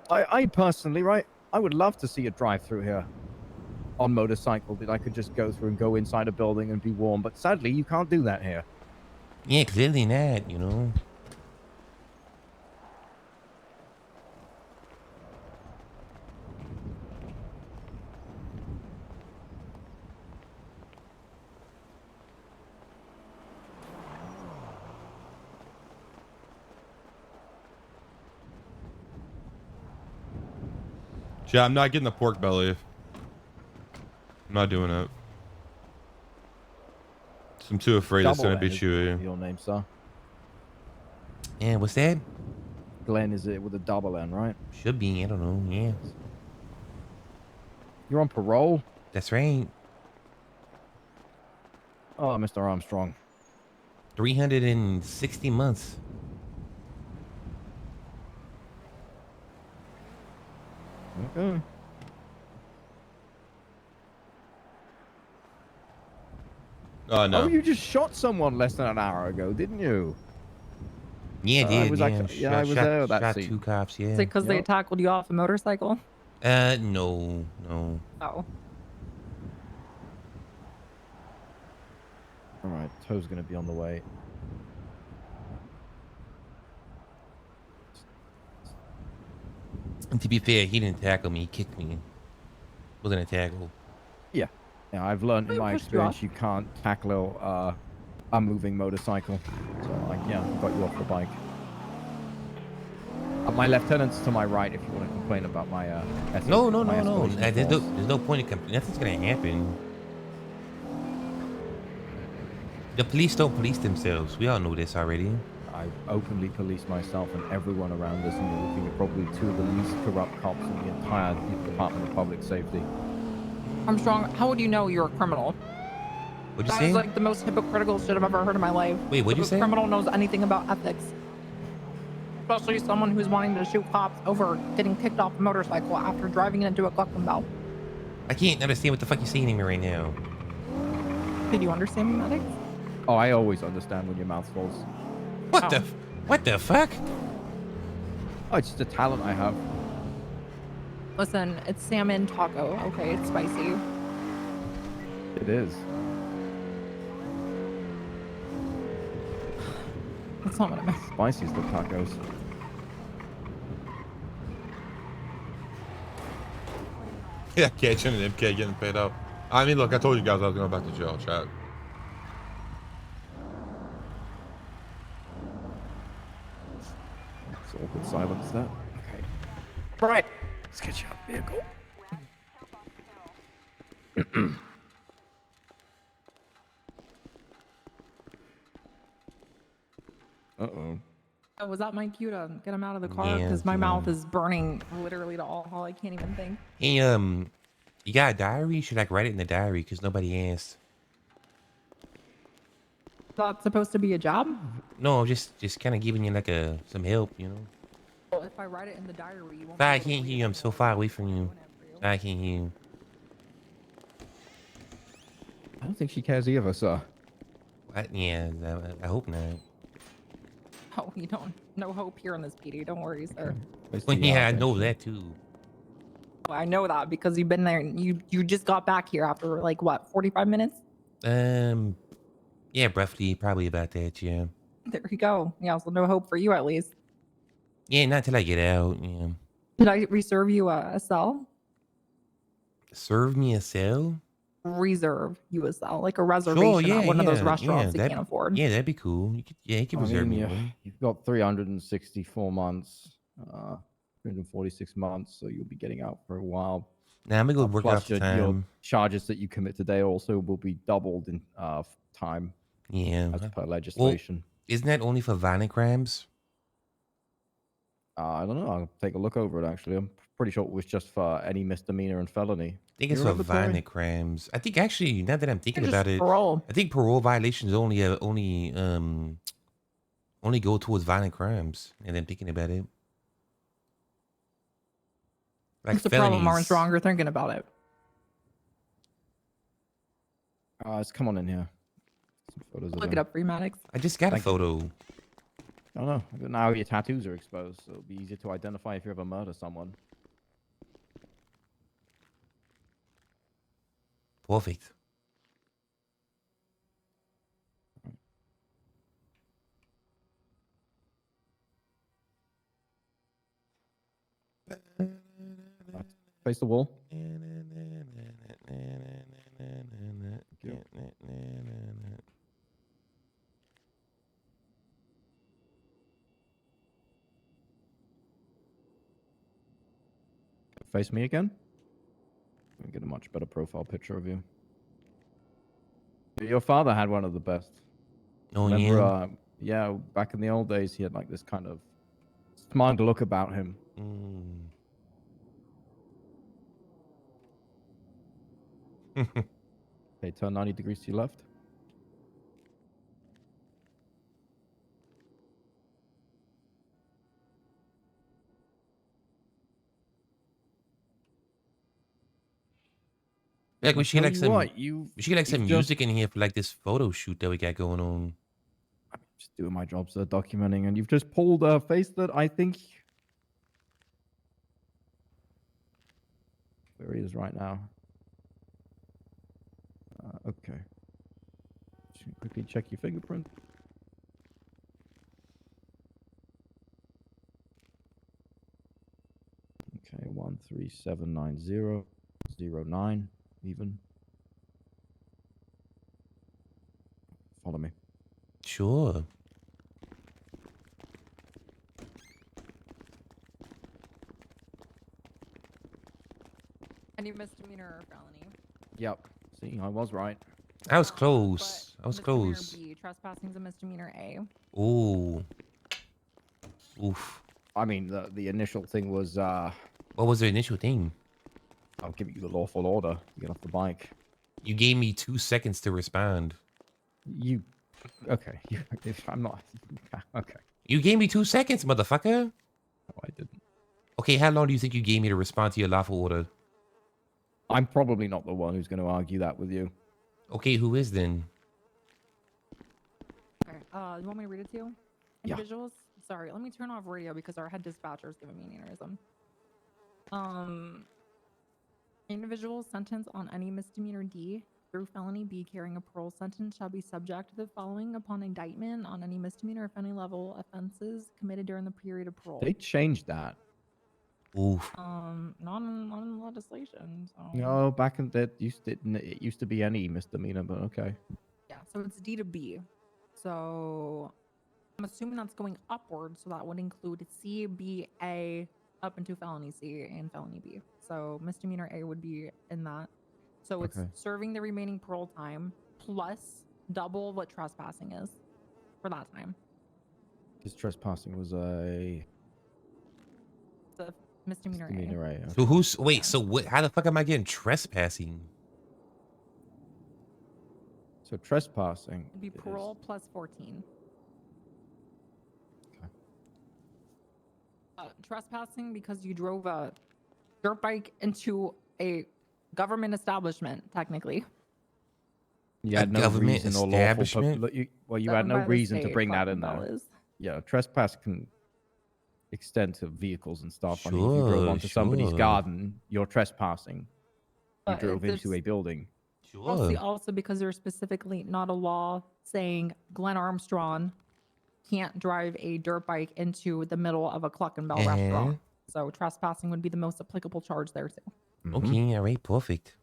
I personally, right, I would love to see a drive-through here on motorcycle that I could just go through and go inside a building and be warm. But sadly, you can't do that here. Yeah, clearly not, you know. Yeah, I'm not getting the pork belly. I'm not doing it. I'm too afraid it's gonna be chewy. Your name, sir? Yeah, what's that? Glenn, is it with a double N, right? Should be. I don't know. Yeah. You're on parole? That's right. Oh, Mr. Armstrong. 360 months. Okay. Oh no. Oh, you just shot someone less than an hour ago, didn't you? Yeah, I dude. was Yeah, actually, yeah, I was there at that shot scene. 2 cops. Yeah. Is it because they tackled you off a motorcycle? No. Oh. All right, tow's gonna be on the way. And to be fair, he didn't tackle me. He kicked me. Wasn't a tackle. Yeah. Yeah, I've learned in my pushed you experience off. you can't tackle a moving motorcycle. So, yeah, I got you off the bike. My lieutenant's to my right if you want to complain about my No. my escalation There's force. no point in complaining. Nothing's gonna happen. The police don't police themselves. We all know this already. I openly police myself and everyone around us, and you're looking at probably two of the least corrupt cops in the entire Department of Public Safety. Armstrong, how would you know you're a criminal? What'd you That say? is like the most hypocritical shit I've ever heard in my life. Wait, what'd you If say? a criminal knows anything about ethics. Especially someone who's wanting to shoot cops over getting kicked off a motorcycle after driving into a Gluckman belt. I can't understand what the fuck you're saying to me right now. Did you understand me, medics? Oh, I always understand when your mouth falls. What the fuck? Oh, it's just a talent I have. Listen, it's salmon taco. Okay, it's spicy. It is. That's not what I meant. Spicy as the tacos. Yeah, Kitchen and MK getting paid up. I mean, look, I told you guys I was going back to jail, chat. It's awkward silence, that. Okay. Right. Let's get you out of the vehicle. Uh-oh. Oh, was that my cue to get him out of the car? Yeah, Because my yeah. mouth is burning literally to all hell. I can't even think. Hey, you got a diary? You should like write it in the diary because nobody asked. Is that supposed to be a job? No, just kind of giving you like some help, you know. Well, if I write it in the diary, you won't. I can't hear you. I'm so far away from you. I can't hear you. I don't think she cares either, sir. Yeah, I hope not. Oh, you don't. No hope here in this PD. Don't worry, sir. Well, yeah, I know that too. I know that because you've been there. And you just got back here after like what, 45 minutes? Yeah, roughly, probably about that. Yeah. There you go. Yeah, so no hope for you at least. Yeah, not till I get out. Yeah. Did I reserve you a cell? Serve me a cell? Reserve you a cell, like a reservation at one of those restaurants you can't afford. Yeah, that'd be cool. You could I reserve mean, me one. you've got 364 months, 346 months, so you'll be getting out for a while. Nah, I'm gonna go work Plus out the your time. charges that you commit today also will be doubled in time. Yeah. As per Well, legislation. isn't that only for violent crimes? I don't know. I'll take a look over it, actually. I'm pretty sure it was just for any misdemeanor and felony. I think it's for violent crimes. I think actually, now that I'm thinking about it, parole. I think parole violations only go towards violent crimes. And I'm thinking about it. Like What's the problem, felonies. Armstrong? You're thinking about it. Let's come on in here. Some photos of Look it him. up for you, Maddox. I just got a Thank you. photo. I don't know. Now your tattoos are exposed, so it'll be easier to identify if you ever murder someone. Perfect. Face the wall. Face me again. Let me get a much better profile picture of you. Your father had one of the best. Oh, Remember, yeah? yeah, back in the old days, he had like this kind of smug look about him. Okay, turn 90 degrees to your left. Like, I we should get, tell like, you some, what, we should get, like, some you've music in here for, like, this photo shoot that we got going on. I'm just doing my job, sir, documenting, and you've just pulled a face that I think where he is right now. Okay. Just gonna quickly check your fingerprint. Okay, 1379009 even. Follow me. Sure. Any misdemeanor or felony? Yep. See, I was right. I was close. I was Misdemeanor close. B, trespassing is a misdemeanor A. Ooh. Oof. I mean, the initial thing was What was the initial thing? I'll give you the lawful order to get off the bike. You gave me 2 seconds to respond. You okay? If I'm not okay. You gave me 2 seconds, motherfucker. No, I didn't. Okay, how long do you think you gave me to respond to your lawful order? I'm probably not the one who's going to argue that with you. Okay, who is then? Okay. You want me to read it to you? Yeah. Individuals? Sorry, let me turn off radio because our head dispatcher is giving me an aneurysm. Individuals sentenced on any misdemeanor D through felony B carrying a parole sentence shall be subject to the following upon indictment on any misdemeanor or felony level offenses committed during the period of parole. They changed that. Oof. Not in legislation. So. No, back in that it used to be any misdemeanor, but okay. Yeah, so it's D to B. So I'm assuming that's going upward, so that would include C, B, A, up into felony C and felony B. So misdemeanor A would be in that. So it's serving the remaining parole time plus double what trespassing is for that time. Because trespassing was a misdemeanor A. Okay. So who's wait? So what? How the fuck am I getting trespassing? So trespassing It'd be parole plus 14. Trespassing because you drove a dirt bike into a government establishment, technically. You had no reason or lawful. You had no reason to bring that in there. Yeah, trespass can extend to vehicles and stuff. I mean, if you drove onto somebody's garden, you're trespassing. You drove into a building. Also because there's specifically not a law saying Glenn Armstrong can't drive a dirt bike into the middle of a Cluck and Bell restaurant. So trespassing would be the most applicable charge there too. Okay, all right, perfect.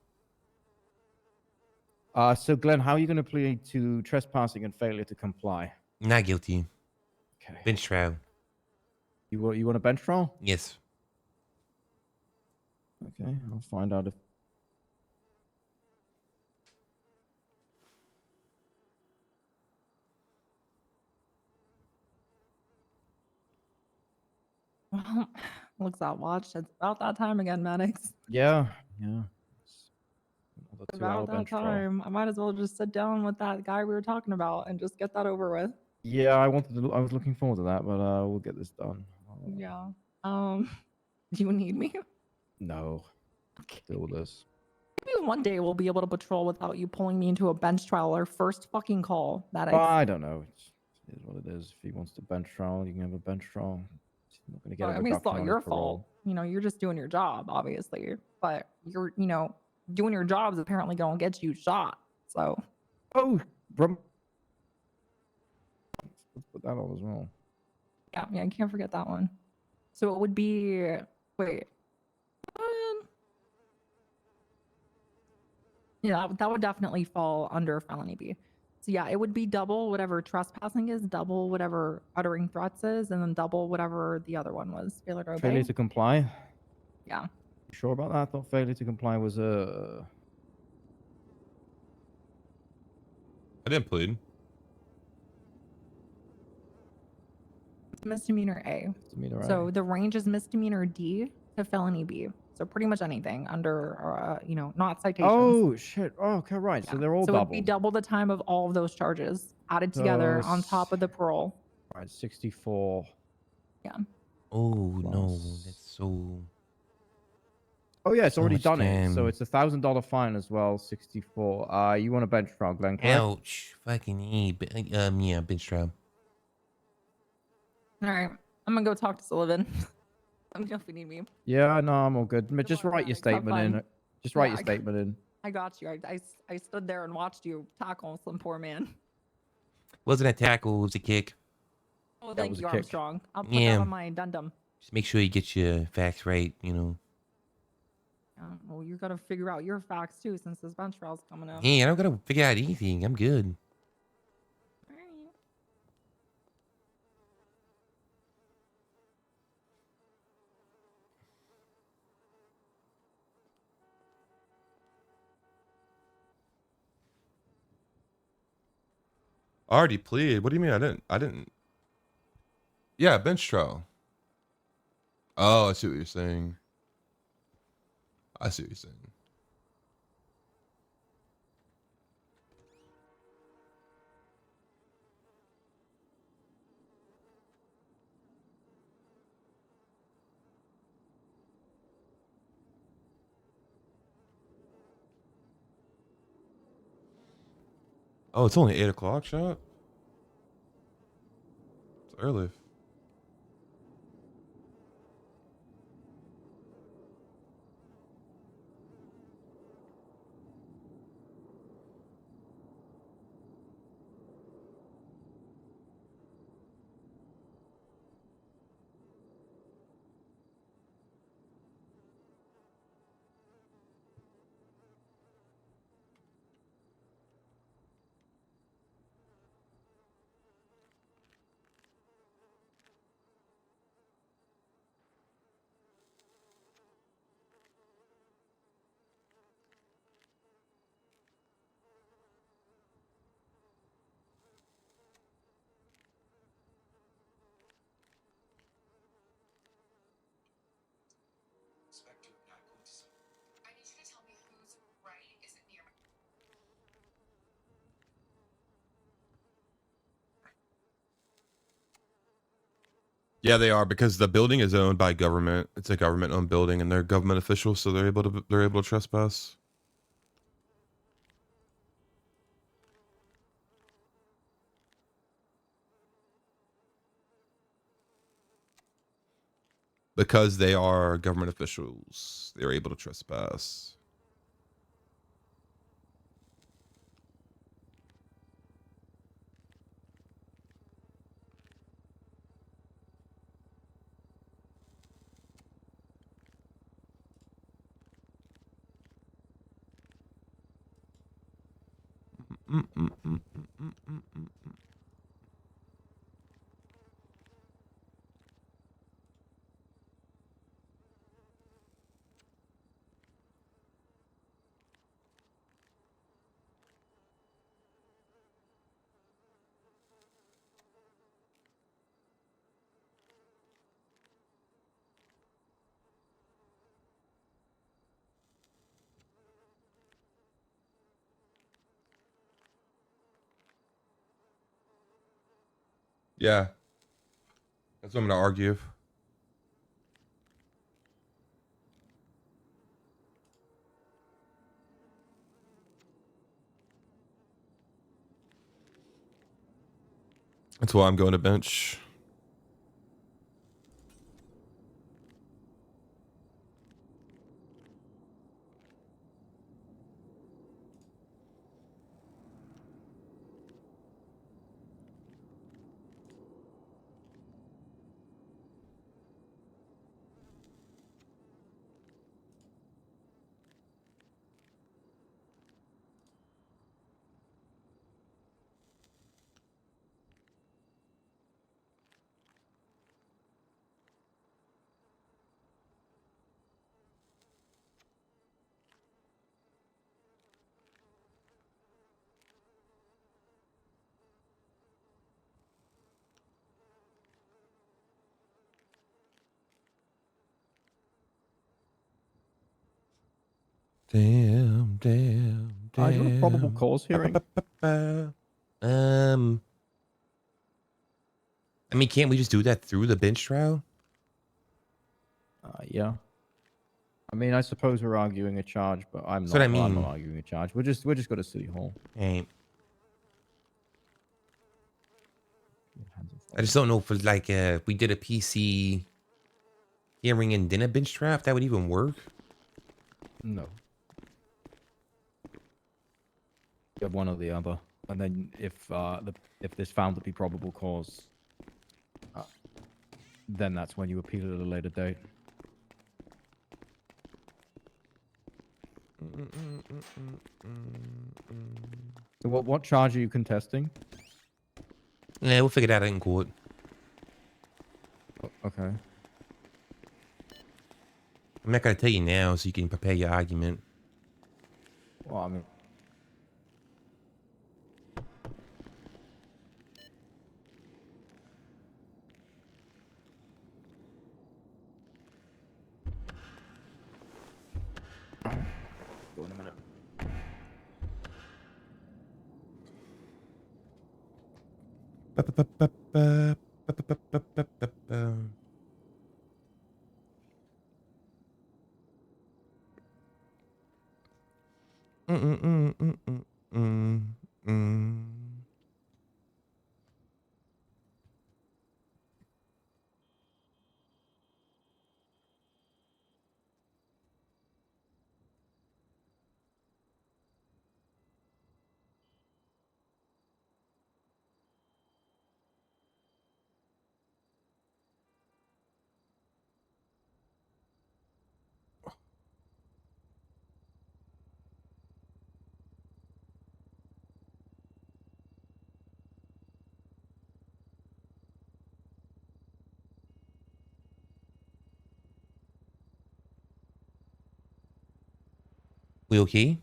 So Glenn, how are you going to plead to trespassing and failure to comply? Not guilty. Okay. Bench trial. You want a bench trial? Yes. Okay, I'll find out if. Well, looks that watch. It's about that time again, Maddox. Yeah. It's about that time. I might as well just sit down with that guy we were talking about and just get that over with. Yeah, I was looking forward to that, but we'll get this done. Yeah. Do you need me? No. Deal with this. Maybe one day we'll be able to patrol without you pulling me into a bench trial or first fucking call. That Well, is. I don't know. It is what it is. If he wants to bench trial, you can have a bench trial. He's not going to get a I mean, it's reduction not on your his parole. fault. You know, you're just doing your job, obviously. But you're, you know, doing your job is apparently going to get you shot. So. Oh, let's put that on as well. Yeah, I can't forget that one. So it would be, wait. Yeah, that would definitely fall under felony B. So yeah, it would be double whatever trespassing is, double whatever uttering threats is, and then double whatever the other one was. Failure to obey. Failure to comply. Yeah. You sure about that? I thought failure to comply was I didn't plead. Misdemeanor A. Misdemeanor So A. the range is misdemeanor D to felony B. So pretty much anything under, you know, not citations. Oh shit! Oh, okay, right. So they're all So double. it'd be double the time of all of those charges added together on top of the parole. Right, 64. Yeah. Oh no, that's so. Oh yeah, it's so already much done it. So time. it's $1,000 fine as well. 64. You want a bench trial, Glenn? Correct? Ouch! Fucking yeah, bench trial. All right, I'm gonna go talk to Sullivan. Let me know if you need me. Yeah, no, I'm all good. But just write your Maddox, have statement in. fun. Just write Yeah, your statement in. I got you. I stood there and watched you tackle some poor man. Wasn't a tackle, it was a kick. Oh, thank you, a kick. Armstrong. I'll put Yeah. that on my addendum. Just make sure you get your facts right, you know. Well, you gotta figure out your facts too, since this bench trial's coming up. Hey, I don't gotta figure out anything. I'm good. I already pleaded. What do you mean? I didn't. Yeah, bench trial. Oh, I see what you're saying. I see what you're saying. Oh, it's only 8 o'clock, shot? It's early. Yeah, they are because the building is owned by government. It's a government-owned building, and they're government officials, so they're able to trespass. Because they are government officials, they're able to trespass. Yeah. That's what I'm going to argue. That's why I'm going to bench. Damn. Do you want a probable cause hearing? I mean, can't we just do that through the bench trial? Yeah. I mean, I suppose we're arguing a charge, but I'm That's not. what I well, I'm mean. not arguing a charge. We're just go to City Hall. Ain't. I just don't know if it's like if we did a PC hearing and then a bench trial, if that would even work. No. You have one or the other, and then if there's found to be probable cause, then that's when you appeal it at a later date. So what charge are you contesting? Yeah, we'll figure that out in court. Okay. I'm not gonna tell you now, so you can prepare your argument. Well, I mean. Go in a minute. We okay?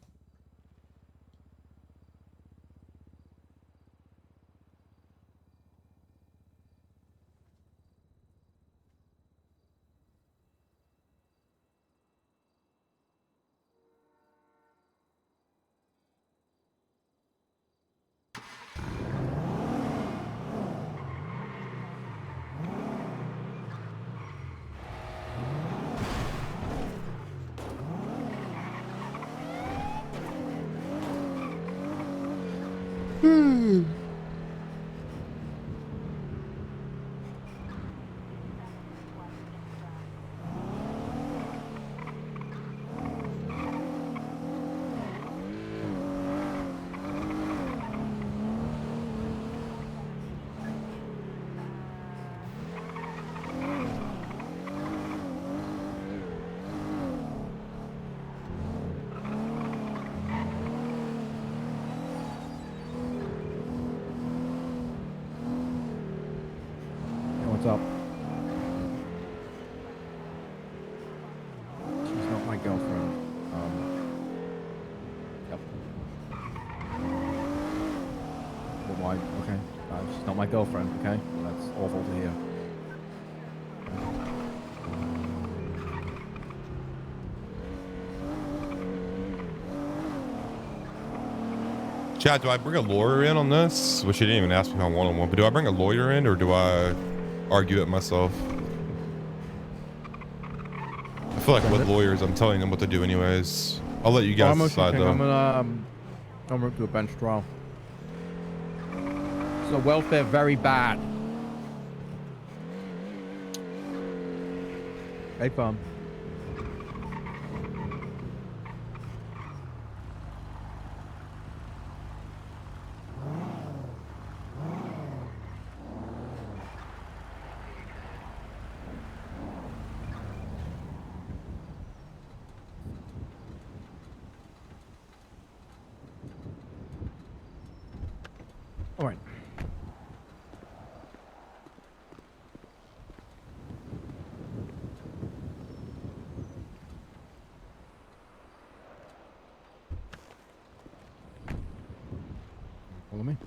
What's up? She's not my girlfriend. Yep. Well, why? Okay. She's not my girlfriend, okay? That's awful to hear. Chad, do I bring a lawyer in on this? Which you didn't even ask me on one-on-one, but do I bring a lawyer in or do I argue it myself? I feel like with lawyers, I'm telling them what to do anyways. I'll let you guys decide though. I'm gonna do a bench trial. officer welfare very bad. Hey, fun. All right. Follow me.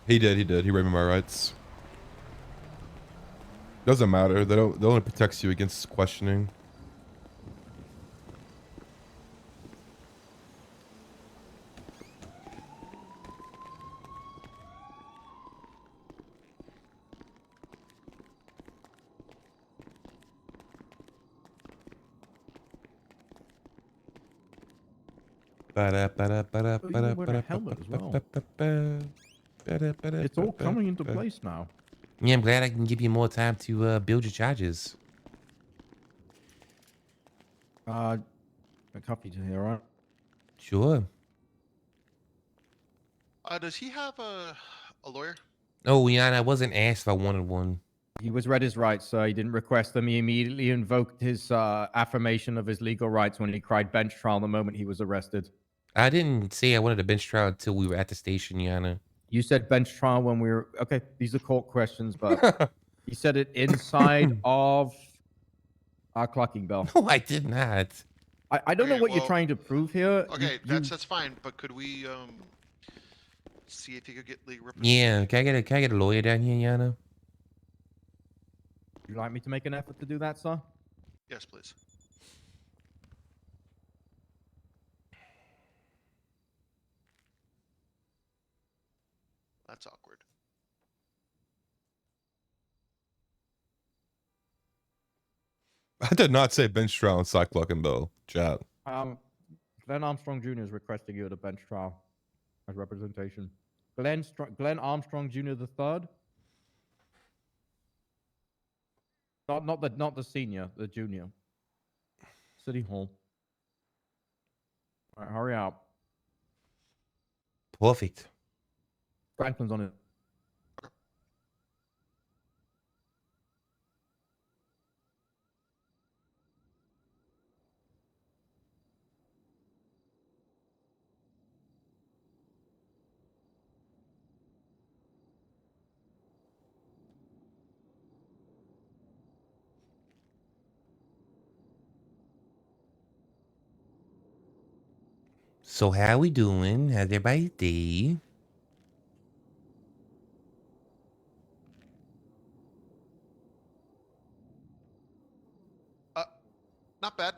He did. He read me my rights. Doesn't matter. They only protects you against questioning. It's all coming into place now. Yeah, I'm glad I can give you more time to build your charges. A copy to here, right? Sure. Does he have a lawyer? Oh, yeah, I wasn't asked if I wanted one. He was read his rights, so he didn't request them. He immediately invoked his affirmation of his legal rights when he cried bench trial the moment he was arrested. I didn't say I wanted a bench trial until we were at the station, Yana. You said bench trial when we were... Okay, these are court questions, but he said it inside of our clocking bell. No, I did not. I don't know Okay, what well, you're trying to prove here. Okay, that's fine. But could we see if you could get legal Yeah, representation? can I get a lawyer down here, Yana? Would you like me to make an effort to do that, sir? Yes, please. That's awkward. I did not say bench trial and Cyclock and Bell. Chat. Glenn Armstrong Jr. is requesting you at a bench trial as representation. Glenn Armstrong Jr. the third. Not the senior, the junior. City Hall. All right, hurry up. Perfect. Franklin's on it. So how we doing? How's everybody's day? Not bad.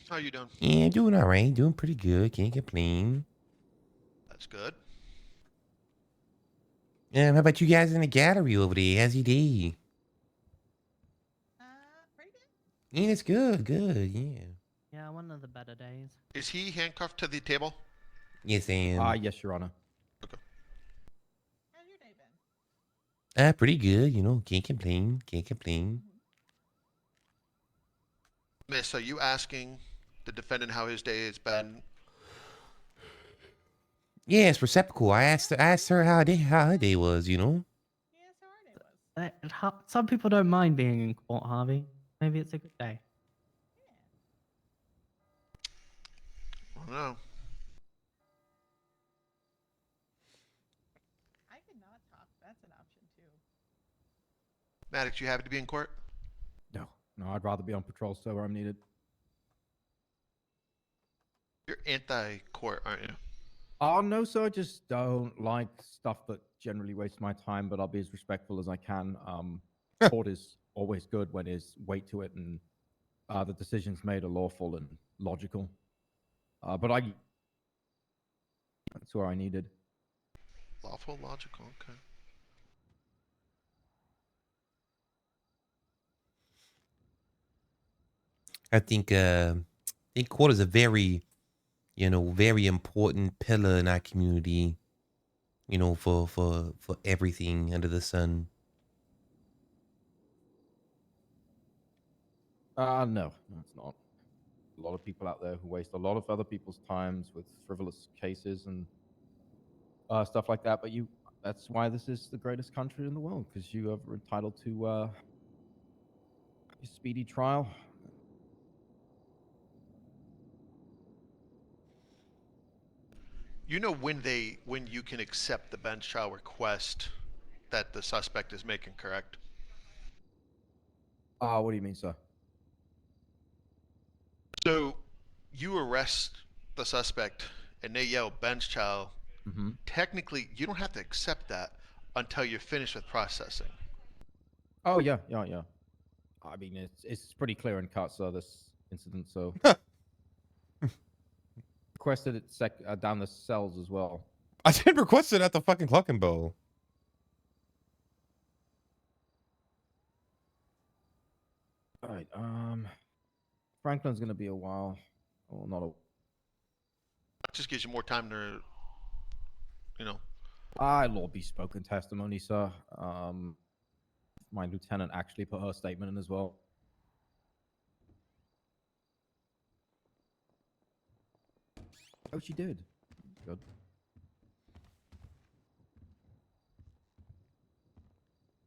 How are you doing? Yeah, doing all right. Doing pretty good. Can't complain. That's good. How about you guys in the gallery over there? How's your day? Pretty good. Yeah, it's good. Good. Yeah. Yeah, one of the better days. Is he handcuffed to the table? Yes, I am. Yes, Your Honor. How's your day been? Pretty good. You know, can't complain. Can't complain. Miss, are you asking the defendant how his day has been? Yeah, it's reciprocal. I asked her how her day was. You know. Some people don't mind being in court, Harvey. Maybe it's a good day. I don't know. I could not talk. That's an option too. Maddox, you happy to be in court? No, I'd rather be on patrol, so where I'm needed. You're anti-court, aren't you? Oh, no, sir. I just don't like stuff that generally wastes my time, but I'll be as respectful as I can. Court is always good when there's weight to it and the decisions made are lawful and logical. But that's where I needed. Lawful, logical, okay. I think court is a very you know, very important pillar in our community, you know, for everything under the sun. No, it's not. A lot of people out there who waste a lot of other people's times with frivolous cases and stuff like that. But that's why this is the greatest country in the world, because you are entitled to a speedy trial. You know when you can accept the bench trial request that the suspect is making, correct? What do you mean, sir? So you arrest the suspect and they yell bench trial. Mm-hmm. Technically, you don't have to accept that until you're finished with processing. Oh yeah. I mean, it's pretty clear and cut, sir, this incident. So requested it down the cells as well. I did request it at the fucking Cluck and Bowl. All right. Franklin's gonna be a while. Well, not a. It just gives you more time to, you know. Law be spoken testimony, sir. My lieutenant actually put her statement in as well. Oh, she did. Good.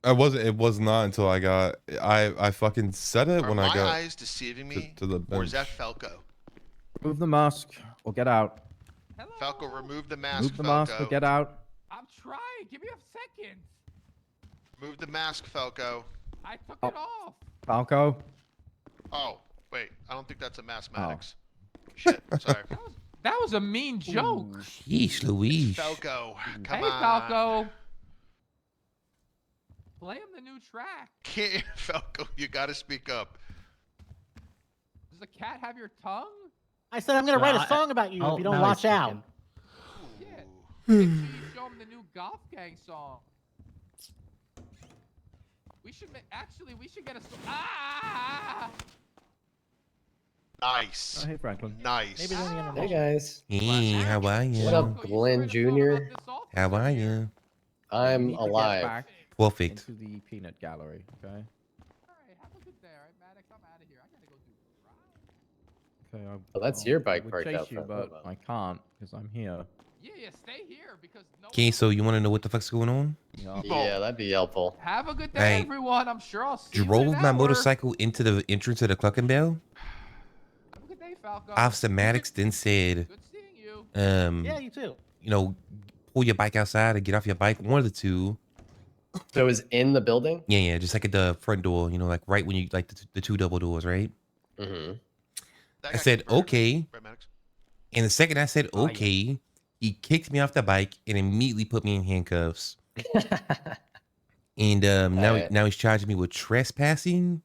It was not until I fucking said it when I got. Are my eyes deceiving me, to the bench. or is that Falco? Remove the mask or get out. Falco, remove the mask. Remove the Falco. mask or get out. I'm trying. Give me a second. Move the mask, Falco. I took it off. Falco. Oh, wait. I don't think that's a mathematics. Shit. Sorry. That was a mean joke. Yeesh, Louise. Falco, come Hey, on. Falco. Play him the new track. Can't, Falco, you gotta speak up. Does the cat have your tongue? I said I'm gonna write a song about you if you don't watch out. Shit. Make sure you show him the new Golf Gang song. We should we should get a Nice. Oh, hey, Franklin. Nice. Hey guys. Hey, how are you? What up, Glenn Jr.? How are you? I'm Need to get alive. back Perfect. into the peanut gallery. Okay. Okay. Well, that's your bike I would parked chase out you, front. but I can't because I'm here. Yeah, stay here because no. Okay, so you want to know what the fuck's going on? Yeah, that'd be helpful. Have a good day, Hey, everyone. I'm sure I'll see you Drove in an my hour. motorcycle into the entrance of the Cluck and Bell. Have a good day, Falco. Officer Maddox then said, Good seeing you. Yeah, you too. you know, pull your bike outside or get off your bike, one of the two. So it was in the building? Yeah, just like at the front door, you know, like right when you, like the two double doors, right? Mm-hmm. I said, okay. And the second I said, okay, he kicked me off the bike and immediately put me in handcuffs. And now he's charging me with trespassing.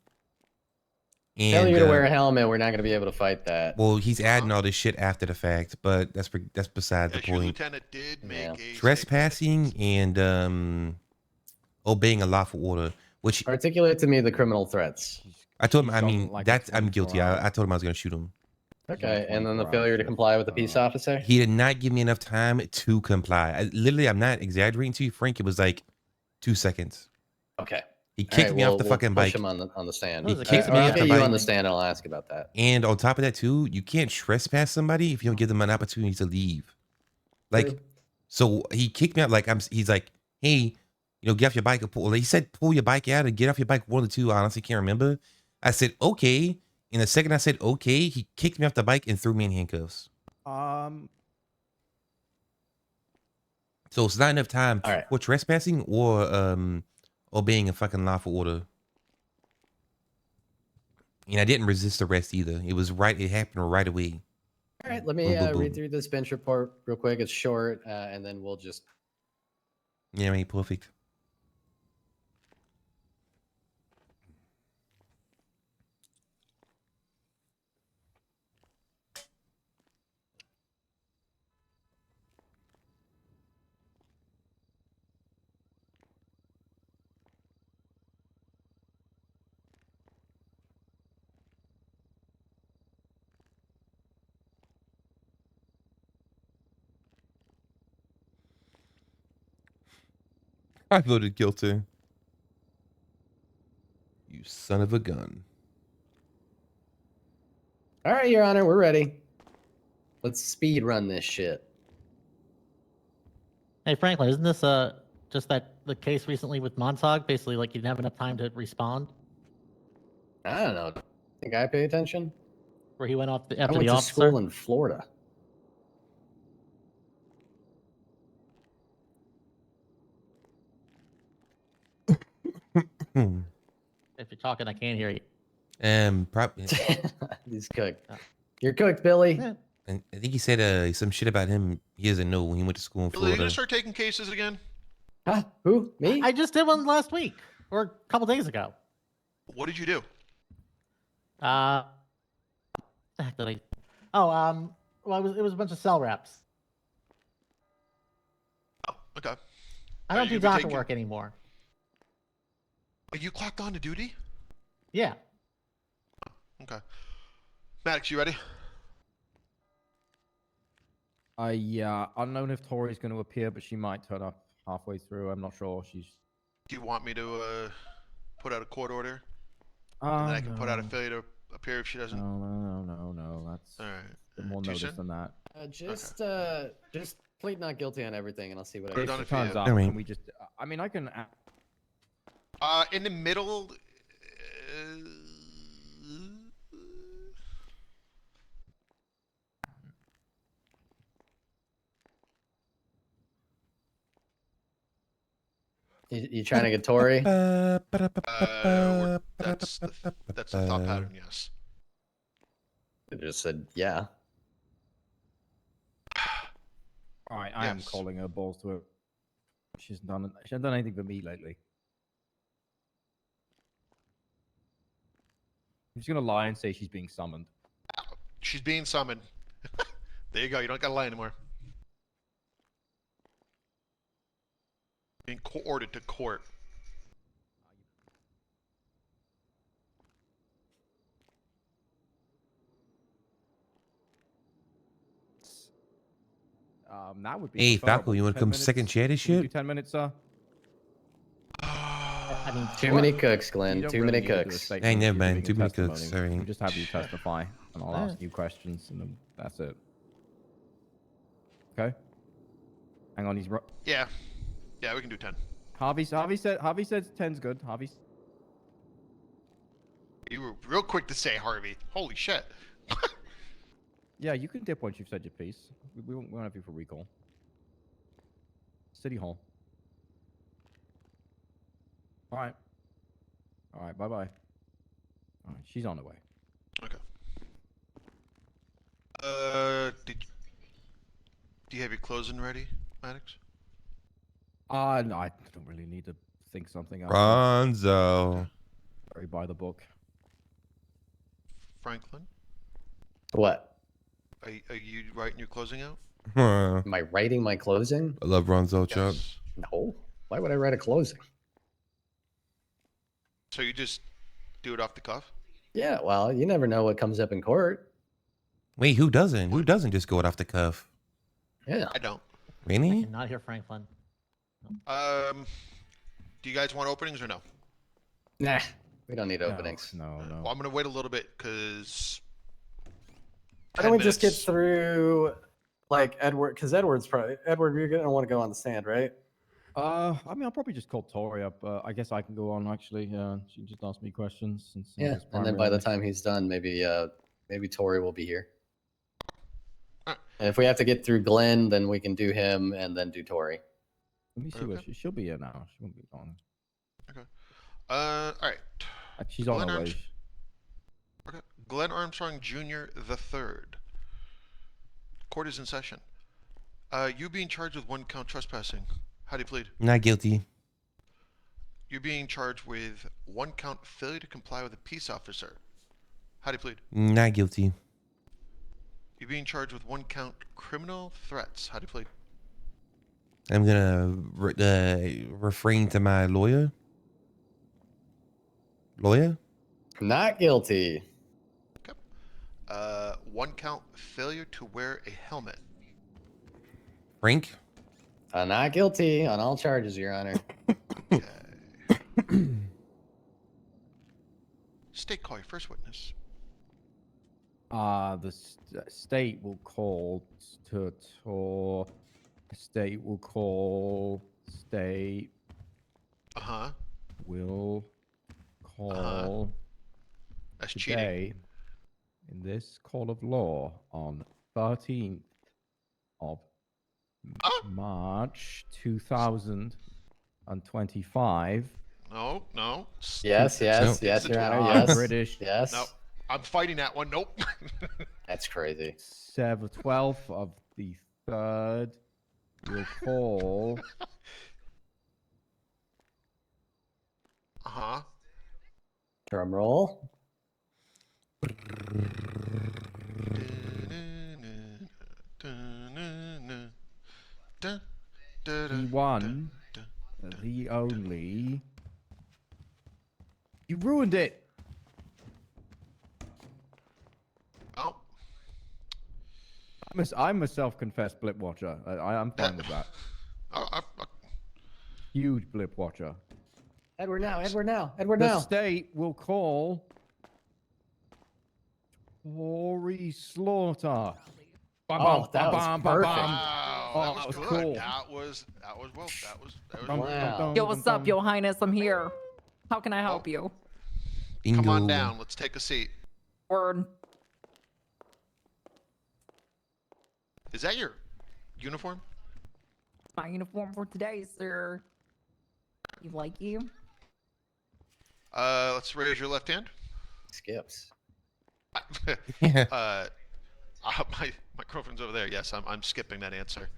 And Telling you to wear a helmet, we're not going to be able to fight that. well, he's adding all this shit after the fact, but that's beside the Your point. lieutenant did make a Trespassing and obeying a lawful order, which Articulate to me the criminal threats. I told him. I mean, I'm guilty. I told him I was gonna shoot him. Okay, and then the failure to comply with the peace officer? He did not give me enough time to comply. Literally, I'm not exaggerating to you, Frank. It was like 2 seconds. Okay. He kicked me off the fucking push bike. him on the stand. He kicked me I'll off the get you bike. on the stand and I'll ask about that. And on top of that, too, you can't trespass somebody if you don't give them an opportunity to leave. Like, True. so he kicked me out. Like, he's like, hey, you know, get off your bike. He said, pull your bike out and get off your bike. One of the two. I honestly can't remember. I said, okay. And the second I said, okay, he kicked me off the bike and threw me in handcuffs. So it's not enough time for trespassing or obeying a fucking lawful order. And I didn't resist arrest either. It was right. It happened right away. All right, let me Boom, boom, boom. read through this bench report real quick. It's short, and then we'll just. Yeah, I mean, perfect. I voted guilty. You son of a gun. All right, Your Honor, we're ready. Let's speed run this shit. Hey Franklin, isn't this just that the case recently with Montauk? Basically, like you didn't have enough time to respond. I don't know. Think I pay attention? Where he went off I after went the to officer. school in Florida. If you're talking, I can't hear you. Probably. He's cooked. You're cooked, Billy. Yeah. And I think he said some shit about him. He doesn't know when he went to school in Billy, are you Florida. gonna start taking cases again? Huh? Who? Me? I just did one last week or a couple days ago. What did you do? The heck did I? Oh, well, it was a bunch of cell reps. Oh, okay. I Are don't you do gonna be doctor taking- work anymore. Are you clocked on to duty? Yeah. Okay. Maddox, you ready? Yeah, unknown if Tori's going to appear, but she might turn up halfway through. I'm not sure. She's. Do you want me to put out a court order? And then I can put out a No. failure to appear if she doesn't. No. That's All right. a bit more Too notice soon? than that. Just plead not guilty on everything, and I'll see what I I've If done she it for turns you. up, I mean- can we just? I mean, I can. In the middle. You trying to get Tori? That's the thought pattern. Yes. I just said yeah. All right, I am Yes. calling her balls to her. She hasn't done anything for me lately. I'm just gonna lie and say she's being summoned. She's being summoned. There you go. You don't gotta lie anymore. Being ordered to court. That would be. Hey, preferable. Falco, you want to 10 come minutes? second chair this Can we do shit? 10 minutes, sir? I mean, Too many cooks, You Glenn. don't Too really many need to do a cooks. statement Hey, if never you're mind. giving Too a many cooks. testimony. Sorry. We'll just have you testify, and I'll ask you questions, and then that's it. Okay. Hang on, he's. Yeah. Yeah, we can do 10. Harvey said 10's good. Harvey. You were real quick to say Harvey. Holy shit. Yeah, you can dip once you've said your piece. We won't have you for recall. City Hall. All right. Bye bye. All right, she's on the way. Okay. Do you have your closing ready, Maddox? No, I don't really need to think something up. Ronzo. Very by the book. Franklin? What? Are you writing your closing out? Huh. Am I writing my closing? I love Ronzo, Chuck. Yes. No. Why would I write a closing? So you just do it off the cuff? Yeah, well, you never know what comes up in court. Wait, who doesn't? Who doesn't just go it off the cuff? Yeah. I don't. Really? Not here, Franklin. Do you guys want openings or no? Nah, we don't need openings. No. Well, I'm gonna wait a little bit because. Why don't we just get through, like, Edward? Because Edward, you're gonna want to go on the stand, right? I mean, I'll probably just call Tori up. I guess I can go on actually. She just asked me questions. Since Yeah, and then by the time he's done, maybe Tori will be here. And if we have to get through Glenn, then we can do him and then do Tori. Let me see what she'll be here now. She won't be on. Okay. All right. She's on Glenn her way. Okay. Glenn Armstrong Jr. the third. Court is in session. You being charged with 1 count trespassing. How do you plead? Not guilty. You're being charged with 1 count failure to comply with a peace officer. How do you plead? Not guilty. You're being charged with 1 count criminal threats. How do you plead? I'm gonna refrain to my lawyer. Lawyer? Not guilty. Okay. 1 count failure to wear a helmet. Frank? Not guilty on all charges, Your Honor. State, call your first witness. The state will call to tour. State will call. State will call That's today in this court of law on 13th of March 2025. No. Yes, Your Honor. Yes. British. Yes. No, I'm fighting that one. Nope. That's crazy. 12th of the 3rd will call. Drum roll. The one, the only. You ruined it. Oh. I'm a self-confessed blip watcher. I'm fine with that. Huge blip watcher. Edward now. The state will call Tory Slaughter. Oh, that was perfect. Wow, that was good. cool. That was Wow. Yo, what's up, Your Highness? I'm here. How can I help you? Come on down. Let's take a seat. Word. Is that your uniform? My uniform for today, sir. You like you? Let's raise your left hand. Skips. My girlfriend's over there. Yes, I'm skipping that answer.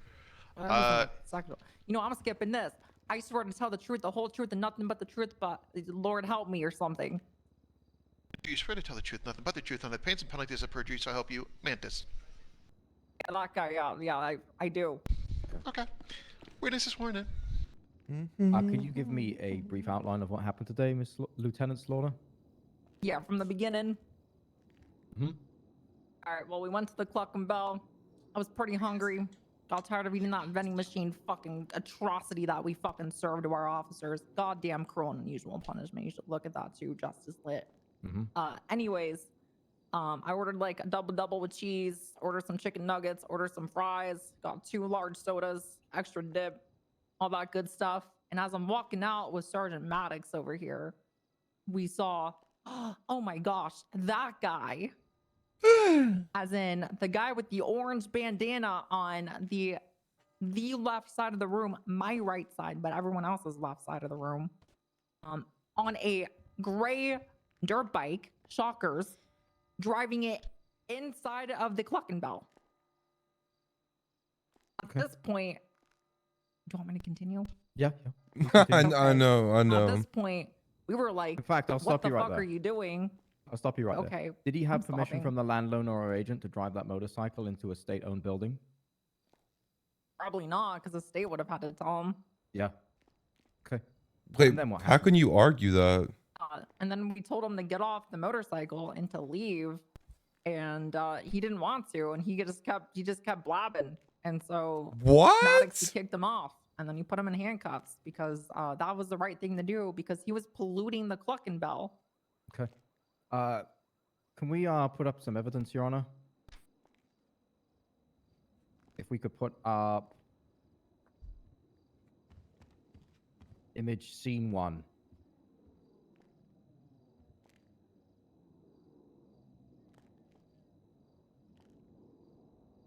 You know, I'm skipping this. I swear to tell the truth, the whole truth, and nothing but the truth, but Lord help me or something. Do you swear to tell the truth, nothing but the truth, on the pains and penalties of perjury, so help you, Mantis? Yeah, that guy, yeah, I do. Okay. Witness is sworn in. Could you give me a brief outline of what happened today, Lieutenant Slaughter? Yeah, from the beginning. Mhm. All right, well, we went to the Cluck and Bell. I was pretty hungry. Got tired of eating that vending machine fucking atrocity that we fucking served to our officers. Goddamn cruel and unusual punishment. You should look at that too, Justice Lit. Anyways, I ordered like a double with cheese, ordered some chicken nuggets, ordered some fries, got 2 large sodas, extra dip, all that good stuff. And as I'm walking out with Sergeant Maddox over here, we saw, oh my gosh, that guy, as in the guy with the orange bandana on the left side of the room, my right side, but everyone else's left side of the room, on a gray dirt bike, shockers, driving it inside of the Cluck and Bell. At this point, do you want me to continue? Yeah. I know. At this point, we were like, In fact, I'll stop you right what the fuck there. are you doing? I'll stop you right there. Okay, Did he have I'm permission stopping. from the landowner or agent to drive that motorcycle into a state-owned building? Probably not, because the state would have had to tell him. Yeah. Okay. Wait, And then what how can you argue that? And then we told him to get off the motorcycle and to leave, and he didn't want to, and he just kept blabbing, and so Maddox, he kicked him off, and then he put him in handcuffs because that was the right thing to do because he was polluting the Cluck and Bell. Okay. Can we put up some evidence, Your Honor? If we could put up image scene 1.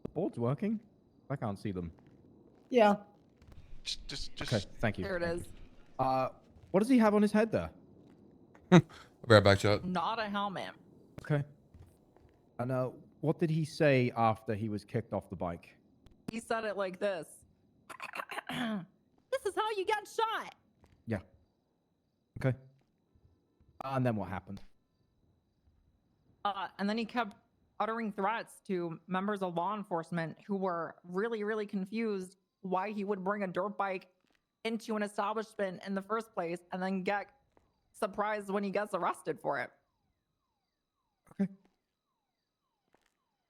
The board's working? I can't see them. Yeah. Just. Okay, thank you. There it is. What does he have on his head there? Right back, chat. Not a helmet. Okay. And what did he say after he was kicked off the bike? He said it like this. This is how you got shot. Yeah. Okay. And then what happened? And then he kept uttering threats to members of law enforcement who were really, really confused why he would bring a dirt bike into an establishment in the first place and then get surprised when he gets arrested for it. Okay.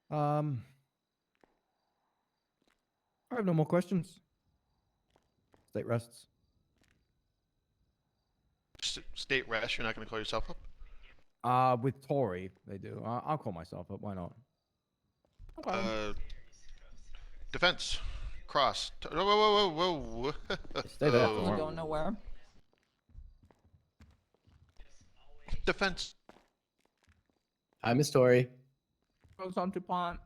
I have no more questions. State rests. State rest. You're not going to call yourself up. With Tory, they do. I'll call myself up. Why not? Defense. Cross. Whoa, whoa, whoa, whoa, whoa. Stay there. Definitely going nowhere. Defense. Hi, Miss Tori. Goes on DuPont.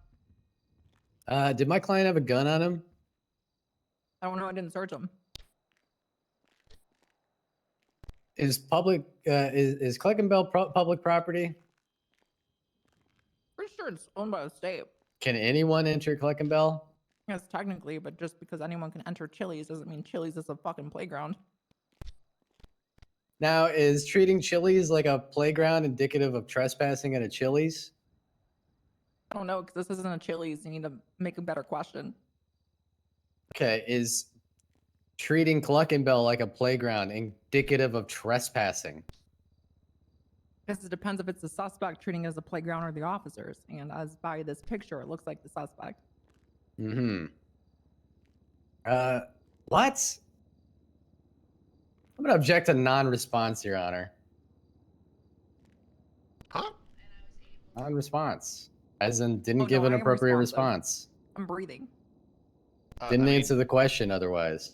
Did my client have a gun on him? I don't know. I didn't search him. Is Cleckenbell public property? Pretty sure it's owned by the state. Can anyone enter Cleckenbell? Yes, technically, but just because anyone can enter Chili's doesn't mean Chili's is a fucking playground. Now, is treating Chili's like a playground indicative of trespassing at a Chili's? I don't know, because this isn't a Chili's. You need to make a better question. Okay, is treating Cleckenbell like a playground indicative of trespassing? Because it depends if it's the suspect treating it as a playground or the officers. And as by this picture, it looks like the suspect. Mm-hmm. What? I'm gonna object to non-response, Your Honor. Huh? Non-response. As in, didn't Oh, give no, an I am appropriate responsive. response. I'm breathing. Didn't I mean, answer the question otherwise.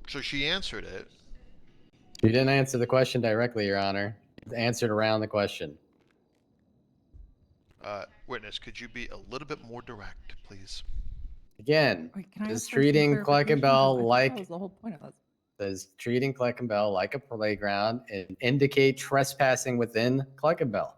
so she answered it. You didn't answer the question directly, Your Honor. You answered around the question. Witness, could you be a little bit more direct, please? Again, Wait, can I is ask for some treating clarification? 'Cause I Cleckenbell thought that like was the whole point of this. does treating Cleckenbell like a playground and indicate trespassing within Cleckenbell?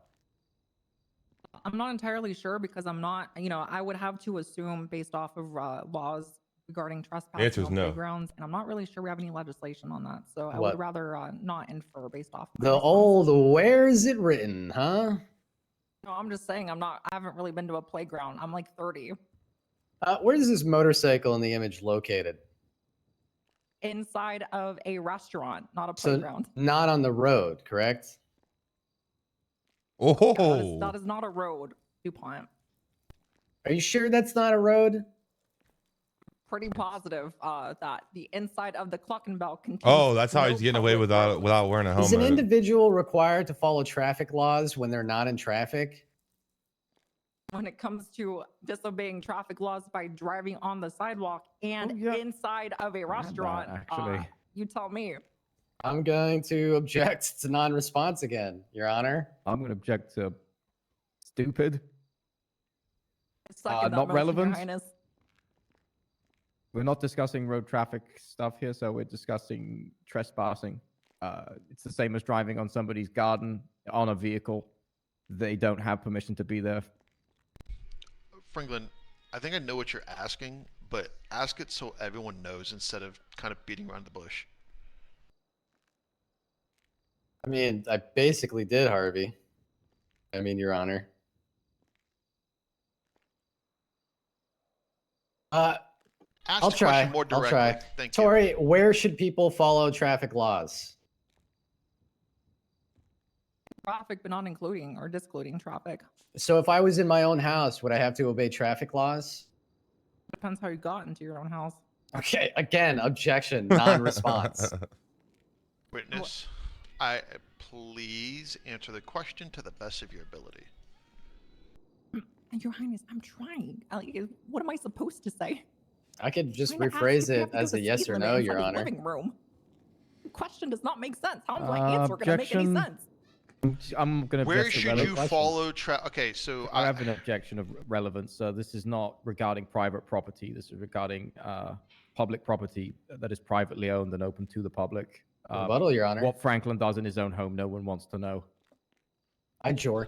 I'm not entirely sure because I'm not, I would have to assume based off of laws regarding trespassing answer's on no. playgrounds, and I'm not really sure we have any legislation on that. So I What? would rather not infer based off. The old where is it written, huh? No, I'm just saying I haven't really been to a playground. I'm like 30. Where is this motorcycle in the image located? Inside of a restaurant, not a So playground. not on the road, correct? Oh, That is not a road, DuPont. Are you sure that's not a road? Pretty positive that the inside of the Cleckenbell contains. oh, that's how no he's getting away public roads. without wearing a Is an helmet. individual required to follow traffic laws when they're not in traffic? When it comes to disobeying traffic laws by driving on the sidewalk and inside of a restaurant, actually. you tell me. I'm going to object to non-response again, Your Honor. I'm going to object to stupid. Second that not motion, Your relevant. Highness. We're not discussing road traffic stuff here, so we're discussing trespassing. It's the same as driving on somebody's garden on a vehicle. They don't have permission to be there. Franklin, I think I know what you're asking, but ask it so everyone knows instead of kind of beating around the bush. I mean, I basically did, Harvey. I mean, Your Honor. Ask I'll the try. question more I'll directly. try. Thank you. Tori, where should people follow traffic laws? Traffic, but not including or discluding traffic. So if I was in my own house, would I have to obey traffic laws? Depends how you got into your own house. Okay, again, objection, non-response. Witness, please answer the question to the best of your ability. Your Highness, I'm trying. What am I supposed to say? I could just I'm trying to ask rephrase if we have it to go as to a yes speed or limit no, inside Your the Honor. Living room. The question does not make sense. How is my answer going to make any Objection. sense? I'm going to Where should you follow Okay, so I have an objection of relevance. So this is not regarding private property. This is regarding public property that is privately owned and open to the public. Rebuttal, Your Honor. What Franklin does in his own home, no one wants to know. I jork.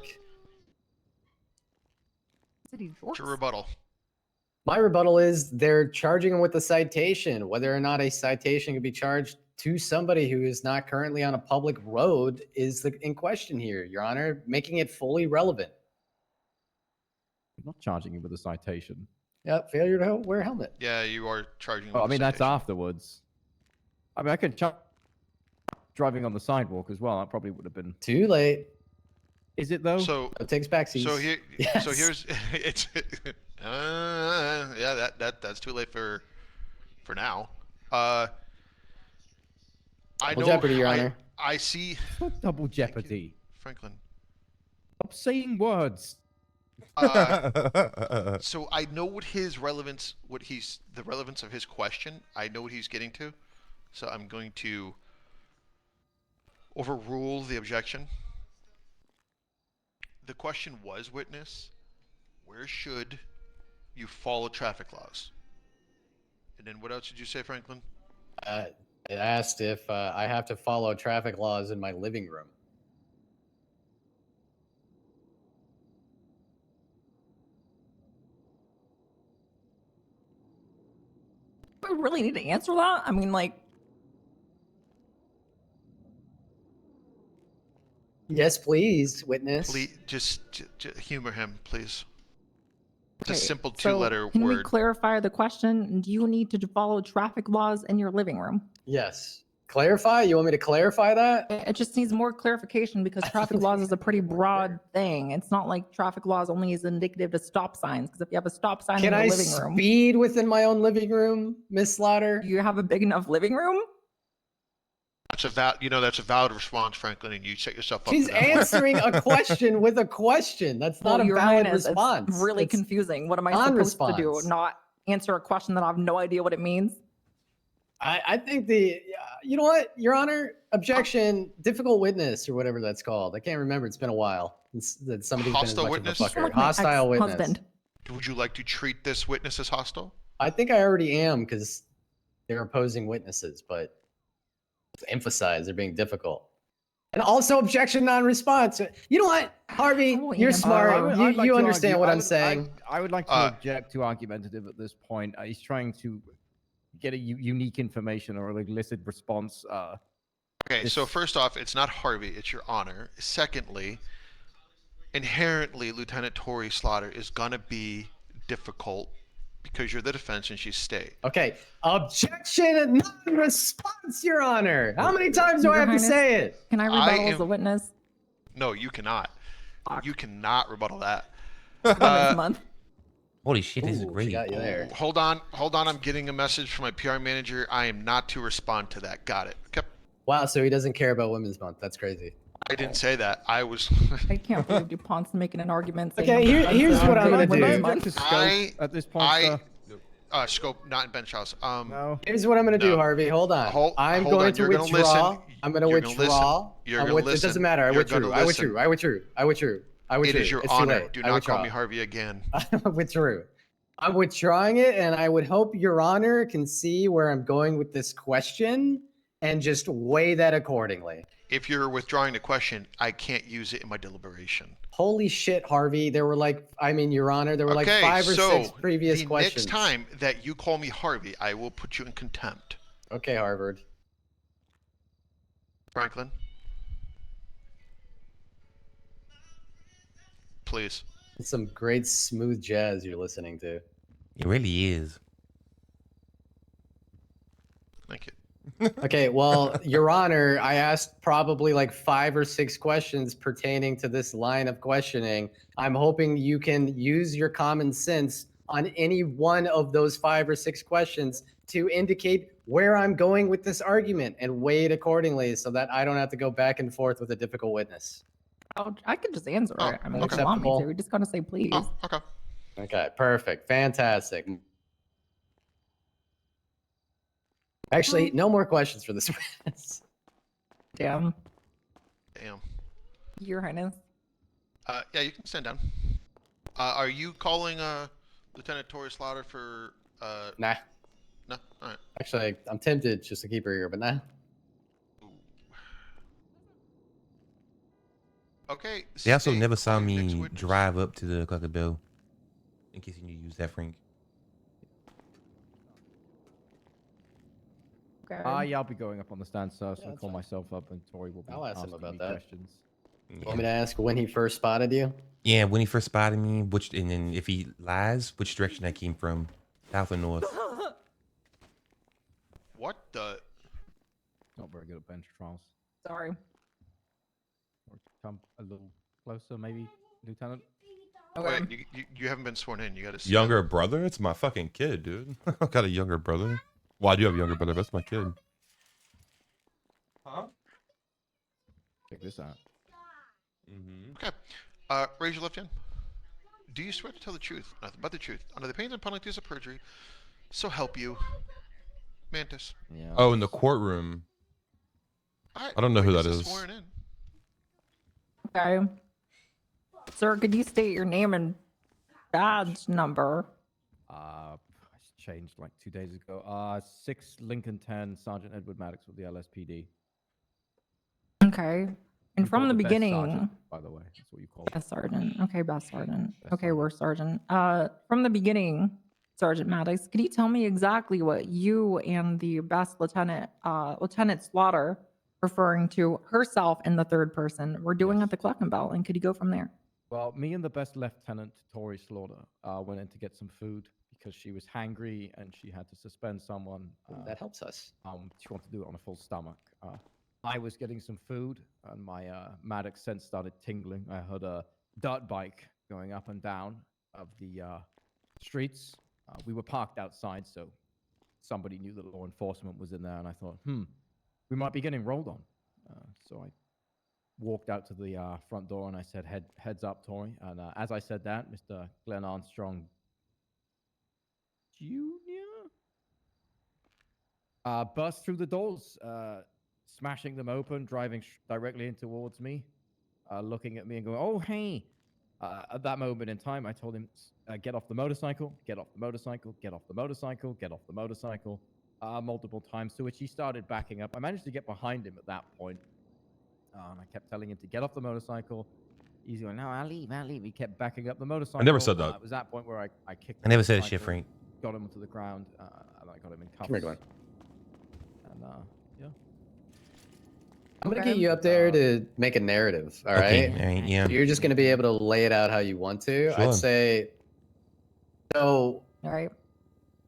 What's your rebuttal? My rebuttal is they're charging him with a citation. Whether or not a citation can be charged to somebody who is not currently on a public road is in question here, Your Honor, making it fully relevant. I'm not charging him with a citation. Yep, failure to wear a helmet. Yeah, you are charging. Oh, I with mean, a that's citation. afterwards. I mean, I could charge driving on the sidewalk as well. That probably would have been too late. Is it though? So it takes back seats. So here, Yes. so here's it's Yeah, that's too late for now. I Double know. jeopardy, Your Honor. I see. It's not double jeopardy. Franklin. Stop saying words. So I know what his relevance, the relevance of his question. I know what he's getting to. So I'm going to overrule the objection. The question was, witness, where should you follow traffic laws? And then what else did you say, Franklin? I asked if I have to follow traffic laws in my living room. I really need to answer that. I mean, like, Yes, please, witness. Please, just humor him, please. It's a okay, simple so two-letter can we word. clarify the question? Do you need to follow traffic laws in your living room? Yes. Clarify? You want me to clarify that? It just needs more clarification because traffic laws is a pretty broad thing. It's not like traffic laws only is indicative to stop signs. Because if you have a stop sign Can in your I living room, speed within my own living room, Miss Slaughter? do you have a big enough living room? That's a valid response, Franklin, and you set yourself up. She's for that one. answering a question with a question. That's not Well, a Your valid Highness, response. It's really confusing. What am I supposed to do? non-response. Not answer a question that I have no idea what it means? I think you know what, Your Honor, objection, difficult witness or whatever that's called. I can't remember. It's been a while. That somebody's Hostile been as witness? much of a fucker. Hostile witness. Husband. Would you like to treat this witness as hostile? I think I already am because they're opposing witnesses, but to emphasize they're being difficult. And also objection non-response. You know what, Harvey, you're smart. You understand what I'm saying. I would like to object to argumentative at this point. He's trying to get a unique information or like illicit response. Okay, so first off, it's not Harvey, it's Your Honor. Secondly, inherently, Lieutenant Tori Slaughter is gonna be difficult because you're the defense and she's state. Okay, objection non-response, Your Honor. How many times do I have to say it? Can I rebuttal as a witness? No, you cannot. You cannot rebuttal that. This month. Holy shit, this is Ooh, she great. got you there. Hold on. I'm getting a message from my PR manager. I am not to respond to that. Got it. Okay. Wow, so he doesn't care about Women's Month. That's crazy. I didn't say that. I was. I can't believe DuPont's making an argument. saying Okay, I'm here's what I'm gonna Women's do. Month. At this point, Scope, not in bench house. Here's what I'm gonna do, Harvey. Hold on. I'm going to withdraw. I'm gonna withdraw. You're gonna listen. It doesn't matter. I withdrew. I withdrew. I withdrew. I withdrew. I withdrew. It is your It's too honor. late. Do I not call withdraw. me Harvey again. I withdrew. I'm withdrawing it, and I would hope Your Honor can see where I'm going with this question and just weigh that accordingly. If you're withdrawing the question, I can't use it in my deliberation. Holy shit, Harvey. There were Your Honor, there were like 5 or 6 previous questions. Next time that you call me Harvey, I will put you in contempt. Okay, Harvard. Franklin? Please. It's some great smooth jazz you're listening to. It really is. Thank you. Okay, well, Your Honor, I asked probably like 5 or 6 questions pertaining to this line of questioning. I'm hoping you can use your common sense on any one of those 5 or 6 questions to indicate where I'm going with this argument and weigh it accordingly so that I don't have to go back and forth with a difficult witness. I could just answer it. I mean, if you want me Acceptable. to, we just gotta say please. Okay. Okay, perfect. Fantastic. Actually, no more questions for this witness. Damn. Damn. Your Highness. Yeah, you can stand down. Are you calling Lieutenant Tori Slaughter for Nah. No? Alright. Actually, I'm tempted just to keep her here, but nah. Okay. They also state never saw calling next me witness. drive up to the Clucker Bell. In case you need to use that, Frank. Okay. Yeah, I'll be going up on the stand, sir, so I'll call myself up and Tori will be I'll ask him asking about me that. questions. You want me to ask when he first spotted you? Yeah, when he first spotted me, and then if he lies, which direction I came from, south or north. What the? Not very good at bench trials. Sorry. Or come a little closer, maybe, Lieutenant? Okay. Wait, you haven't been sworn in. You got to Younger brother? It's my fucking kid, dude. I got a younger brother. Well, I do have a younger brother. That's my kid. Huh? Check this out. Okay. Raise your left hand. Do you swear to tell the truth, nothing but the truth, under the pains and penalties of perjury, so help you, Mantis? Yeah. Oh, in the courtroom. I don't know who that is. Sworn in. Okay. Sir, could you state your name and badge number? It's changed like 2 days ago. 6 Lincoln 10, Sergeant Edward Maddox with the LSPD. Okay. And from the Best beginning, sergeant, by the way, that's what you call it. Best Sergeant. Okay, Best Sergeant. Okay, we're Sergeant. From the beginning, Sergeant Maddox, could you tell me exactly what you and the Best Lieutenant, Lieutenant Slaughter, referring to herself in the third person, were doing at the Clucking Bell, and could you go from there? Well, me and the best lieutenant, Tori Slaughter, went in to get some food because she was hangry and she had to suspend someone. That helps us. She wanted to do it on a full stomach. I was getting some food and my Maddox sense started tingling. I heard a dirt bike going up and down of the streets. We were parked outside, so somebody knew that law enforcement was in there, and I thought, we might be getting rolled on. So I walked out to the front door and I said, heads up, Tori. And as I said that, Mr. Glenn Armstrong Jr. Burst through the doors, smashing them open, driving directly in towards me, looking at me and going, oh, hey. At that moment in time, I told him, get off the motorcycle, get off the motorcycle, get off the motorcycle, get off the motorcycle, multiple times, to which he started backing up. I managed to get behind him at that point. And I kept telling him to get off the motorcycle. He's going, no, I'll leave. He kept backing up the motorcycle. I never said that. It was that point where I kicked I never said shit, Frank. Got him to the ground, and I got him in cuffs. Come here, Glenn. And, yeah. I'm going to get you up there to make a narrative, all Okay, right? all right, yeah. You're just going to be able to lay it out how you want to. Sure. I'd say, so, All right.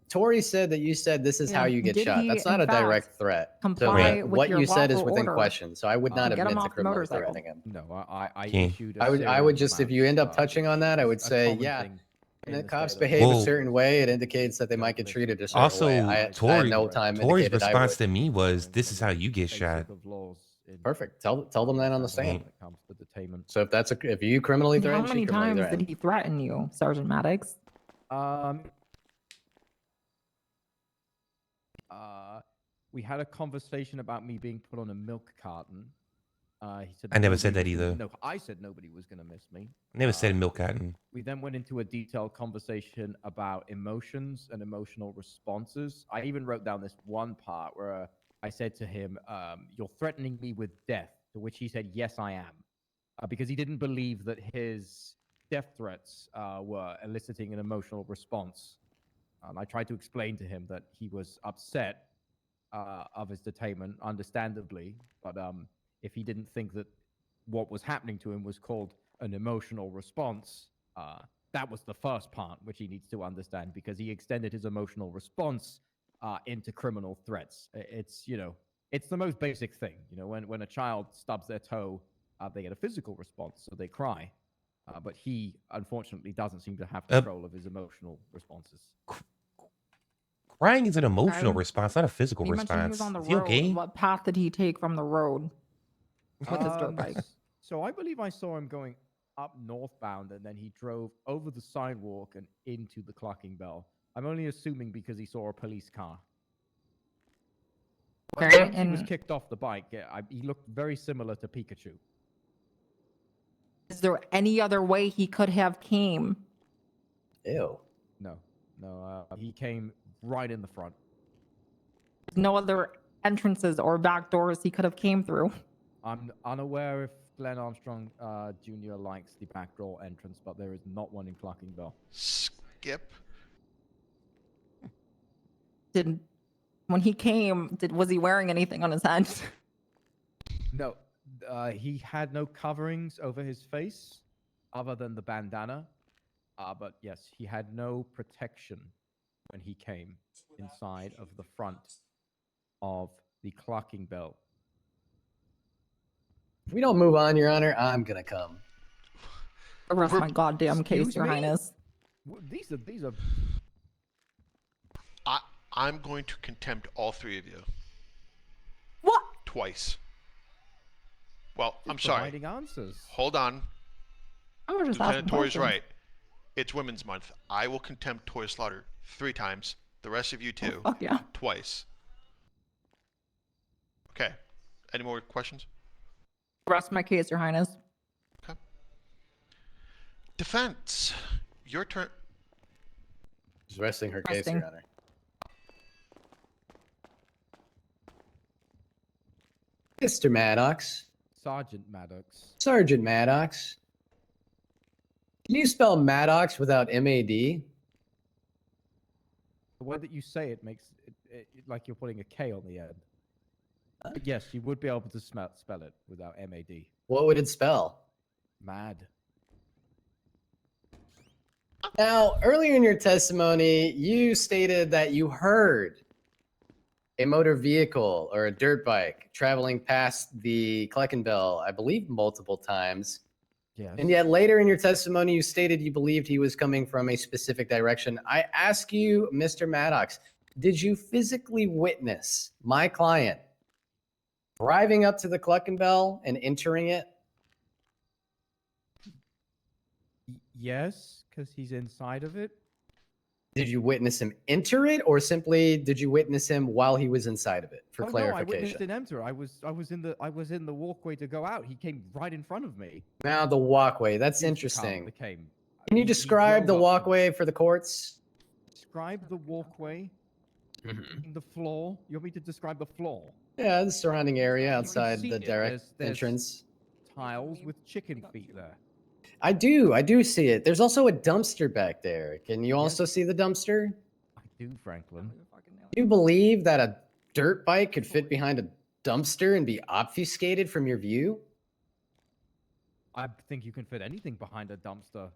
Tori said that you said this is how you get Did shot. he, That's not in a fact, direct threat. So comply with what your you said is lawful within order question. So I would not get him admit to off the criminally motorcycle? threatening him. No, I Okay. issued a I would serial just, if you end up touching on that, I would say, common yeah. thing And in the the cops state of- behave a Well- certain way. It indicates that they might get treated a certain Also, way. I had Tori, no time Tori's indicated I response would. to me was, "This is how you get shot." Perfect. Tell them that on the stand. When it comes to detainment. So if you criminally And how threaten, many she criminally times threatened. did he threaten you, Sergeant Maddox? We had a conversation about me being put on a milk carton. He said I never nobody said that was gonna- either. No, I said nobody was going to miss me. I never said milk carton. We then went into a detailed conversation about emotions and emotional responses. I even wrote down this one part where I said to him, you're threatening me with death, to which he said, yes, I am. Because he didn't believe that his death threats were eliciting an emotional response. I tried to explain to him that he was upset of his detainment, understandably, but if he didn't think that what was happening to him was called an emotional response, that was the first part which he needs to understand, because he extended his emotional response into criminal threats. It's, it's the most basic thing. When a child stubs their toe, they get a physical response, so they cry. But he, unfortunately, doesn't seem to have control of his emotional responses. Crying is an emotional response, not a physical You mentioned he response. was on the Is he road. okay? What path did he take from the road with his dirt bike? So I believe I saw him going up northbound, and then he drove over the sidewalk and into the Clucking Bell. I'm only assuming because he saw a police car. Okay, Once he was and kicked off the bike, he looked very similar to Pikachu. is there any other way he could have came? Ew. No, he came right in the front. No other entrances or back doors he could have came through. I'm unaware if Glenn Armstrong Jr. likes the back door entrance, but there is not one in Clucking Bell. Skip. When he came, was he wearing anything on his head? No, he had no coverings over his face other than the bandana. But yes, he had no protection when he came inside of the front of the Clucking Bell. If we don't move on, Your Honor, I'm gonna come. Arrest my goddamn case, Excuse Your me? Highness. These are. I'm going to contempt all three of you. What? Twice. Well, I'm Just sorry. providing answers. Hold on. I was just Lieutenant asking Torrey's questions. right. It's Women's Month. I will contempt Toy Slaughter 3 times. The rest of you two. Fuck yeah. Twice. Okay. Any more questions? Arrest my case, Your Highness. Defense. Your turn. She's resting her case, Resting. Your Honor. Mr. Maddox. Sergeant Maddox. Sergeant Maddox. Can you spell Maddox without M-A-D? The way that you say it makes it like you're putting a K on the end. But yes, you would be able to spell it without M-A-D. What would it spell? Mad. Now, earlier in your testimony, you stated that you heard a motor vehicle or a dirt bike traveling past the Kleckenbell, I believe, multiple times. Yes. And yet later in your testimony, you stated you believed he was coming from a specific direction. I ask you, Mr. Maddox, did you physically witness my client driving up to the Kleckenbell and entering it? Yes, because he's inside of it. Did you witness him enter it, or simply did you witness him while he was inside of it? For No, I witnessed clarification. him enter. I was in the walkway to go out. He came right in front of me. Now the walkway. That's interesting. Can you describe the walkway for the courts? Describe the walkway. The floor. You want me to describe the floor? Yeah, the surrounding area outside seen the it. direct There's entrance. Tiles with chicken feet there. I do see it. There's also a dumpster back there. Can you also see the dumpster? I do, Franklin. Do you believe that a dirt bike could fit behind a dumpster and be obfuscated from your view? I think you can fit anything behind a dumpster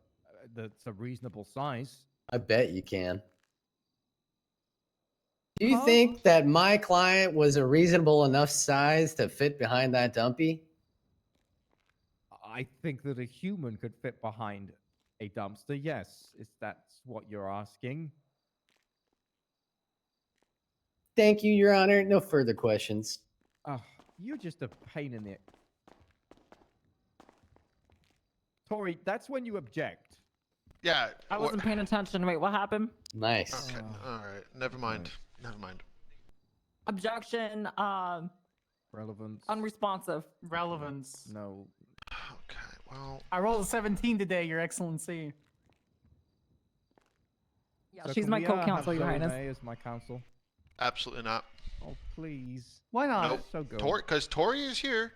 that's a reasonable size. I bet you can. Do you think that my client was a reasonable enough size to fit behind that dumpy? I think that a human could fit behind a dumpster. Yes, if that's what you're asking. Thank you, Your Honor. No further questions. Oh, you're just a pain in the... Tori, that's when you object. Yeah. I wasn't paying attention. Wait, what happened? Nice. Okay. All right. Never mind. Never mind. Objection. Relevance. Unresponsive. Relevance. No. Okay. Well. I rolled a 17 today, Your Excellency. Yeah, she's my co-counsel, Your Highness. May as my counsel. Absolutely not. Oh, please. Why not? Nope. So good. Because Tori is here,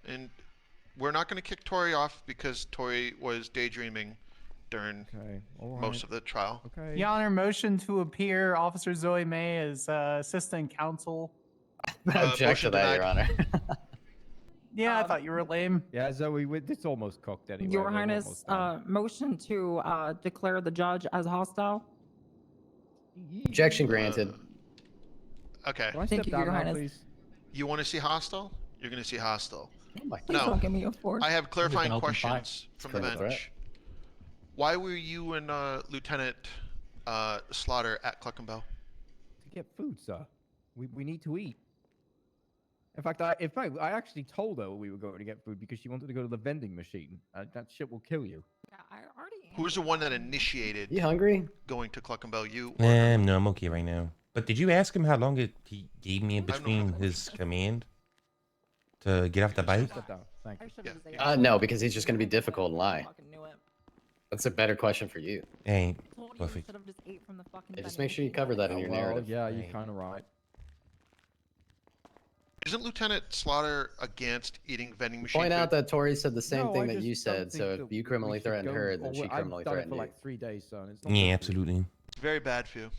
and we're not going to kick Tori off because Tori was daydreaming during most of the trial. Okay. Your Honor, motion to appear Officer Zoe May as assistant counsel. Object to that, Your Honor. Yeah, I thought you were lame. Yeah, Zoe, it's almost cooked anyway. Your We're Highness, almost done. motion to declare the judge as hostile. Objection granted. Okay. Can I Thank step you, down Your now, Highness. please? You want to see hostile? You're going to see hostile. Oh my Please don't give me a force. I have clarifying open fire. questions from the Criminal threat. bench. Why were you and Lieutenant Slaughter at Cluckenbell? To get food, sir. We need to eat. In fact, I actually told her we were going to get food because she wanted to go to the vending machine. That shit will kill you. Yeah, I already. Who's the one that initiated You hungry? going to Cluckenbell? You? Or No, I'm okay right now. But did you ask him how long he gave me in between his command to get off the bike? Step down. Thank you. No, because he's just going to be difficult and lie. That's a better question for you. Hey, perfect. Yeah, just make sure you cover that in your narrative. Yeah, you're kind of right. Isn't Lieutenant Slaughter against eating vending machine Point out food? that Tori said the same No, thing I that just you don't said. think So if that you criminally we should threatened go- her, then she I've criminally done it threatened for you. like 3 days, son. It's not Yeah, good for you. absolutely. It's very bad for you.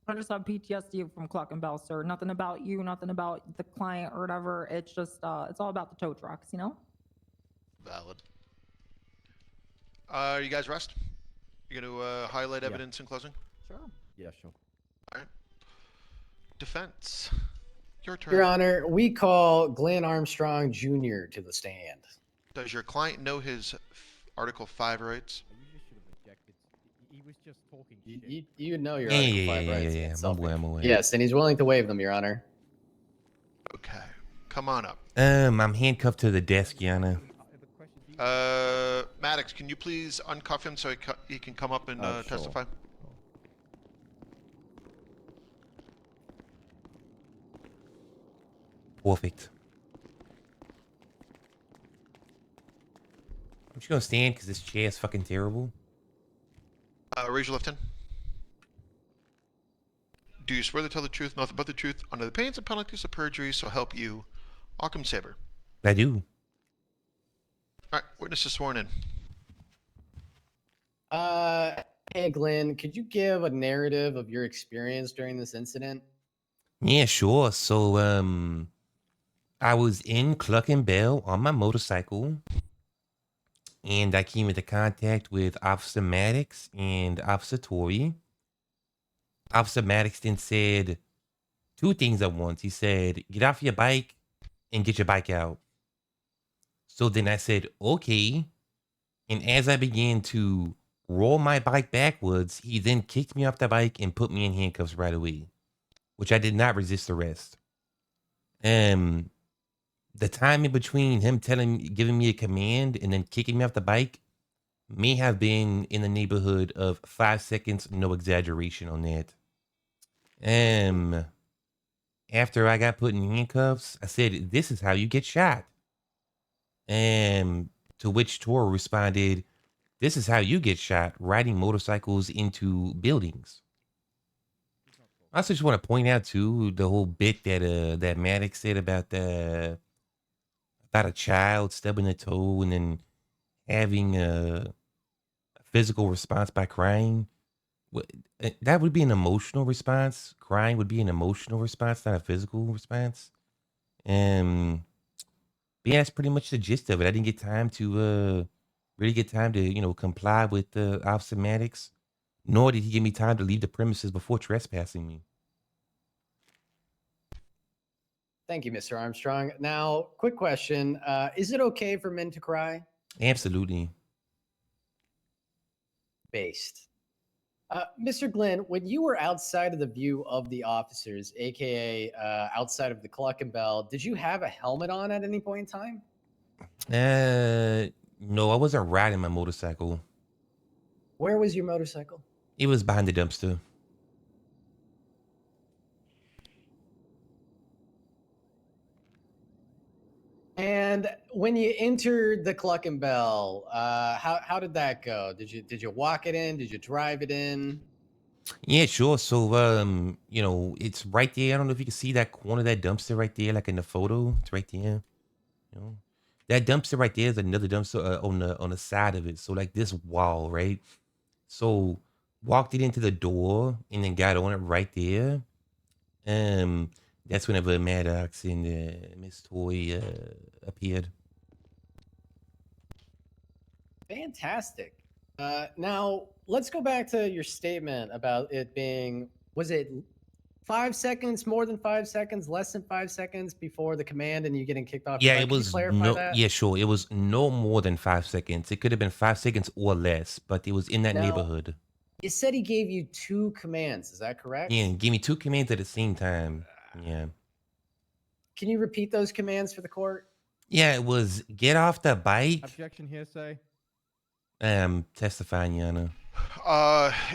I just have PTSD from Cluckenbell, sir. Nothing about you, nothing about the client or whatever. It's just, it's all about the tow trucks, you know? Valid. You guys rest? You going to highlight evidence in closing? Sure. Yeah, sure. All right. Defense. Your turn. Your Honor, we call Glenn Armstrong Jr. to the stand. Does your client know his Article 5 rights. He was just talking You know your Yeah, Article yeah, 5 yeah, rights yeah, against yeah. I'm aware, self-injury. I'm aware. Yes, and he's willing to waive them, Your Honor. Okay, come on up. I'm handcuffed to the desk, Yana. Maddox, can you please uncuff him so he can come up and Sure. testify? Perfect. I'm just gonna stand because this chair is fucking terrible. Raise your left hand. Do you swear to tell the truth, nothing but the truth, under the pains and penalties of perjury, so help you, Occam Saber? I do. All right, witness is sworn in. Hey, Glenn, could you give a narrative of your experience during this incident? Yeah, sure. So, I was in Cluckenbell on my motorcycle, and I came into contact with Officer Maddox and Officer Torrey. Officer Maddox then said two things at once. He said, "Get off your bike and get your bike out." So then I said, "Okay." And as I began to roll my bike backwards, he then kicked me off the bike and put me in handcuffs right away, which I did not resist arrest. The time in between him giving me a command and then kicking me off the bike may have been in the neighborhood of 5 seconds, no exaggeration on that. After I got put in handcuffs, I said, "This is how you get shot." To which Toro responded, "This is how you get shot, riding motorcycles into buildings." I also just want to point out too the whole bit that that Maddox said about a child stubbing a toe and then having a physical response by crying. That would be an emotional response. Crying would be an emotional response, not a physical response. But yeah, that's pretty much the gist of it. I didn't get time to really get time to comply with Officer Maddox, nor did he give me time to leave the premises before trespassing me. Thank you, Mr. Armstrong. Now, quick question. Is it okay for men to cry? Absolutely. Based. Mr. Glenn, when you were outside of the view of the officers, aka outside of the Cluck and Bell, did you have a helmet on at any point in time? No, I wasn't riding my motorcycle. Where was your motorcycle? It was behind the dumpster. And when you entered the Cluck and Bell, how did that go? Did you walk it in? Did you drive it in? Yeah, sure. So, it's right there. I don't know if you can see that corner of that dumpster right there, like in the photo. It's right there. That dumpster right there is another dumpster on the side of it. So, like this wall, right? So, walked it into the door and then got on it right there. That's whenever Maddox and Miss Toy appeared. Fantastic. Now, let's go back to your statement about it being, was it 5 seconds, more than 5 seconds, less than 5 seconds before the command and you getting kicked off? Yeah, your bike? it Can you was clarify that? yeah, sure. It was no more than 5 seconds. It could have been 5 seconds or less, but it was in that Now, neighborhood. You said he gave you 2 commands. Is that correct? Yeah, and give me 2 commands at the same time. Yeah. Can you repeat those commands for the court? Yeah, it was get off the bike. Objection hearsay. Testifying, Yana.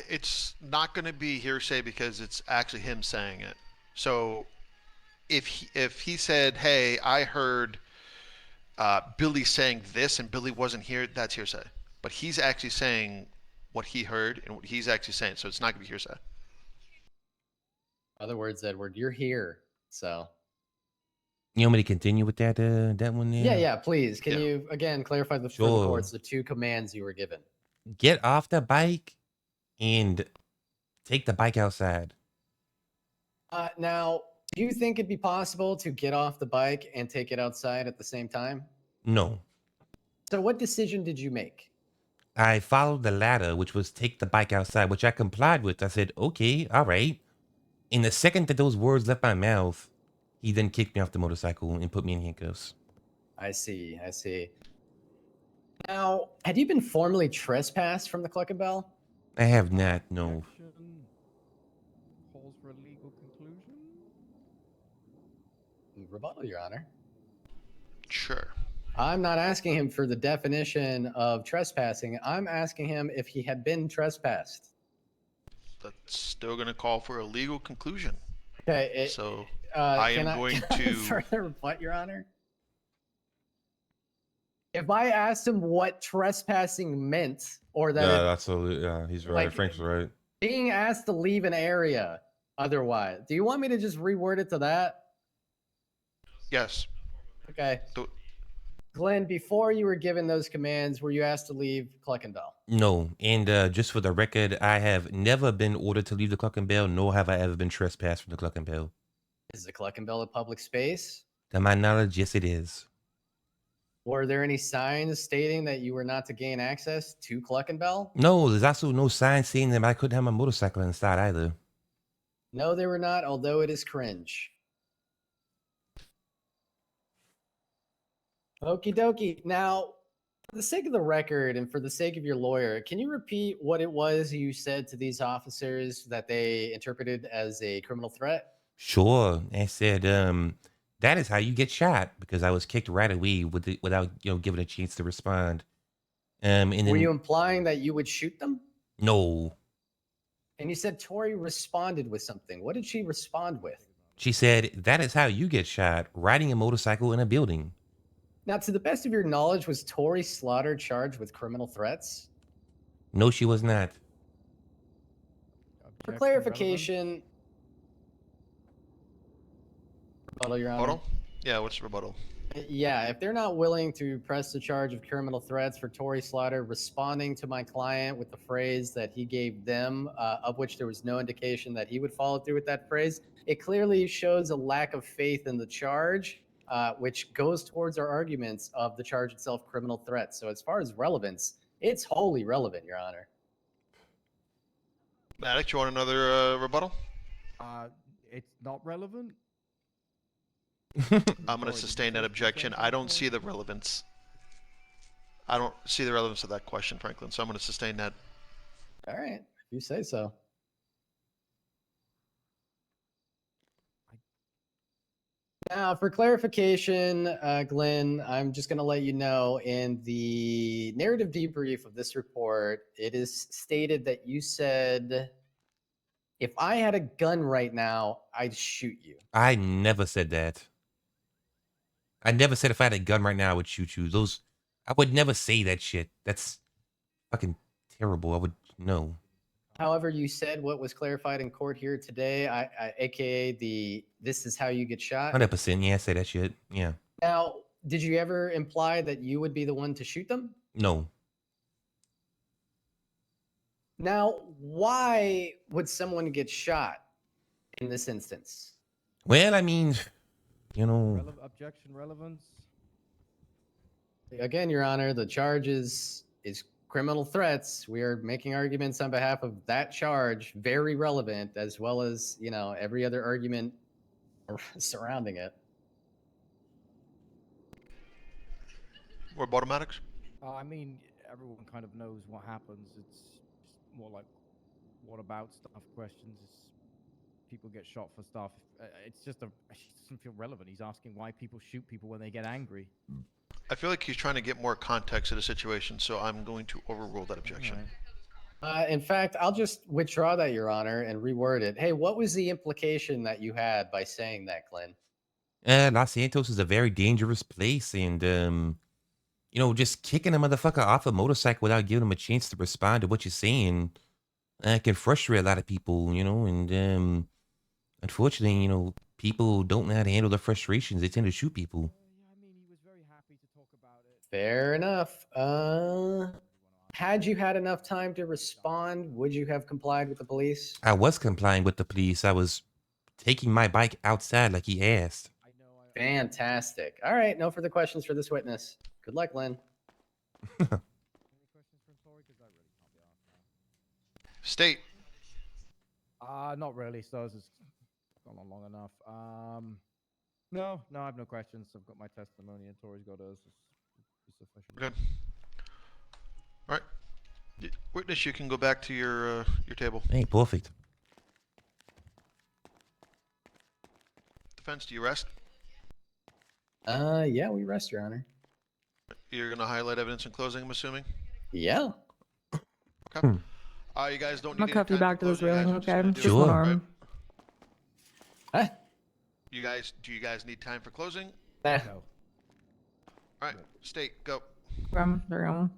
It's not going to be hearsay because it's actually him saying it. So if he said, "Hey, I heard Billy saying this," and Billy wasn't here, that's hearsay. But he's actually saying what he heard and what he's actually saying, so it's not going to be hearsay. Other words, Edward, you're here, so. You want me to continue with that that one there? Yeah, please. Can you again clarify for the courts the 2 commands you were given? Get off the bike and take the bike outside. Now, do you think it'd be possible to get off the bike and take it outside at the same time? No. So what decision did you make? I followed the ladder, which was take the bike outside, which I complied with. I said, "Okay, all right." In the second that those words left my mouth, he then kicked me off the motorcycle and put me in handcuffs. I see. Now, had you been formally trespassed from the Cluck and Bell? I have not, no. Calls for a legal conclusion. Rebuttal, Your Honor. Sure. I'm not asking him for the definition of trespassing. I'm asking him if he had been trespassed. That's still going to call for a legal conclusion. Okay. So I can am going can I to. further rebut, Your Honor. If I asked him what trespassing meant, or that Yeah, it- that's yeah, he's right. Like- Frank's right. being asked to leave an area otherwise, do you want me to just reword it to that? Yes. Okay. The- Glenn, before you were given those commands, were you asked to leave Cluck and Bell? No, and just for the record, I have never been ordered to leave the Cluck and Bell, nor have I ever been trespassed from the Cluck and Bell. Is the Cluck and Bell a public space? To my knowledge, yes, it is. Were there any signs stating that you were not to gain access to Cluck and Bell? No, there's also no sign saying that I couldn't have my motorcycle inside either. No, they were not, although it is cringe. Okie dokie. Now, for the sake of the record and for the sake of your lawyer, can you repeat what it was you said to these officers that they interpreted as a criminal threat? Sure, I said, that is how you get shot because I was kicked right away without giving a chance to respond. And then Were you implying that you would shoot them? no, And you said Tori responded with something. What did she respond with? she said that is how you get shot, riding a motorcycle in a building. Now, to the best of your knowledge, was Tori Slaughter charged with criminal threats? No, she was not. For clarification, rebuttal, Your Honor. Rebuttal? Yeah, what's the rebuttal? Yeah, if they're not willing to press the charge of criminal threats for Tori Slaughter responding to my client with the phrase that he gave them, of which there was no indication that he would follow through with that phrase, it clearly shows a lack of faith in the charge, which goes towards our arguments of the charge itself, criminal threats. So as far as relevance, it's wholly relevant, Your Honor. Maddox, you want another rebuttal? It's not relevant. I'm going to sustain that objection. I don't see the relevance. I don't see the relevance of that question, Franklin. So I'm going to sustain that. All right, if you say so. Now, for clarification, Glenn, I'm just going to let you know in the narrative debrief of this report, it is stated that you said, if I had a gun right now, I'd shoot you. I never said that. I never said if I had a gun right now, I would shoot you. I would never say that shit. That's fucking terrible. I would no. However, you said what was clarified in court here today, aka this is how you get shot. 100%. Yeah, I say that shit. Yeah. Now, did you ever imply that you would be the one to shoot them? No. Now, why would someone get shot in this instance? Well, I mean, Objection relevance. Again, Your Honor, the charge is criminal threats. We are making arguments on behalf of that charge, very relevant, as well as, every other argument surrounding it. Rebuttal, Maddox? I mean, everyone kind of knows what happens. It's just more like what about stuff questions. People get shot for stuff. It doesn't feel relevant. He's asking why people shoot people when they get angry. I feel like he's trying to get more context to the situation, so I'm going to overrule that objection. In fact, I'll just withdraw that, Your Honor, and reword it. Hey, what was the implication that you had by saying that, Glenn? Los Santos is a very dangerous place, and just kicking a motherfucker off a motorcycle without giving him a chance to respond to what you're saying can frustrate a lot of people, and unfortunately, people don't know how to handle their frustrations. They tend to shoot people. Fair enough. Had you had enough time to respond, would you have complied with the police? I was complying with the police. I was taking my bike outside like he asked. Fantastic. All right, no further questions for this witness. Good luck, Lynn. State. Not really. So this has gone on long enough. No, I have no questions. I've got my testimony, and Tori's got hers. It's sufficient. Good. Witness, you can go back to your table. Hey, perfect. Defense, do you rest? Yeah, we rest, Your Honor. You're gonna highlight evidence in closing, I'm assuming. Yeah. Okay. You guys don't I'm need gonna any cuff you time back for to this closing, you guys railing, are just okay? gonna do Just it, one Sure. arm. right? Do you guys need time for closing? Nah. All right, state, go. From the room.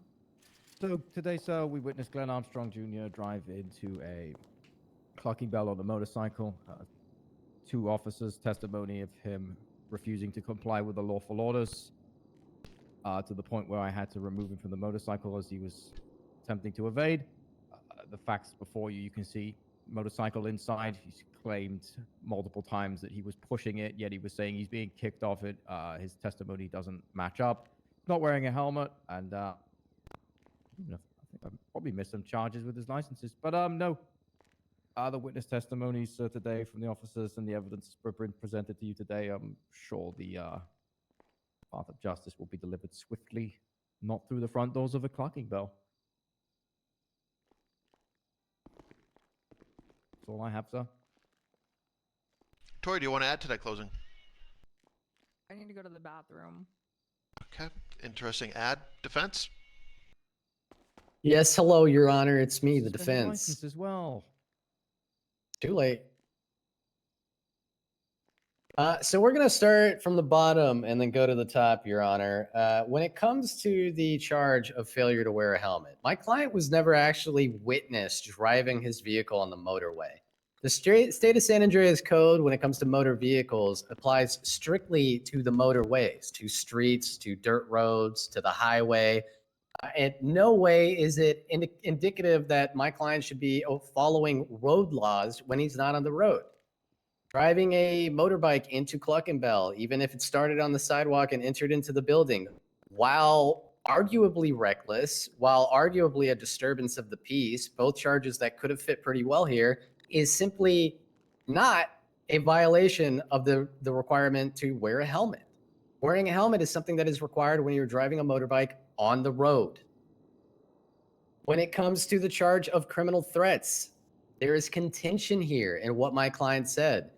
So today, sir, we witnessed Glenn Armstrong Jr. drive into a clocking bell on a motorcycle. 2 officers' testimony of him refusing to comply with the lawful orders, to the point where I had to remove him from the motorcycle as he was attempting to evade. The facts before you, you can see motorcycle inside. He's claimed multiple times that he was pushing it, yet he was saying he's being kicked off it. His testimony doesn't match up. Not wearing a helmet, and I think I probably missed some charges with his licenses. But no. The witness testimonies today from the officers and the evidence presented to you today, I'm sure the path of justice will be delivered swiftly, not through the front doors of a clocking bell. That's all I have, sir. Tori, do you want to add to that closing? I need to go to the bathroom. Okay, interesting ad. Defense? Yes, hello, Your Honor. It's me, the Suspended defense. license as well. Too late. So we're going to start from the bottom and then go to the top, Your Honor. When it comes to the charge of failure to wear a helmet, my client was never actually witnessed driving his vehicle on the motorway. The state of San Andreas code, when it comes to motor vehicles, applies strictly to the motorways, to streets, to dirt roads, to the highway. In no way is it indicative that my client should be following road laws when he's not on the road. Driving a motorbike into Cluckenbell, even if it started on the sidewalk and entered into the building, while arguably reckless, while arguably a disturbance of the peace, both charges that could have fit pretty well here, is simply not a violation of the requirement to wear a helmet. Wearing a helmet is something that is required when you're driving a motorbike on the road. When it comes to the charge of criminal threats, there is contention here in what my client said.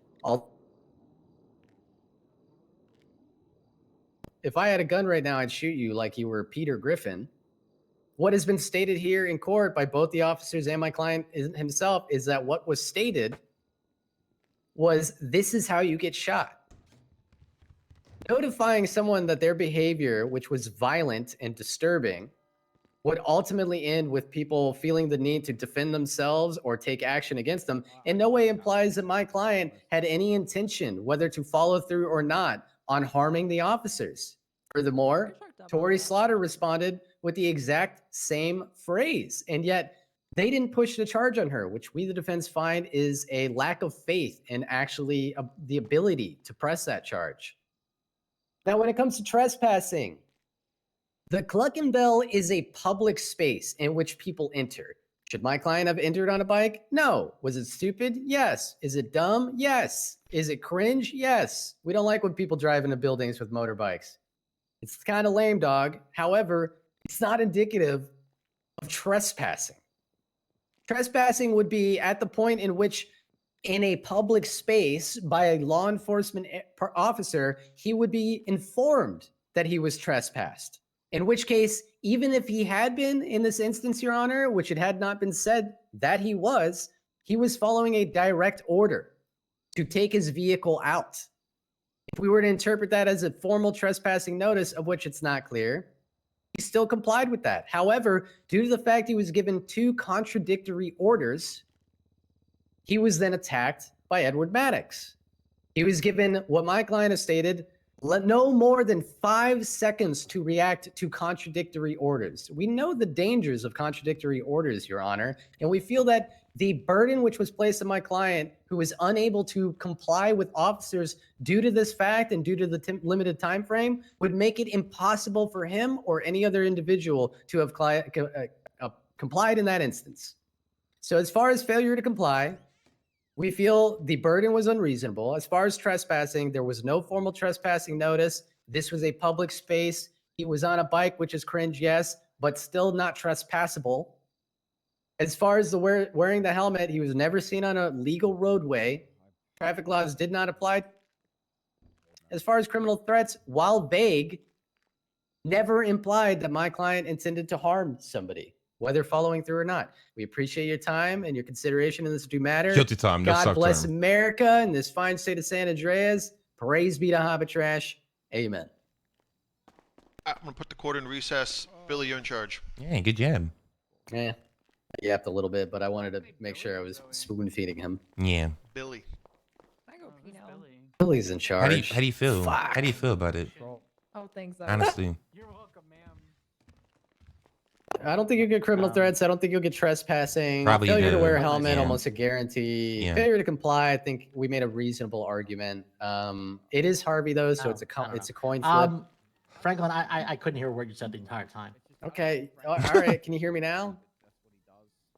If I had a gun right now, I'd shoot you like you were Peter Griffin. What has been stated here in court by both the officers and my client himself is that what was stated was, this is how you get shot. Notifying someone that their behavior, which was violent and disturbing, would ultimately end with people feeling the need to defend themselves or take action against them, in no way implies that my client had any intention, whether to follow through or not, on harming the officers. Furthermore, Tori Slaughter responded with the exact same phrase, and yet they didn't push the charge on her, which we, the defense, find is a lack of faith in actually the ability to press that charge. Now, when it comes to trespassing, the Cluckenbell is a public space in which people enter. Should my client have entered on a bike? No. Was it stupid? Yes. Is it dumb? Yes. Is it cringe? Yes. We don't like when people drive into buildings with motorbikes. It's kind of lame, dog. However, it's not indicative of trespassing. Trespassing would be at the point in which, in a public space by a law enforcement officer, he would be informed that he was trespassed. In which case, even if he had been in this instance, Your Honor, which it had not been said that he was following a direct order to take his vehicle out. If we were to interpret that as a formal trespassing notice, of which it's not clear, he still complied with that. However, due to the fact he was given 2 contradictory orders, he was then attacked by Edward Maddox. He was given what my client has stated, no more than 5 seconds to react to contradictory orders. We know the dangers of contradictory orders, Your Honor, and we feel that the burden which was placed on my client, who was unable to comply with officers due to this fact and due to the limited time frame, would make it impossible for him or any other individual to have complied in that instance. So as far as failure to comply, we feel the burden was unreasonable. As far as trespassing, there was no formal trespassing notice. This was a public space. He was on a bike, which is cringe, yes, but still not trespassable. As far as the wearing the helmet, he was never seen on a legal roadway. Traffic laws did not apply. As far as criminal threats, while vague, never implied that my client intended to harm somebody, whether following through or not. We appreciate your time and your consideration in this do matter. Guilty time. No God suck bless term. America and this fine state of San Andreas. Praise be to Hobbit Trash. Amen. I'm gonna put the court in recess. Billy, you're in charge. Yeah, good job. Yeah, I yapped a little bit, but I wanted to make sure I was spoon feeding him. Yeah. Billy. Billy's in charge. How do you feel? Fuck. How do you feel about it? Oh, thanks. Honestly. I don't think you'll get criminal threats. I don't think you'll get trespassing. Probably Failure to the- wear a helmet, yeah. almost a guarantee. Yeah. Failure to comply. I think we made a reasonable argument. It is Harvey though, so it's a coin flip. Franklin, I couldn't hear a word you said the entire time. Okay. All right. Can you hear me now?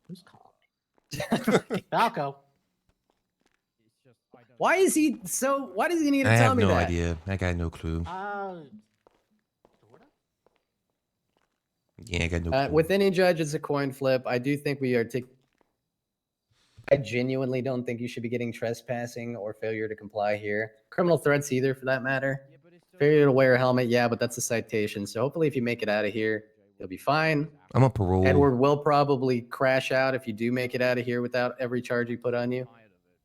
Who's calling? Falco. Why is he so? Why does he need to I tell have me no that? idea. I got no clue. Yeah, I got no clue. With any judge, it's a coin flip. I do think we are. I genuinely don't think you should be getting trespassing or failure to comply here. Criminal threats either, for that matter. Failure to wear a helmet, yeah, but that's a citation. So hopefully, if you make it out of here, you'll be fine. I'm on parole. Edward will probably crash out if you do make it out of here without every charge he put on you.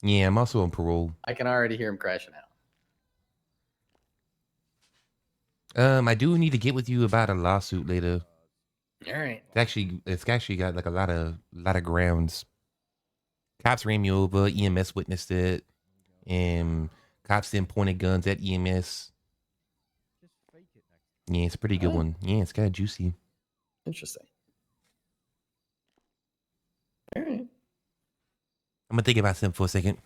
Yeah, I'm also on parole. I can already hear him crashing out. I do need to get with you about a lawsuit later. All right. It's actually got like a lot of grounds. Cops ran me over. EMS witnessed it, and cops then pointed guns at EMS. Yeah, it's a pretty good one. Yeah, it's kind of juicy. Interesting. All right. I'm gonna think about something for a second.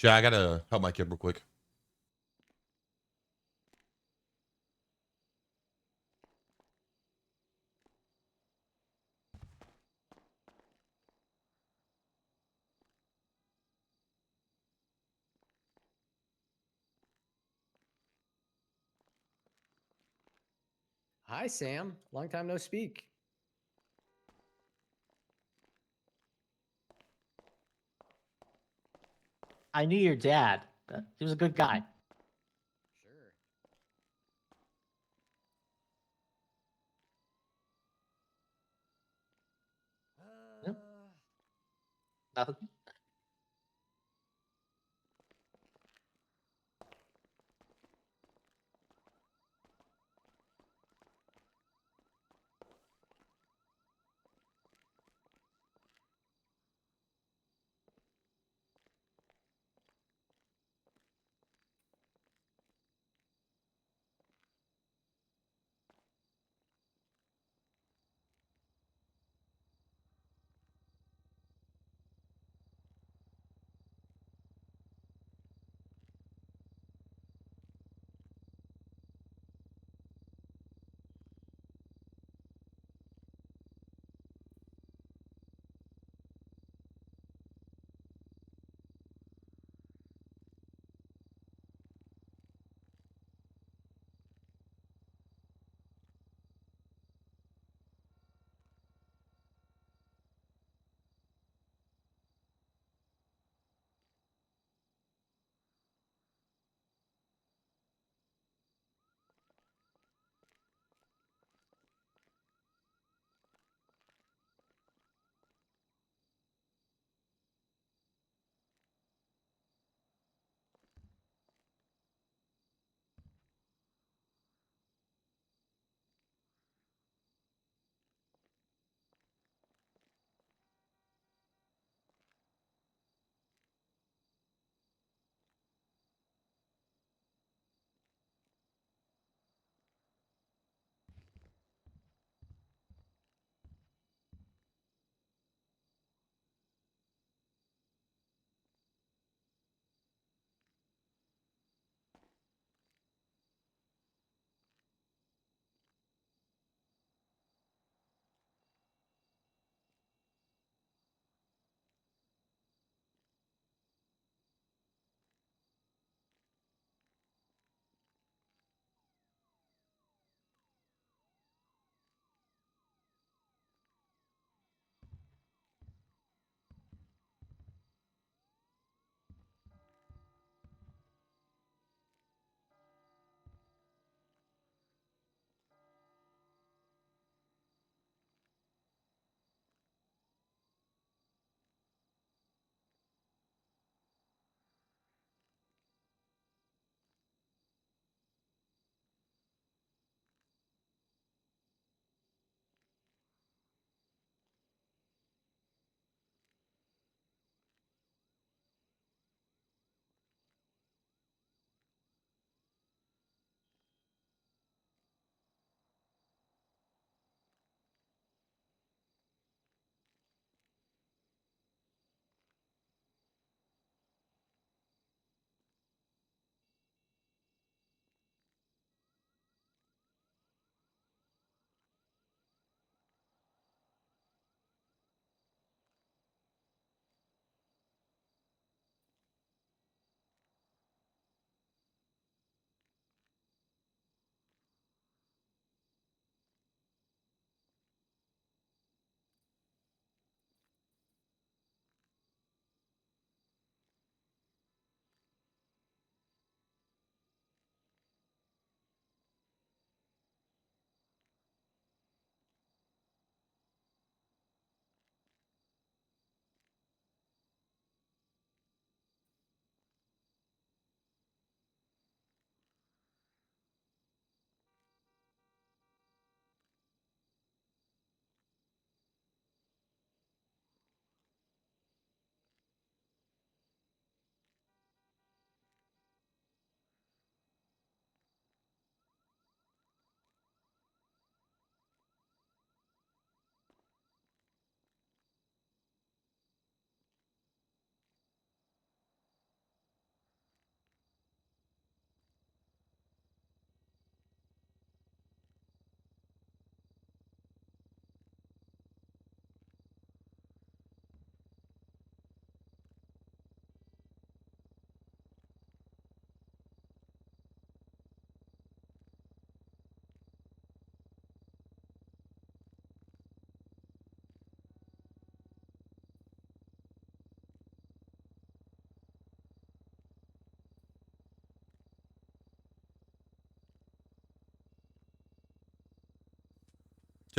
Yeah, I gotta help my kid real quick. Hi, Sam. Long time no speak. I knew your dad. He was a good guy. Sure. Nothing.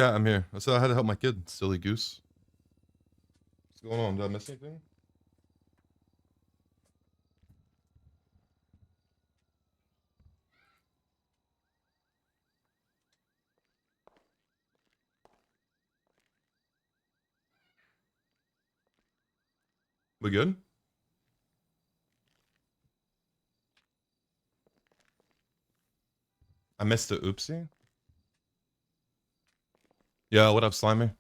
Cat, I'm here. I said I had to help my kid, silly goose. What's going on? Did I miss anything? We good? I missed the oopsie. Yeah, what up, Slimy?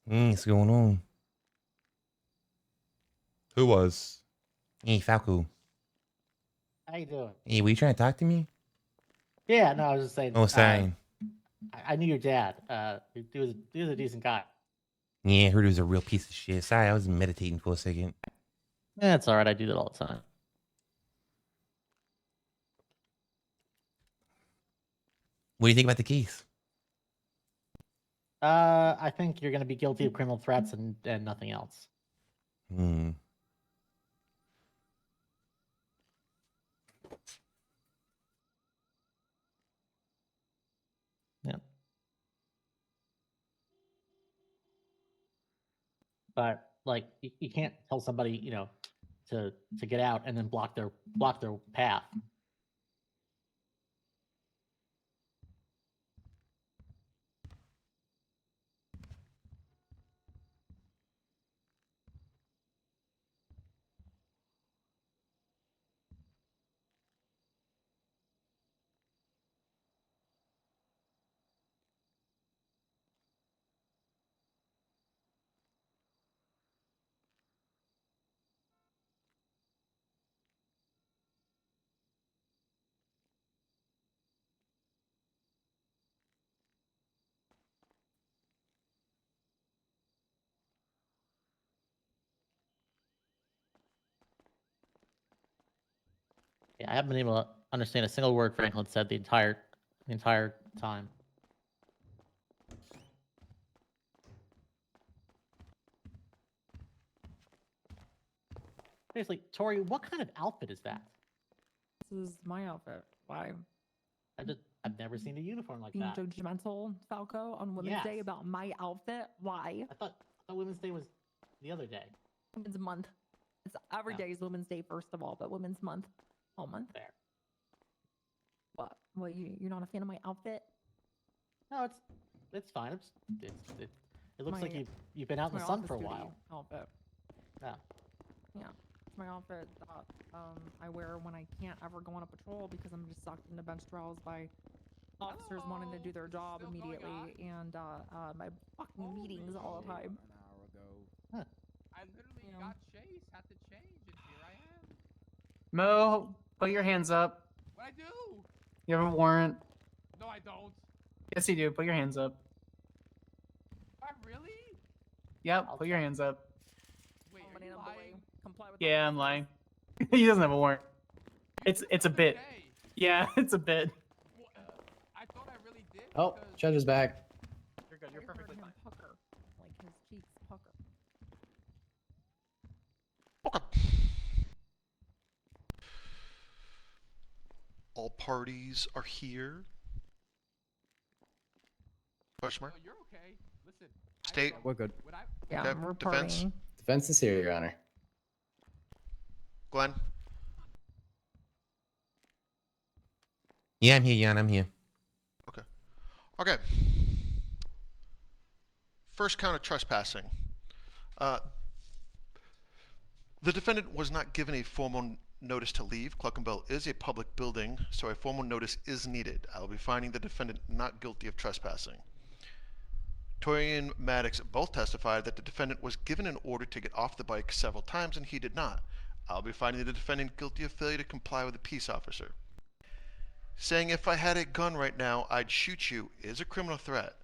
What's going on? Who was? Hey, Falco. How you doing? Hey, were you trying to talk to me? Yeah, no, I was just saying. Oh, sorry. I knew your dad. He was a decent guy. Yeah, I heard he was a real piece of shit. Sorry, I was meditating for a second. That's all right. I do that all the time. What do you think about the case? I think you're going to be guilty of criminal threats and nothing else. Hmm. Yeah. But like, you can't tell somebody, you know, to get out and then block their path. Yeah, I haven't been able to understand a single word Franklin said the entire time. Seriously, Tori, what kind of outfit is that? This is my outfit. Why? I've never seen a uniform like Being that. judgmental, Falco, on Women's Day Yes. about my outfit? Why? I thought Women's Day was the other day. Women's Month. It's every day is Women's Day, first of all, but Women's Month all month. There. What? What? You're not a fan of my outfit? No, it's fine. It looks like My- you've been out in it's the my sun office for a duty while. Outfit. Yeah. Yeah. It's my outfit that I wear when I can't ever go on a patrol because I'm just sucked into bench trials by officers wanting to do their job immediately and my fucking meetings all the time. I literally got chased, had to change, and here I am. Mo, put your hands up. What I do? You have a warrant. No, I don't. Yes, you do. Put your hands up. I really? Yep, put your hands up. Wait, are you lying? Comply with Yeah, I'm lying. He doesn't have a warrant. It's a bit. Yeah, it's a bit. I thought I really did. Oh, judge is back. You're good. You're perfectly fine. Pucker. Like his cheeks pucker. All parties are here. Question mark? No, you're okay. Listen. State. We're good. Yeah, Okay, I'm defense. reporting. Defense is here, Your Honor. Glenn. Yeah, I'm here, Jan. I'm here. Okay. First count of trespassing. The defendant was not given a formal notice to leave. Cluckenbell is a public building, so a formal notice is needed. I will be finding the defendant not guilty of trespassing. Tori and Maddox both testified that the defendant was given an order to get off the bike several times and he did not. I'll be finding the defendant guilty of failure to comply with a peace officer. Saying if I had a gun right now, I'd shoot you is a criminal threat.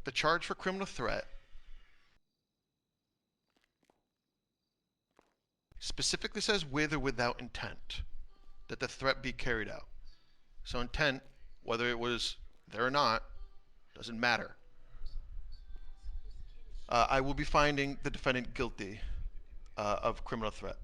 The charge for criminal threat specifically says with or without intent that the threat be carried out. So intent, whether it was there or not, doesn't matter. I will be finding the defendant guilty of criminal threat.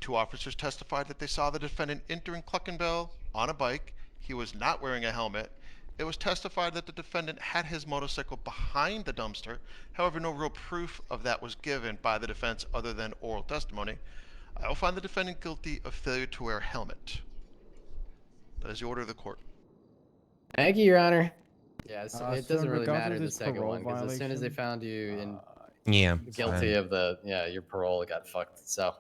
2 officers testified that they saw the defendant entering Cluckenbell on a bike. He was not wearing a helmet. It was testified that the defendant had his motorcycle behind the dumpster. However, no real proof of that was given by the defense other than oral testimony. I will find the defendant guilty of failure to wear a helmet. That is the order of the court. Thank you, Your Honor. Yeah, so it so doesn't in really regards to matter the this second parole one because as soon as they violation, found you in Yeah, it's guilty fine. of the your parole got fucked. So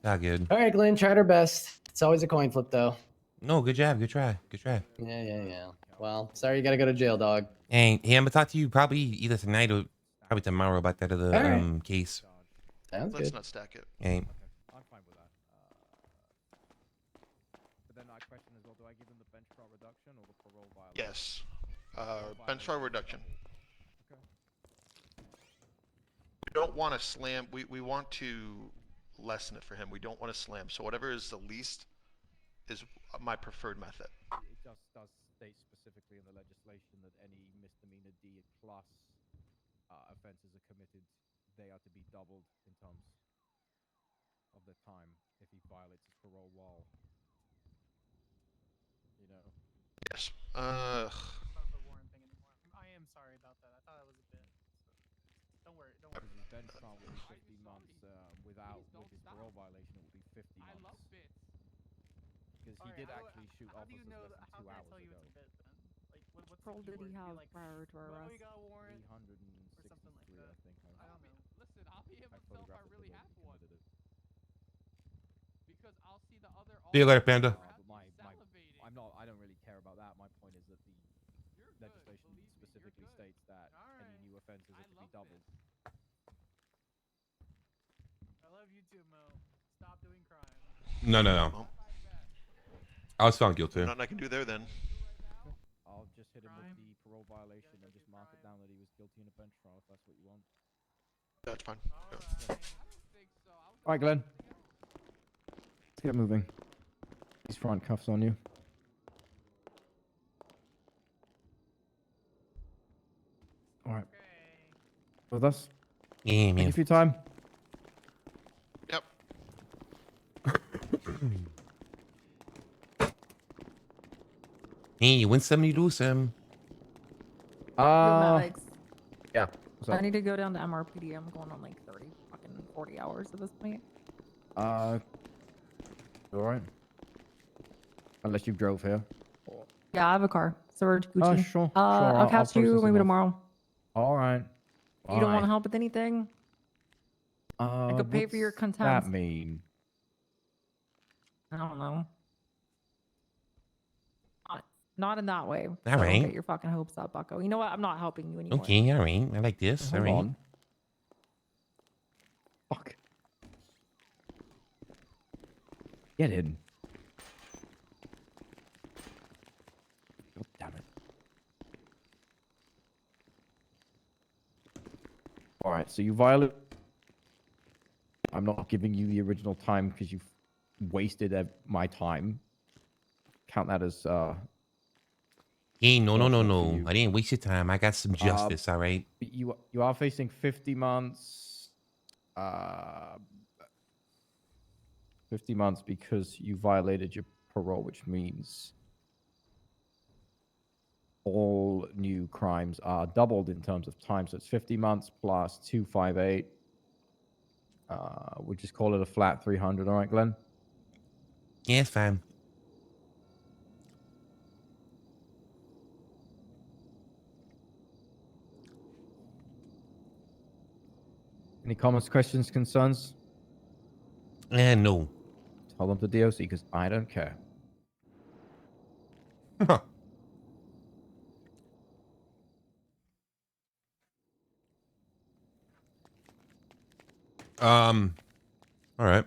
Not good. all right, Glenn, tried our best. It's always a coin flip though. No, good job. Good try. Good try. Yeah. Well, sorry you gotta go to jail, dog. Hey, I'm gonna talk to you probably either tonight or probably tomorrow about that other All right. case. Sounds Let's good. not stack it. Hey. I'm fine with that. But then my question is, well, do I give him the bench trial reduction or the parole violation? Yes. Bench trial reduction. Okay. We don't want to slam. We want to lessen it for him. We don't want to slam. So whatever is the least is my preferred method. It just does state specifically in the legislation that any misdemeanor D plus offenses are committed, they are to be doubled in terms of the time if he violates his parole while, you know. Yes. About the warrant thing anymore. I am sorry about that. I thought that was a bit. Don't worry. Because his bench trial will be 15 months with his parole violation, it will be 50 months. I love bits. Because he did actually shoot officers less than 2 hours ago. Like, what's Parole did he have prior to our when we arrest? got a warrant 363, or something like that. I think. I don't know. Listen, I'll be able to tell if I really have one. Because I'll see the other. See you later, Panda. I don't really care about that. My point is that the legislation specifically states that any new offenses are to be doubled. I love you too, Mo. Stop doing crime. No. I was found guilty. Nothing I can do there then. I'll just hit him with the parole violation and just mark it down that he was guilty in a bench trial if that's what you want. That's fine. Alright, Glenn. Let's get moving. These front cuffs on you. Alright. With us? Yeah, Thank man. you for your time. Yep. Hey, you win some, you lose some. Yo, Maddox, Yeah. What's up? I need to go down to MRPD. I'm going on like 40 hours at this point. Alright. Unless you drove here. Yeah, I have a car. So we're Gucci. Sure. I'll catch you process maybe it off. tomorrow. Alright. You don't want to help with anything? I could pay for your What's contempt. that mean? I don't know. Not in that way. All Don't right. get your fucking hopes up, Bucko. You know what? I'm not helping you anymore. Okay, all right. I like this. Hold all right. on. Fuck. Get in. God damn it. Alright, so you violate. I'm not giving you the original time because you've wasted my time. Count that as Hey, no. you. I didn't waste your time. I got some justice, all right? You are facing 50 months. 50 months because you violated your parole, which means all new crimes are doubled in terms of time. So it's 50 months plus 258. We'll just call it a flat 300. All right, Glenn? Yeah, it's fine. Any comments, questions, concerns? No. Tell them to DOC because I don't care. All right.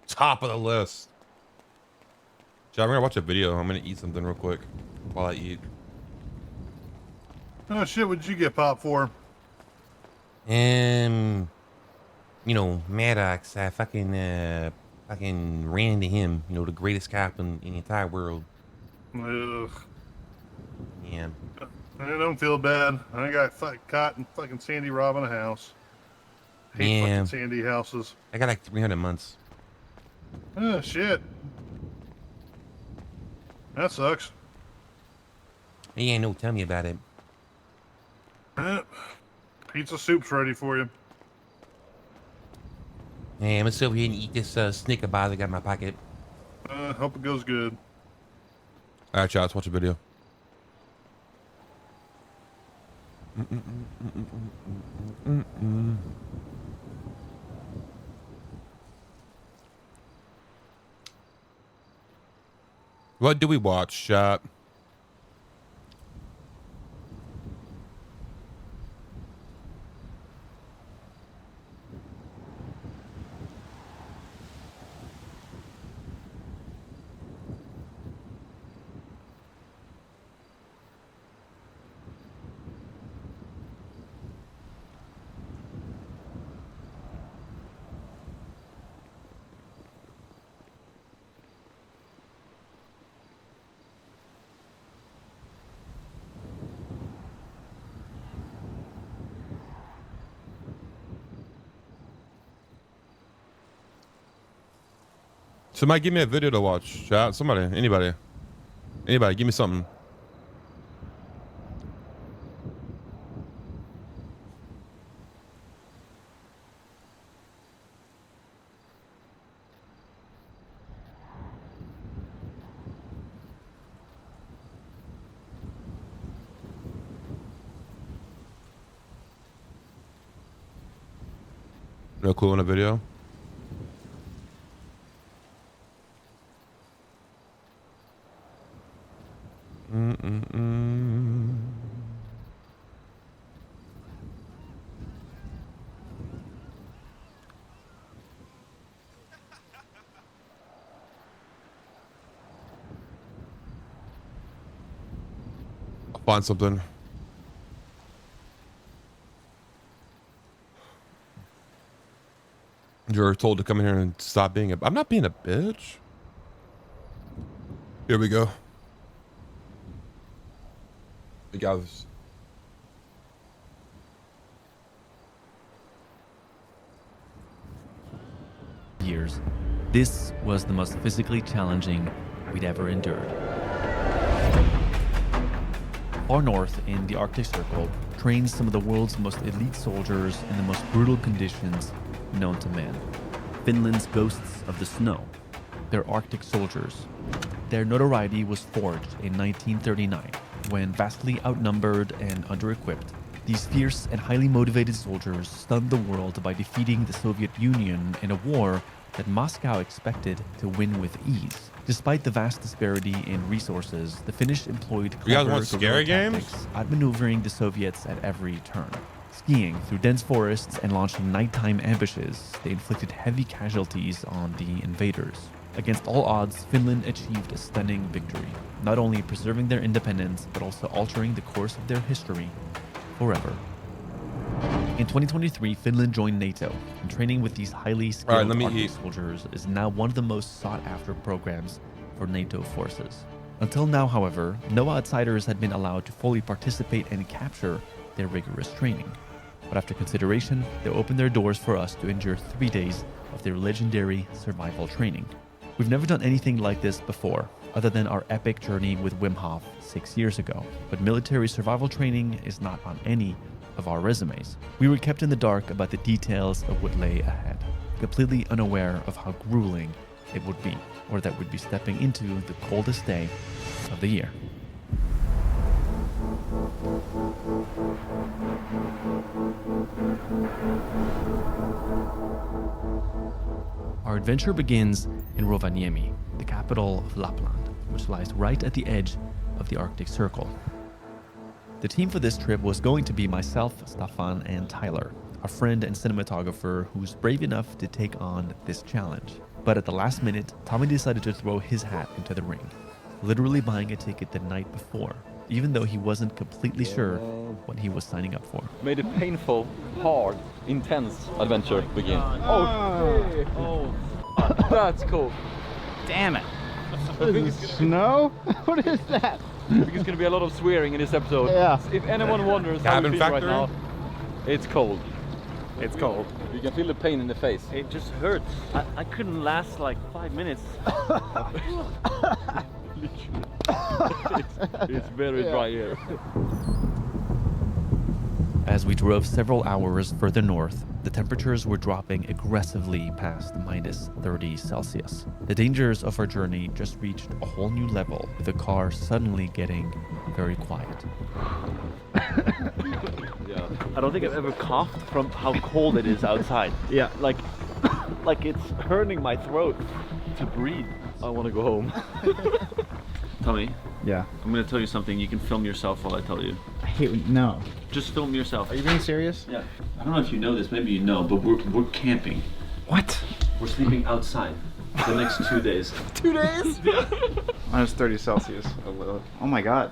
Top of the list. John, I'm gonna watch a video. I'm gonna eat something real quick while I eat. Oh shit! What'd you get popped for? You know, Maddox, I fucking ran into him. You know, the greatest cop in the entire world. Ugh. Yeah. I don't feel bad. I got caught in fucking Sandy robbing a house. Hate Yeah. fucking Sandy houses. I got like 300 months. Oh, shit. That sucks. Yeah, no, tell me about it. Pizza soup's ready for you. Yeah, I'm gonna sit over here and eat this Snicker bar that I got in my pocket. Hope it goes good. All right, y'all, let's watch a video. What do we watch, chat? Somebody give me a video to watch, chat. Somebody, anybody, give me something. No clue on a video. I'll find something. You're told to come in here and stop being a... I'm not being a bitch. Here we go. You guys. Years. This was the most physically challenging we'd ever endured. Far north in the Arctic Circle trains some of the world's most elite soldiers in the most brutal conditions known to man. Finland's ghosts of the snow. They're Arctic soldiers. Their notoriety was forged in 1939 when vastly outnumbered and under-equipped, these fierce and highly motivated soldiers stunned the world by defeating the Soviet Union in a war that Moscow expected to win with ease. Despite the vast disparity in resources, the Finnish employed You guys clever want scary guerrilla games? tactics, outmaneuvering the Soviets at every turn. Skiing through dense forests and launching nighttime ambushes, they inflicted heavy casualties on the invaders. Against all odds, Finland achieved a stunning victory, not only preserving their independence, but also altering the course of their history forever. In 2023, Finland joined NATO, and training with these highly skilled Arctic soldiers is now one of the most sought-after programs for NATO forces. Until now, however, no outsiders had been allowed to fully participate and capture their rigorous training. But after consideration, they opened their doors for us to endure 3 days of their legendary survival training. We've never done anything like this before, other than our epic journey with Wim Hof 6 years ago. But military survival training is not on any of our resumes. We were kept in the dark about the details of what lay ahead, completely unaware of how grueling it would be, or that we'd be stepping into the coldest day of the year. Our adventure begins in Rovaniemi, the capital of Lapland, which lies right at the edge of the Arctic Circle. The team for this trip was going to be myself, Staffan, and Tyler, a friend and cinematographer who's brave enough to take on this challenge. But at the last minute, Tommy decided to throw his hat into the ring, literally buying a ticket the night before, even though he wasn't completely sure what he was signing up for. May the painful, hard, intense adventure begin. Oh, that's cool. Damn it. Snow? What is that? Because there's gonna be a lot of swearing in this episode. Yeah. If anyone wonders how we Cabin feel right factory? now, it's cold. It's cold. You can feel the pain in the face. It just hurts. I couldn't last like 5 minutes. It's very dry here. As we drove several hours further north, the temperatures were dropping aggressively past -30 Celsius. The dangers of our journey just reached a whole new level, with the car suddenly getting very quiet. Yeah. I don't think I've ever coughed from how cold it is outside. Yeah, like it's hurting my throat to breathe. I want to go home. Tommy. Yeah. I'm gonna tell you something. You can film yourself while I tell you. I hate no. Just film yourself. Are you being serious? Yeah. I don't know if you know this. Maybe you know, but we're camping. What? We're sleeping outside the next 2 days. 2 days? -30 Celsius. Oh my god.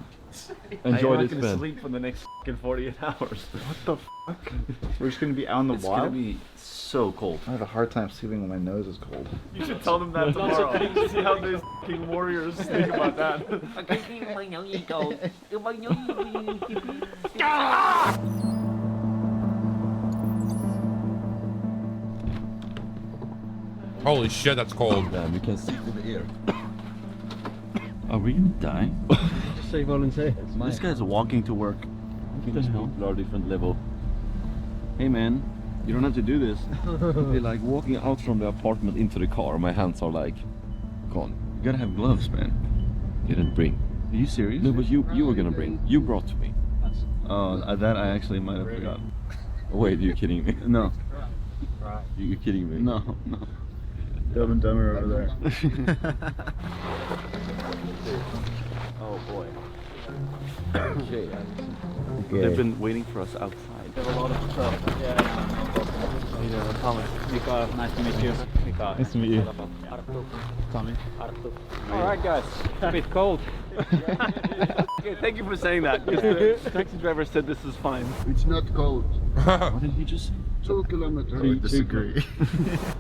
Enjoy I'm this, not gonna man. sleep for the next 48 hours. What the fuck? We're just gonna be out in the It's wild? gonna be so cold. I have a hard time sleeping when my nose is cold. You should tell them that tomorrow. See how these fucking warriors think about that. Holy shit, that's cold. Damn, you can see through the air. Are we gonna die? Just say volunteer. This guy's walking to work. These people are different level. Hey man, you don't have to do this. They're like walking out from the apartment into the car. My hands are like gone. You gotta have gloves, man. Didn't bring. Are you serious? No, but you were gonna bring. You brought to me. Oh, that I actually might have forgotten. Wait, you're kidding me? No. You're kidding me? No, no. Dumb and Dumber over there. Oh boy. Okay. They've been waiting for us outside. They have a lot of stuff. How you doing, Tommy? Mika, nice to meet you. Mika. Nice to meet you. Tommy. Alright guys, a bit cold. Okay, thank you for saying that. The taxi driver said this is fine. It's not cold. What did he just say? 2 kilometers. I disagree.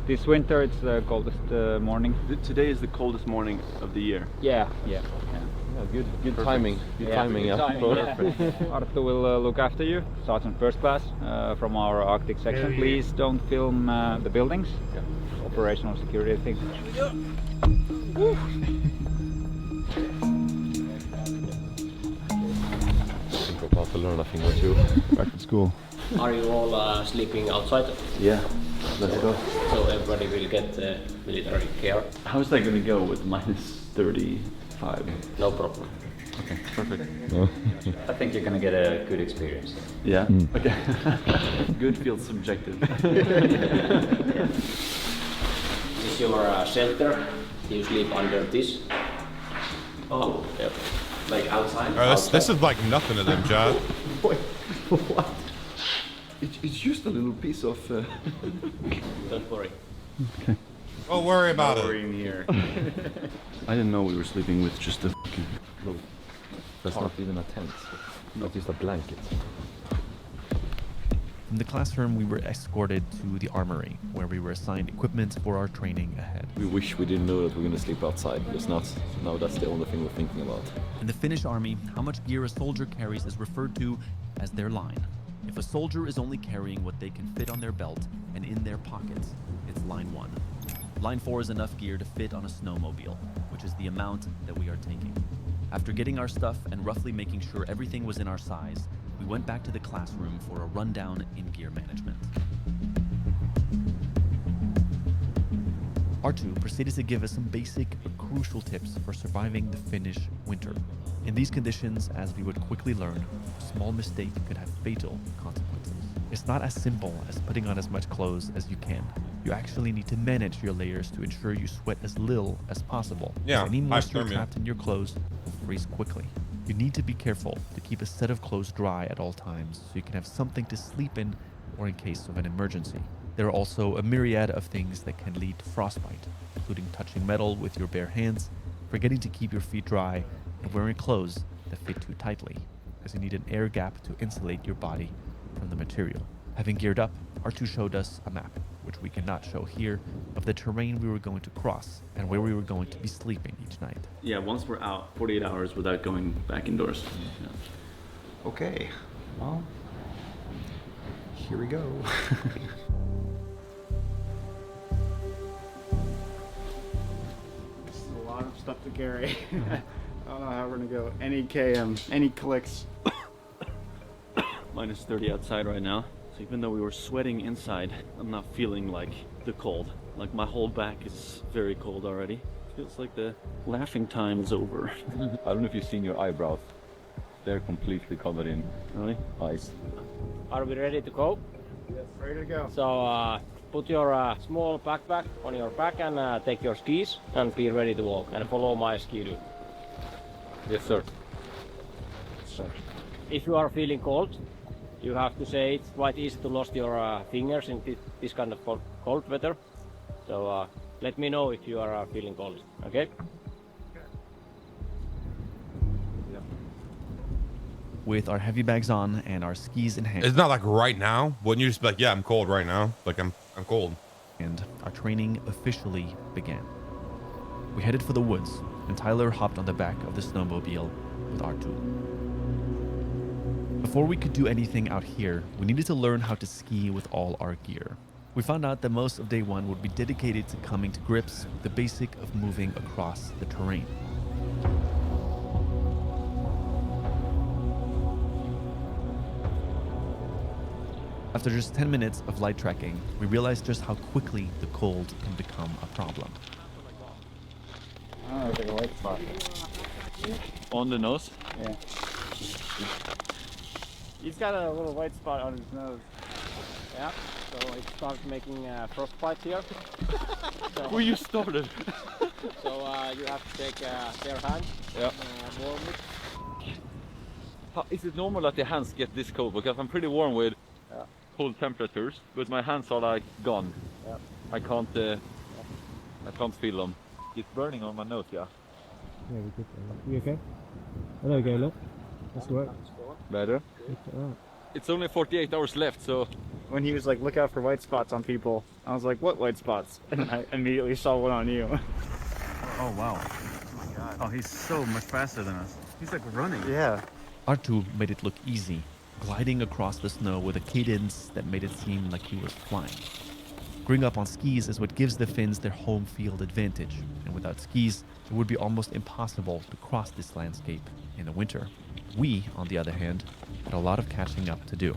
This winter it's the coldest morning. Today is the coldest morning of the year. Yeah. Good Perfect. timing. Good timing, yeah. Arttu will look after you. Sergeant First Class from our Arctic section. Please don't film the buildings. Operational security thing. I think we're about to learn a thing or two. Back to school. Are you all sleeping outside? Yeah, let's go. So everybody will get military care? How's that gonna go with -35? No problem. Okay, perfect. I think you're gonna get a good experience. Yeah? Okay. Good feels subjective. This is your shelter. You sleep under this. Oh, yeah. Like outside? This is like nothing to them, Chad. Wait, what? It's just a little piece of... Don't worry. Okay. Don't worry about it. Here. I didn't know we were sleeping with just a fucking little... That's not even a tent. Not just a blanket. From the classroom, we were escorted to the armory, where we were assigned equipment for our training ahead. We wish we didn't know that we're gonna sleep outside. It's not. Now that's the only thing we're thinking about. In the Finnish army, how much gear a soldier carries is referred to as their line. If a soldier is only carrying what they can fit on their belt and in their pockets, it's line 1. Line 4 is enough gear to fit on a snowmobile, which is the amount that we are taking. After getting our stuff and roughly making sure everything was in our size, we went back to the classroom for a rundown in gear management. Arttu proceeded to give us some basic but crucial tips for surviving the Finnish winter. In these conditions, as we would quickly learn, a small mistake could have fatal consequences. It's not as simple as putting on as much clothes as you can. You actually need to manage your layers to ensure you sweat as little as possible. Yeah, Any moisture hypothermia. trapped in your clothes will freeze quickly. You need to be careful to keep a set of clothes dry at all times so you can have something to sleep in or in case of an emergency. There are also a myriad of things that can lead to frostbite, including touching metal with your bare hands, forgetting to keep your feet dry, and wearing clothes that fit too tightly, as you need an air gap to insulate your body from the material. Having geared up, Arttu showed us a map which we cannot show here, of the terrain we were going to cross and where we were going to be sleeping each night. Yeah, once we're out, 48 hours without going back indoors. Yeah. Okay, well, here we go. This is a lot of stuff to carry. I don't know how we're gonna go. Any KM, any clicks. Minus 30 outside right now. So even though we were sweating inside, I'm not feeling like the cold. Like my whole back is very cold already. Feels like the laughing time is over. I don't know if you've seen your eyebrows. They're completely covered in ice. Are we ready to go? Yes, ready to go. So put your small backpack on your back and take your skis and be ready to walk and follow my ski route. Yes, sir. If you are feeling cold, you have to say it's quite easy to lose your fingers in this kind of cold weather. So let me know if you are feeling cold, okay? With our heavy bags on and our skis in hand. It's not like right now. Wouldn't you just be like, yeah, I'm cold right now? Like I'm cold. And our training officially began. We headed for the woods, and Tyler hopped on the back of the snowmobile with R2. Before we could do anything out here, we needed to learn how to ski with all our gear. We found out that most of day one would be dedicated to coming to grips with the basic of moving across the terrain. After just 10 minutes of light trekking, we realized just how quickly the cold can become a problem. Oh, there's like a white spot. On the nose? Yeah. He's got a little white spot on his nose. Yeah, so it starts making frostbite here. So, Where you started? So you have to take bare hand, Yeah. warm it. Is it normal that the hands get this cold? Because I'm pretty warm with cold temperatures, but my hands are like gone. Yeah. I can't feel them. It's burning on my nose, yeah. Yeah, we good. You okay? Oh, there we go, look. That's work. Better. It's only 48 hours left, so... When he was like, look out for white spots on people, I was like, what white spots? And I immediately saw one on you. Oh, wow. Oh, my God. Oh, he's so much faster than us. He's like running. Yeah. R2 made it look easy, gliding across the snow with a cadence that made it seem like he was flying. Growing up on skis is what gives the Finns their home field advantage, and without skis, it would be almost impossible to cross this landscape in the winter. We, on the other hand, had a lot of catching up to do.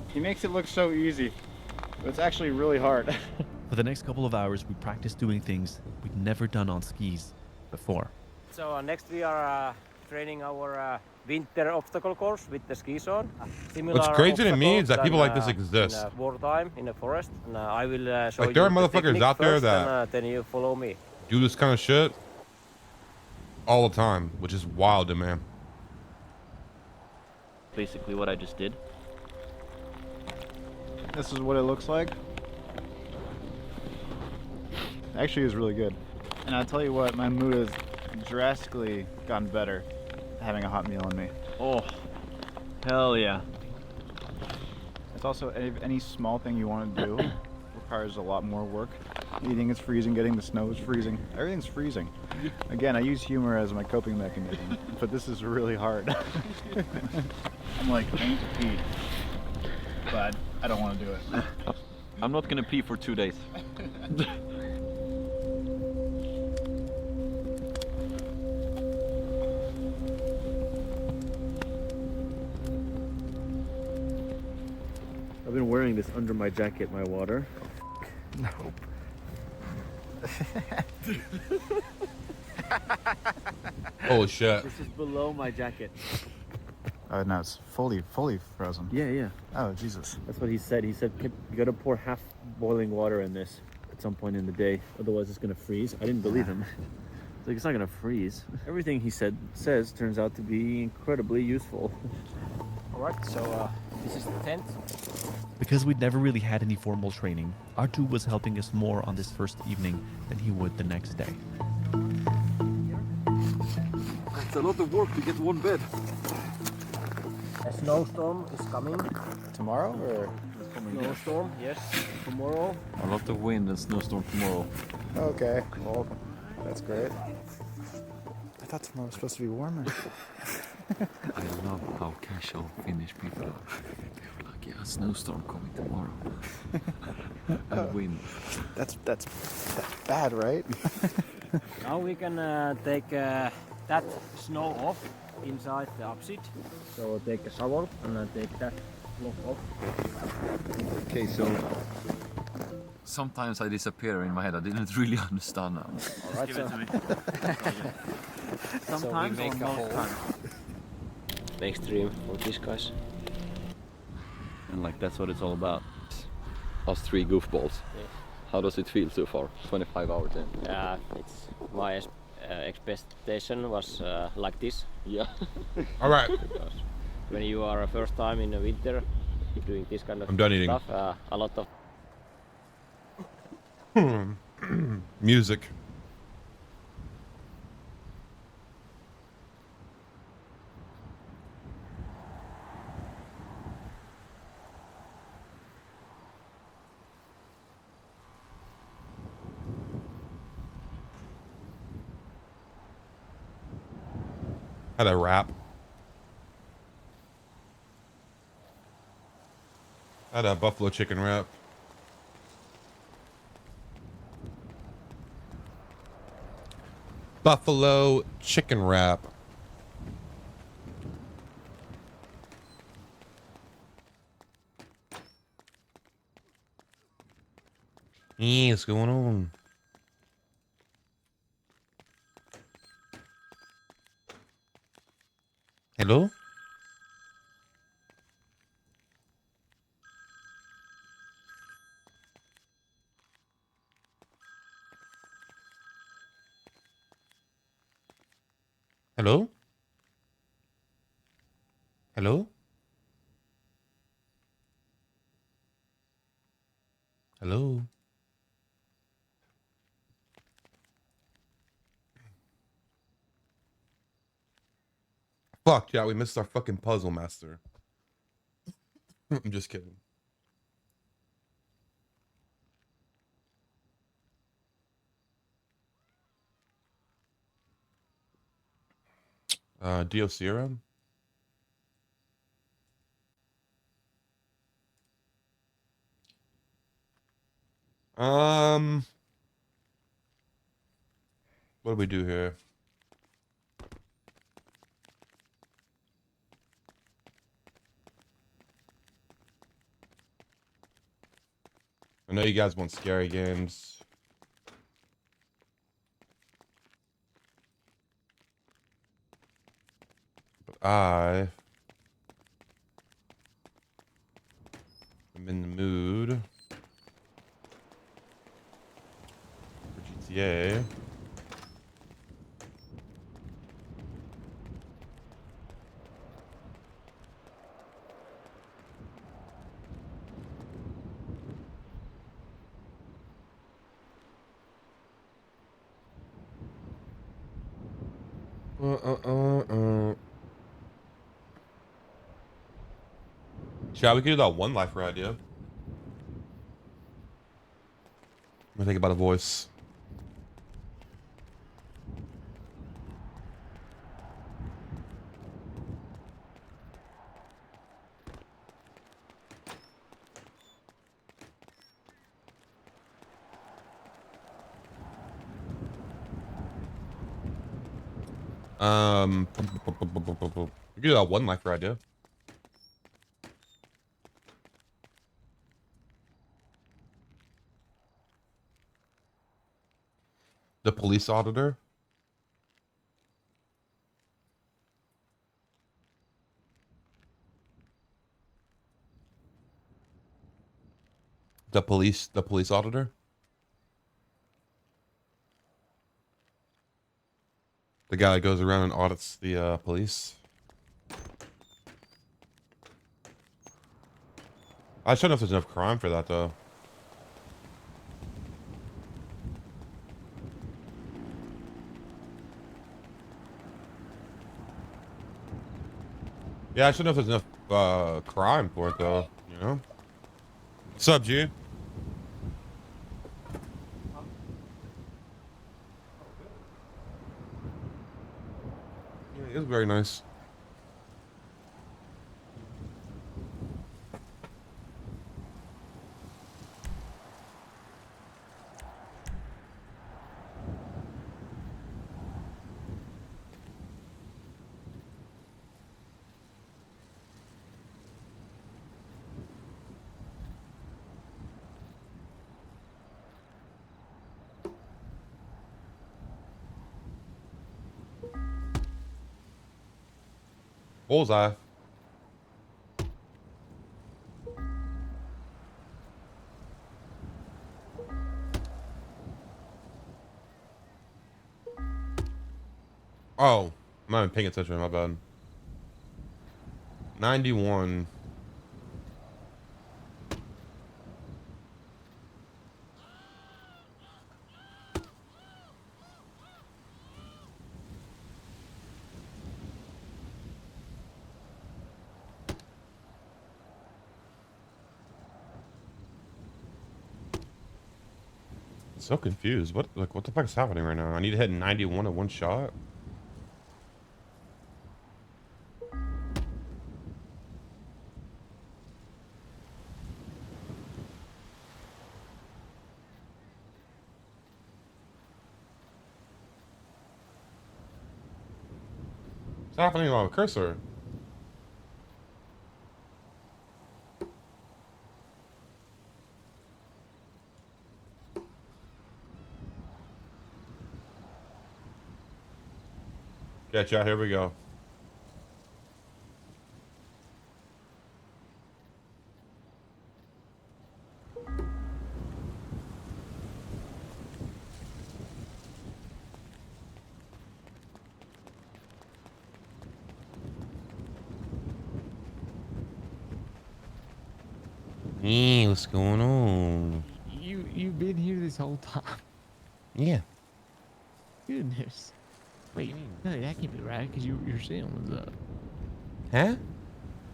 He makes it look so easy, but it's actually really hard. For the next couple of hours, we practiced doing things we'd never done on skis before. So next we are training our winter obstacle course with the skis on. What's crazy to me is that people like this exist. In wartime in the forest, and I will show Like there are you the motherfuckers technique out there first, that and, then you follow me. do this kind of shit all the time, which is wild to me. Basically what I just did. This is what it looks like. Actually, it's really good. And I'll tell you what, my mood has drastically gotten better having a hot meal on me. Oh, hell yeah. It's also any small thing you want to do requires a lot more work. Eating is freezing, getting the snow is freezing. Everything's freezing. Again, I use humor as my coping mechanism, but this is really hard. I'm like, I need to pee, but I don't want to do it. I'm not gonna pee for 2 days. I've been wearing this under my jacket, my water. Nope. Holy shit. This is below my jacket. Oh, no, it's fully frozen. Yeah, yeah. Oh, Jesus. That's what he said. He said, you gotta pour half boiling water in this at some point in the day. Otherwise it's gonna freeze. I didn't believe him. It's like, it's not gonna freeze. Everything he says turns out to be incredibly useful. All right, so this is the tent. Because we'd never really had any formal training, R2 was helping us more on this first evening than he would the next day. It's a lot of work to get one bed. A snowstorm is coming. tomorrow or? Snowstorm, yes, tomorrow. A lot of wind and snowstorm tomorrow. Okay, well, that's great. I thought tomorrow was supposed to be warmer. I love how casual Finnish people are. They're like, yeah, a snowstorm coming tomorrow. And wind. That's bad, right? Now we can take that snow off inside the upseat. So take a shovel and take that block off. Okay, so sometimes I disappear in my head. I didn't really understand now. All right, Give it to me. Sometimes so we make or a most hole. times. Next stream for these guys. And like that's what it's all about. Us three goofballs. Yeah. How does it feel so far? 25 hours in. Yeah, it's my expectation was like this. Yeah. All right. Because when you are first time in the winter doing this kind of I'm done eating. stuff, a lot of Music. Had a wrap. Had a buffalo chicken wrap. Buffalo chicken wrap. Yeah, what's going on? Hello? Hello? Hello? Hello? Fuck, yeah, we missed our fucking puzzle master. I'm just kidding. Diosirum? What do we do here? I know you guys want scary games. But I am in the mood for GTA. Yeah, we could do that one lifer idea. What do you think about a voice? We could do that one lifer idea. The police auditor. The police auditor. The guy that goes around and audits the police. I just don't know if there's enough crime for that though. Yeah, I should know if there's enough crime for it though. You know. What's up, G? Yeah, it was very nice. Bullseye. Oh, I'm not even paying attention. My bad. 91. So confused. What the fuck is happening right now? I need to hit 91 at one shot. What's happening on the cursor? Yeah, chat, here we go. Hey, what's going on? You've been here this whole time. Yeah. Goodness. Wait, no, that can't be right because your sentence was up. Huh?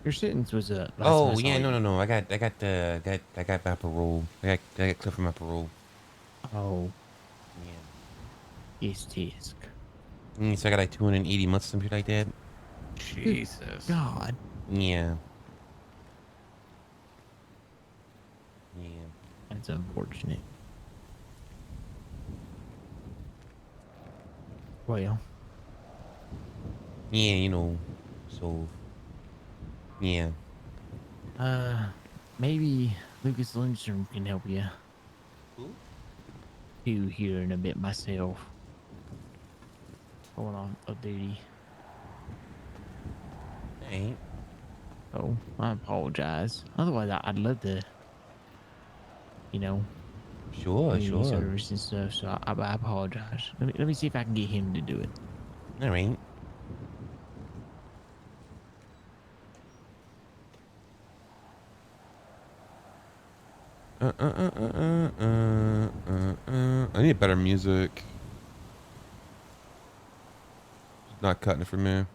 Your sentence was up. Oh yeah, no. I got my parole. I got clear for my parole. Oh. Yeah. Yes, tisk. So I got like 280 months, something like that. Jesus. God. Yeah. Yeah. That's unfortunate. Well. Yeah, you know. So. Yeah. Maybe Lucas Lindstrom can help you. Who? You here in a bit myself. Going on a duty. Ain't. Oh, I apologize. Otherwise, I'd love to, you know, Sure. community service and stuff. So I apologize. Let me see if I can get him to do it. All right. I need better music. It's not cutting it for me.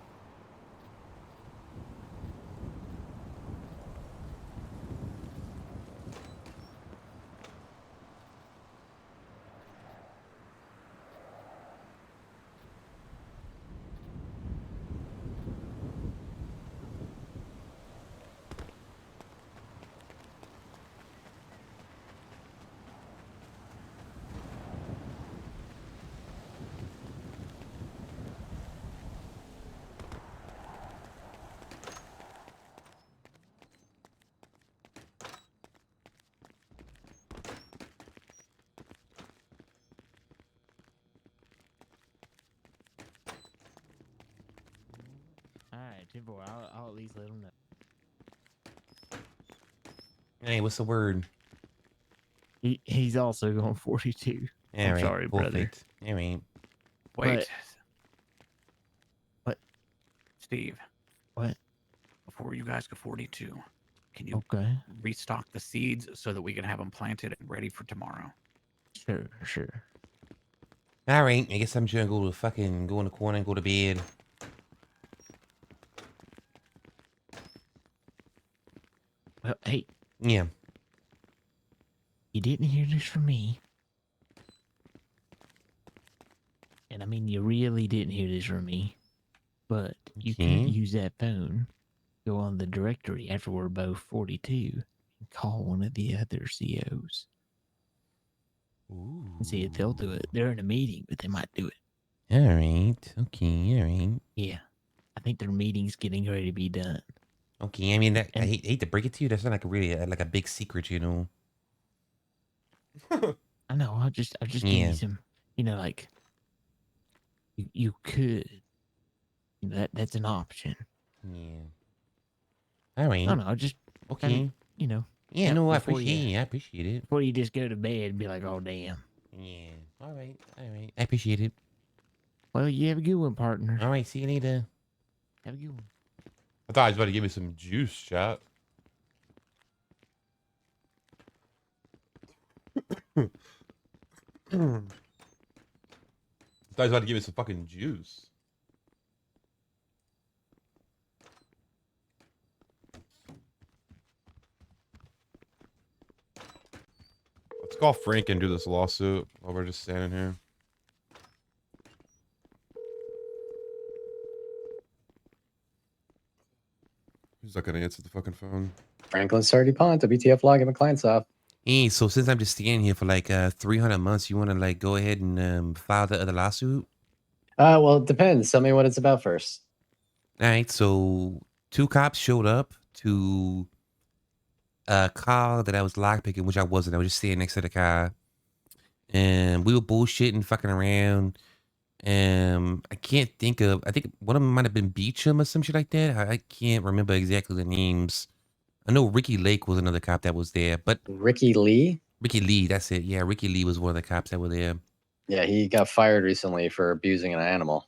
All right, 10-4. I'll at least let him know. Hey, what's the word? He's also going 42. I'm sorry, brother. All right. Wait. What? Steve. What? Before you guys go 42, can you restock the seeds so that we can have them planted and ready for tomorrow? Sure. All right. I guess I'm just gonna go in the corner and go to bed. Well, hey, Yeah. You didn't hear this from me. And I mean, you really didn't hear this from me. But you could Okay. use that phone, go on the directory after we're both 42, and call one of the other COs. Ooh. And see if they'll do it. They're in a meeting, but they might do it. All right. Okay. All right. Yeah. I think their meeting's getting ready to be done. Okay. I mean, I And- hate to break it to you. That's not like a really like a big secret, you know. I know. I'll just give you some. Like you could. That's an option. Yeah. All right. No, just okay. Kinda, Yeah. No, I before appreciate it. I appreciate it. Before you just go to bed and be like, oh damn. Yeah. All right. All right. I appreciate it. Well, you have a good one, partner. All right. See you later. Have a good one. I thought he was about to give me some juice, chat. I thought he was about to give me some fucking juice. Let's call Frank and do this lawsuit while we're just standing here. Who's not gonna answer the fucking phone? Franklin Sardi Pont, WTF log, and the client's off. Hey, so since I'm just staying here for like 300 months, you want to like go ahead and file the other lawsuit? Well, it depends. Tell me what it's about first. All right, so 2 cops showed up to a car that I was lockpicking, which I wasn't. I was just staying next to the car, and we were bullshitting, fucking around. I can't think of. I think one of them might have been Beecham or some shit like that. I can't remember exactly the names. I know Ricky Lake was another cop that was there, but Ricky Lee? Ricky Lee, that's it. Yeah, Ricky Lee was one of the cops that were there. Yeah, he got fired recently for abusing an animal.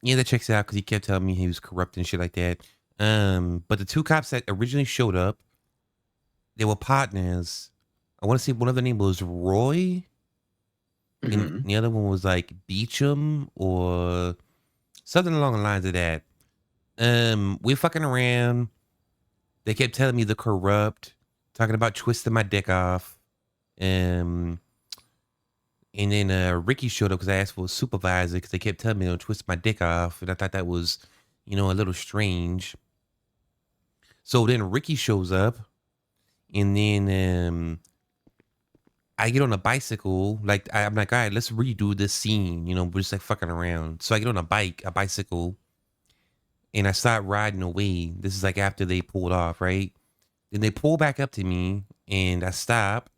Yeah, that checks out because he kept telling me he was corrupt and shit like that. But the 2 cops that originally showed up, they were partners. I want to say one of the name was Roy, and the other one was like Beecham or something along the lines of that. We're fucking around. They kept telling me the corrupt, talking about twisting my dick off. And then Ricky showed up because I asked for a supervisor because they kept telling me to twist my dick off. And I thought that was, a little strange. So then Ricky shows up. And then I get on a bicycle. Like, I'm like, all right, let's redo this scene. We're just like fucking around. So I get on a bicycle. And I start riding away. This is like after they pulled off, right? Then they pull back up to me. And I stop.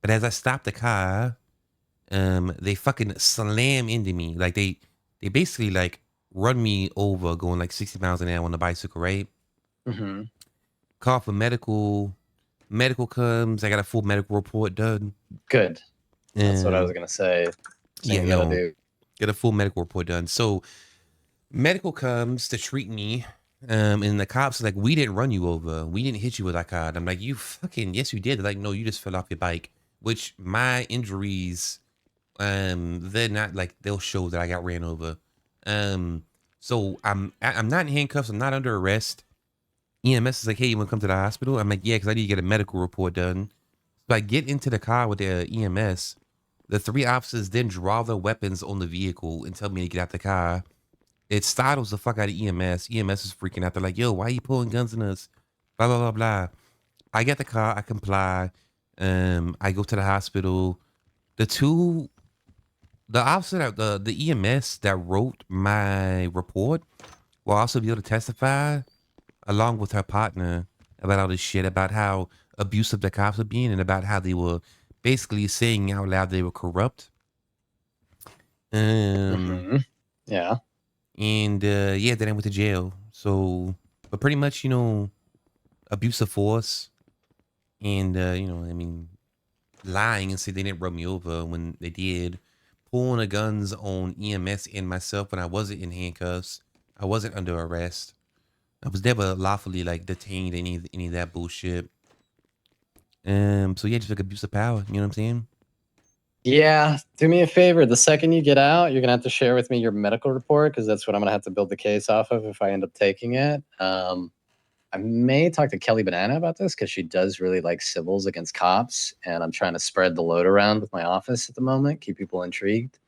But as I stop the car, they fucking slam into me. Like they basically like run me over going like 60 miles an hour on the bicycle, right? Call for medical. Medical comes. I got a full medical report done. Good. That's what I was gonna say. Yeah, get a full medical report done. So medical comes to treat me. And the cops are like, we didn't run you over. We didn't hit you with our car. I'm like, you fucking, yes, you did. They're like, no, you just fell off your bike. Which my injuries, they're not like, they'll show that I got ran over. So I'm not in handcuffs. I'm not under arrest. EMS is like, hey, you want to come to the hospital? I'm like, yeah, because I need to get a medical report done. So I get into the car with the EMS. The 3 officers then draw their weapons on the vehicle and tell me to get out the car. It startles the fuck out of EMS. EMS is freaking out. They're like, yo, why are you pulling guns on us? Blah, blah, blah, blah. I get the car. I comply. I go to the hospital. The officer, the EMS that wrote my report will also be able to testify along with her partner about all this shit, about how abusive the cops are being and about how they were basically saying out loud they were corrupt. Yeah. And yeah, then I went to jail. So, but pretty much, abuse of force and, lying and say they didn't run me over when they did. Pulling the guns on EMS and myself when I wasn't in handcuffs. I wasn't under arrest. I was never lawfully like detained, any of that bullshit. So yeah, just like abuse of power. You know what I'm saying? Yeah, do me a favor. The second you get out, you're gonna have to share with me your medical report because that's what I'm gonna have to build the case off of if I end up taking it. I I may talk to Kelly Banana about this because she does really like civils against cops, and I'm trying to spread the load around with my office at the moment, keep people intrigued.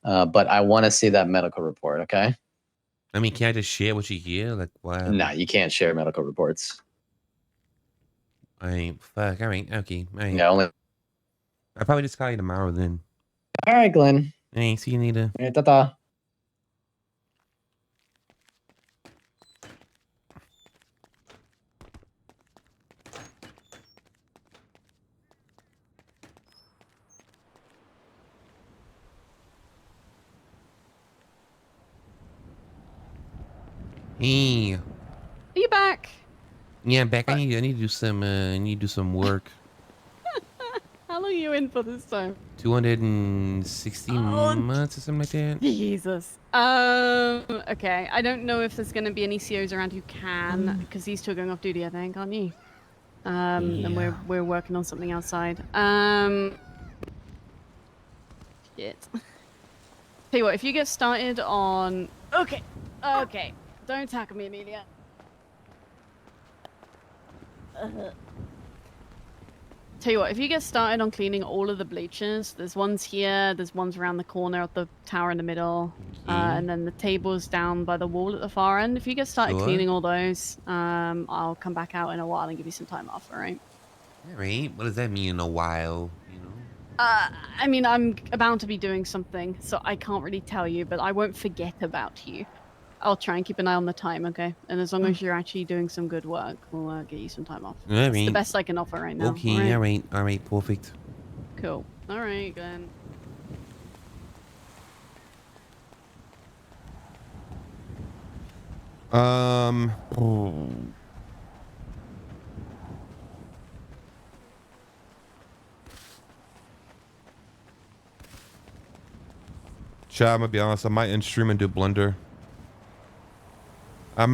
But I want to see that medical report, okay? I mean, can I just share what you hear? Like, what? Nah, you can't share medical reports. I ain't fuck. All right, okay. All right. Yeah, only. I'll probably just call you tomorrow then. All right, Glenn. Hey, see you later. All right, ta-ta. Hey. Are you back? Yeah, I'm back. I need to do some work. How long are you in for this time? 260 months or something like that. Jesus. Okay. I don't know if there's going to be any COs around who can, because he's still going off duty, I think, aren't you? And we're working on something outside. Shit. Tell you what, if you get started on... Okay. Don't tackle me, Amelia. Tell you what, if you get started on cleaning all of the bleachers, there's ones here, there's ones around the corner of the tower in the middle, and then the tables down by the wall at the far end. If you get started cleaning all those, I'll come back out in a while and give you some time off, alright? Alright, what does that mean in a while, you know? I mean, I'm about to be doing something, so I can't really tell you, but I won't forget about you. I'll try and keep an eye on the time, okay? And as long as you're actually doing some good work, we'll get you some time off. That's the best I can offer right now. Okay, alright, perfect. Cool. Alright, Glenn. Chat, I'm gonna be honest, I might in stream and do Blender. I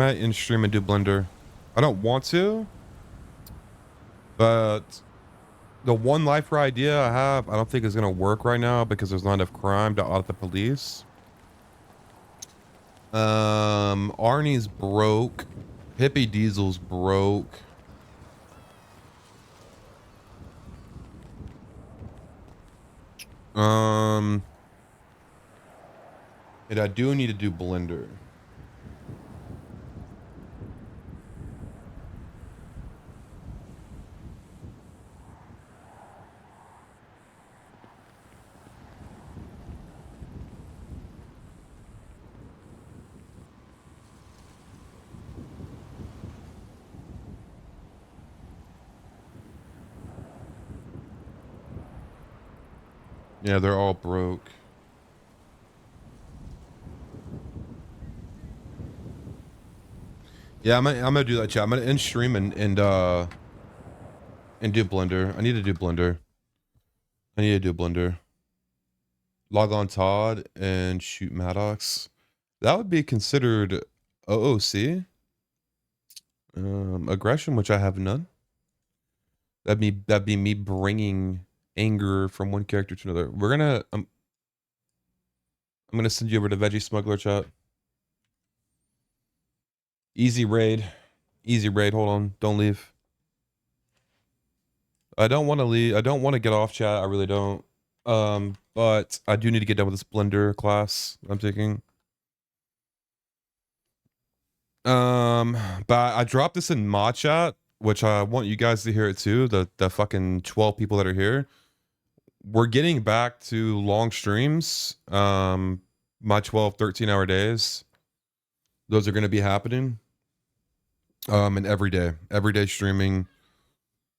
don't want to, but the one lifer idea I have, I don't think is gonna work right now because there's not enough crime to audit the police. Arnie's broke. Hippie Diesel's broke. And I do need to do Blender. Yeah, they're all broke. Yeah, I'm gonna do that, chat. I'm gonna end stream and do Blender. I need to do Blender. Log on Todd and shoot Maddox. That would be considered OOC. Aggression, which I have none. That'd be me bringing anger from one character to another. We're gonna I'm gonna send you over to Veggie Smuggler, chat. Easy raid. Hold on, don't leave. I don't want to leave. I don't want to get off, chat. I really don't. But I do need to get done with this Blender class I'm taking. But I dropped this in mod chat, which I want you guys to hear it too. The fucking 12 people that are here. We're getting back to long streams. My 12, 13-hour days. Those are going to be happening. And every day streaming,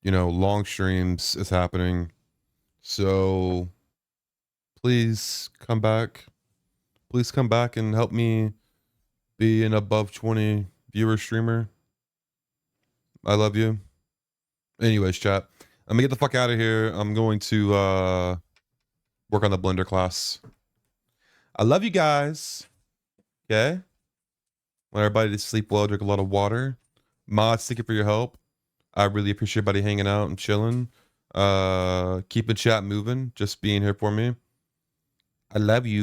you know, long streams is happening. So please come back. Please come back and help me be an above 20 viewer streamer. I love you. Anyways, chat. I'm gonna get the fuck out of here. I'm going to work on the Blender class. I love you guys. Okay. Want everybody to sleep well, drink a lot of water. Mods, thank you for your help. I really appreciate everybody hanging out and chilling. Keeping chat moving, just being here for me. I love you.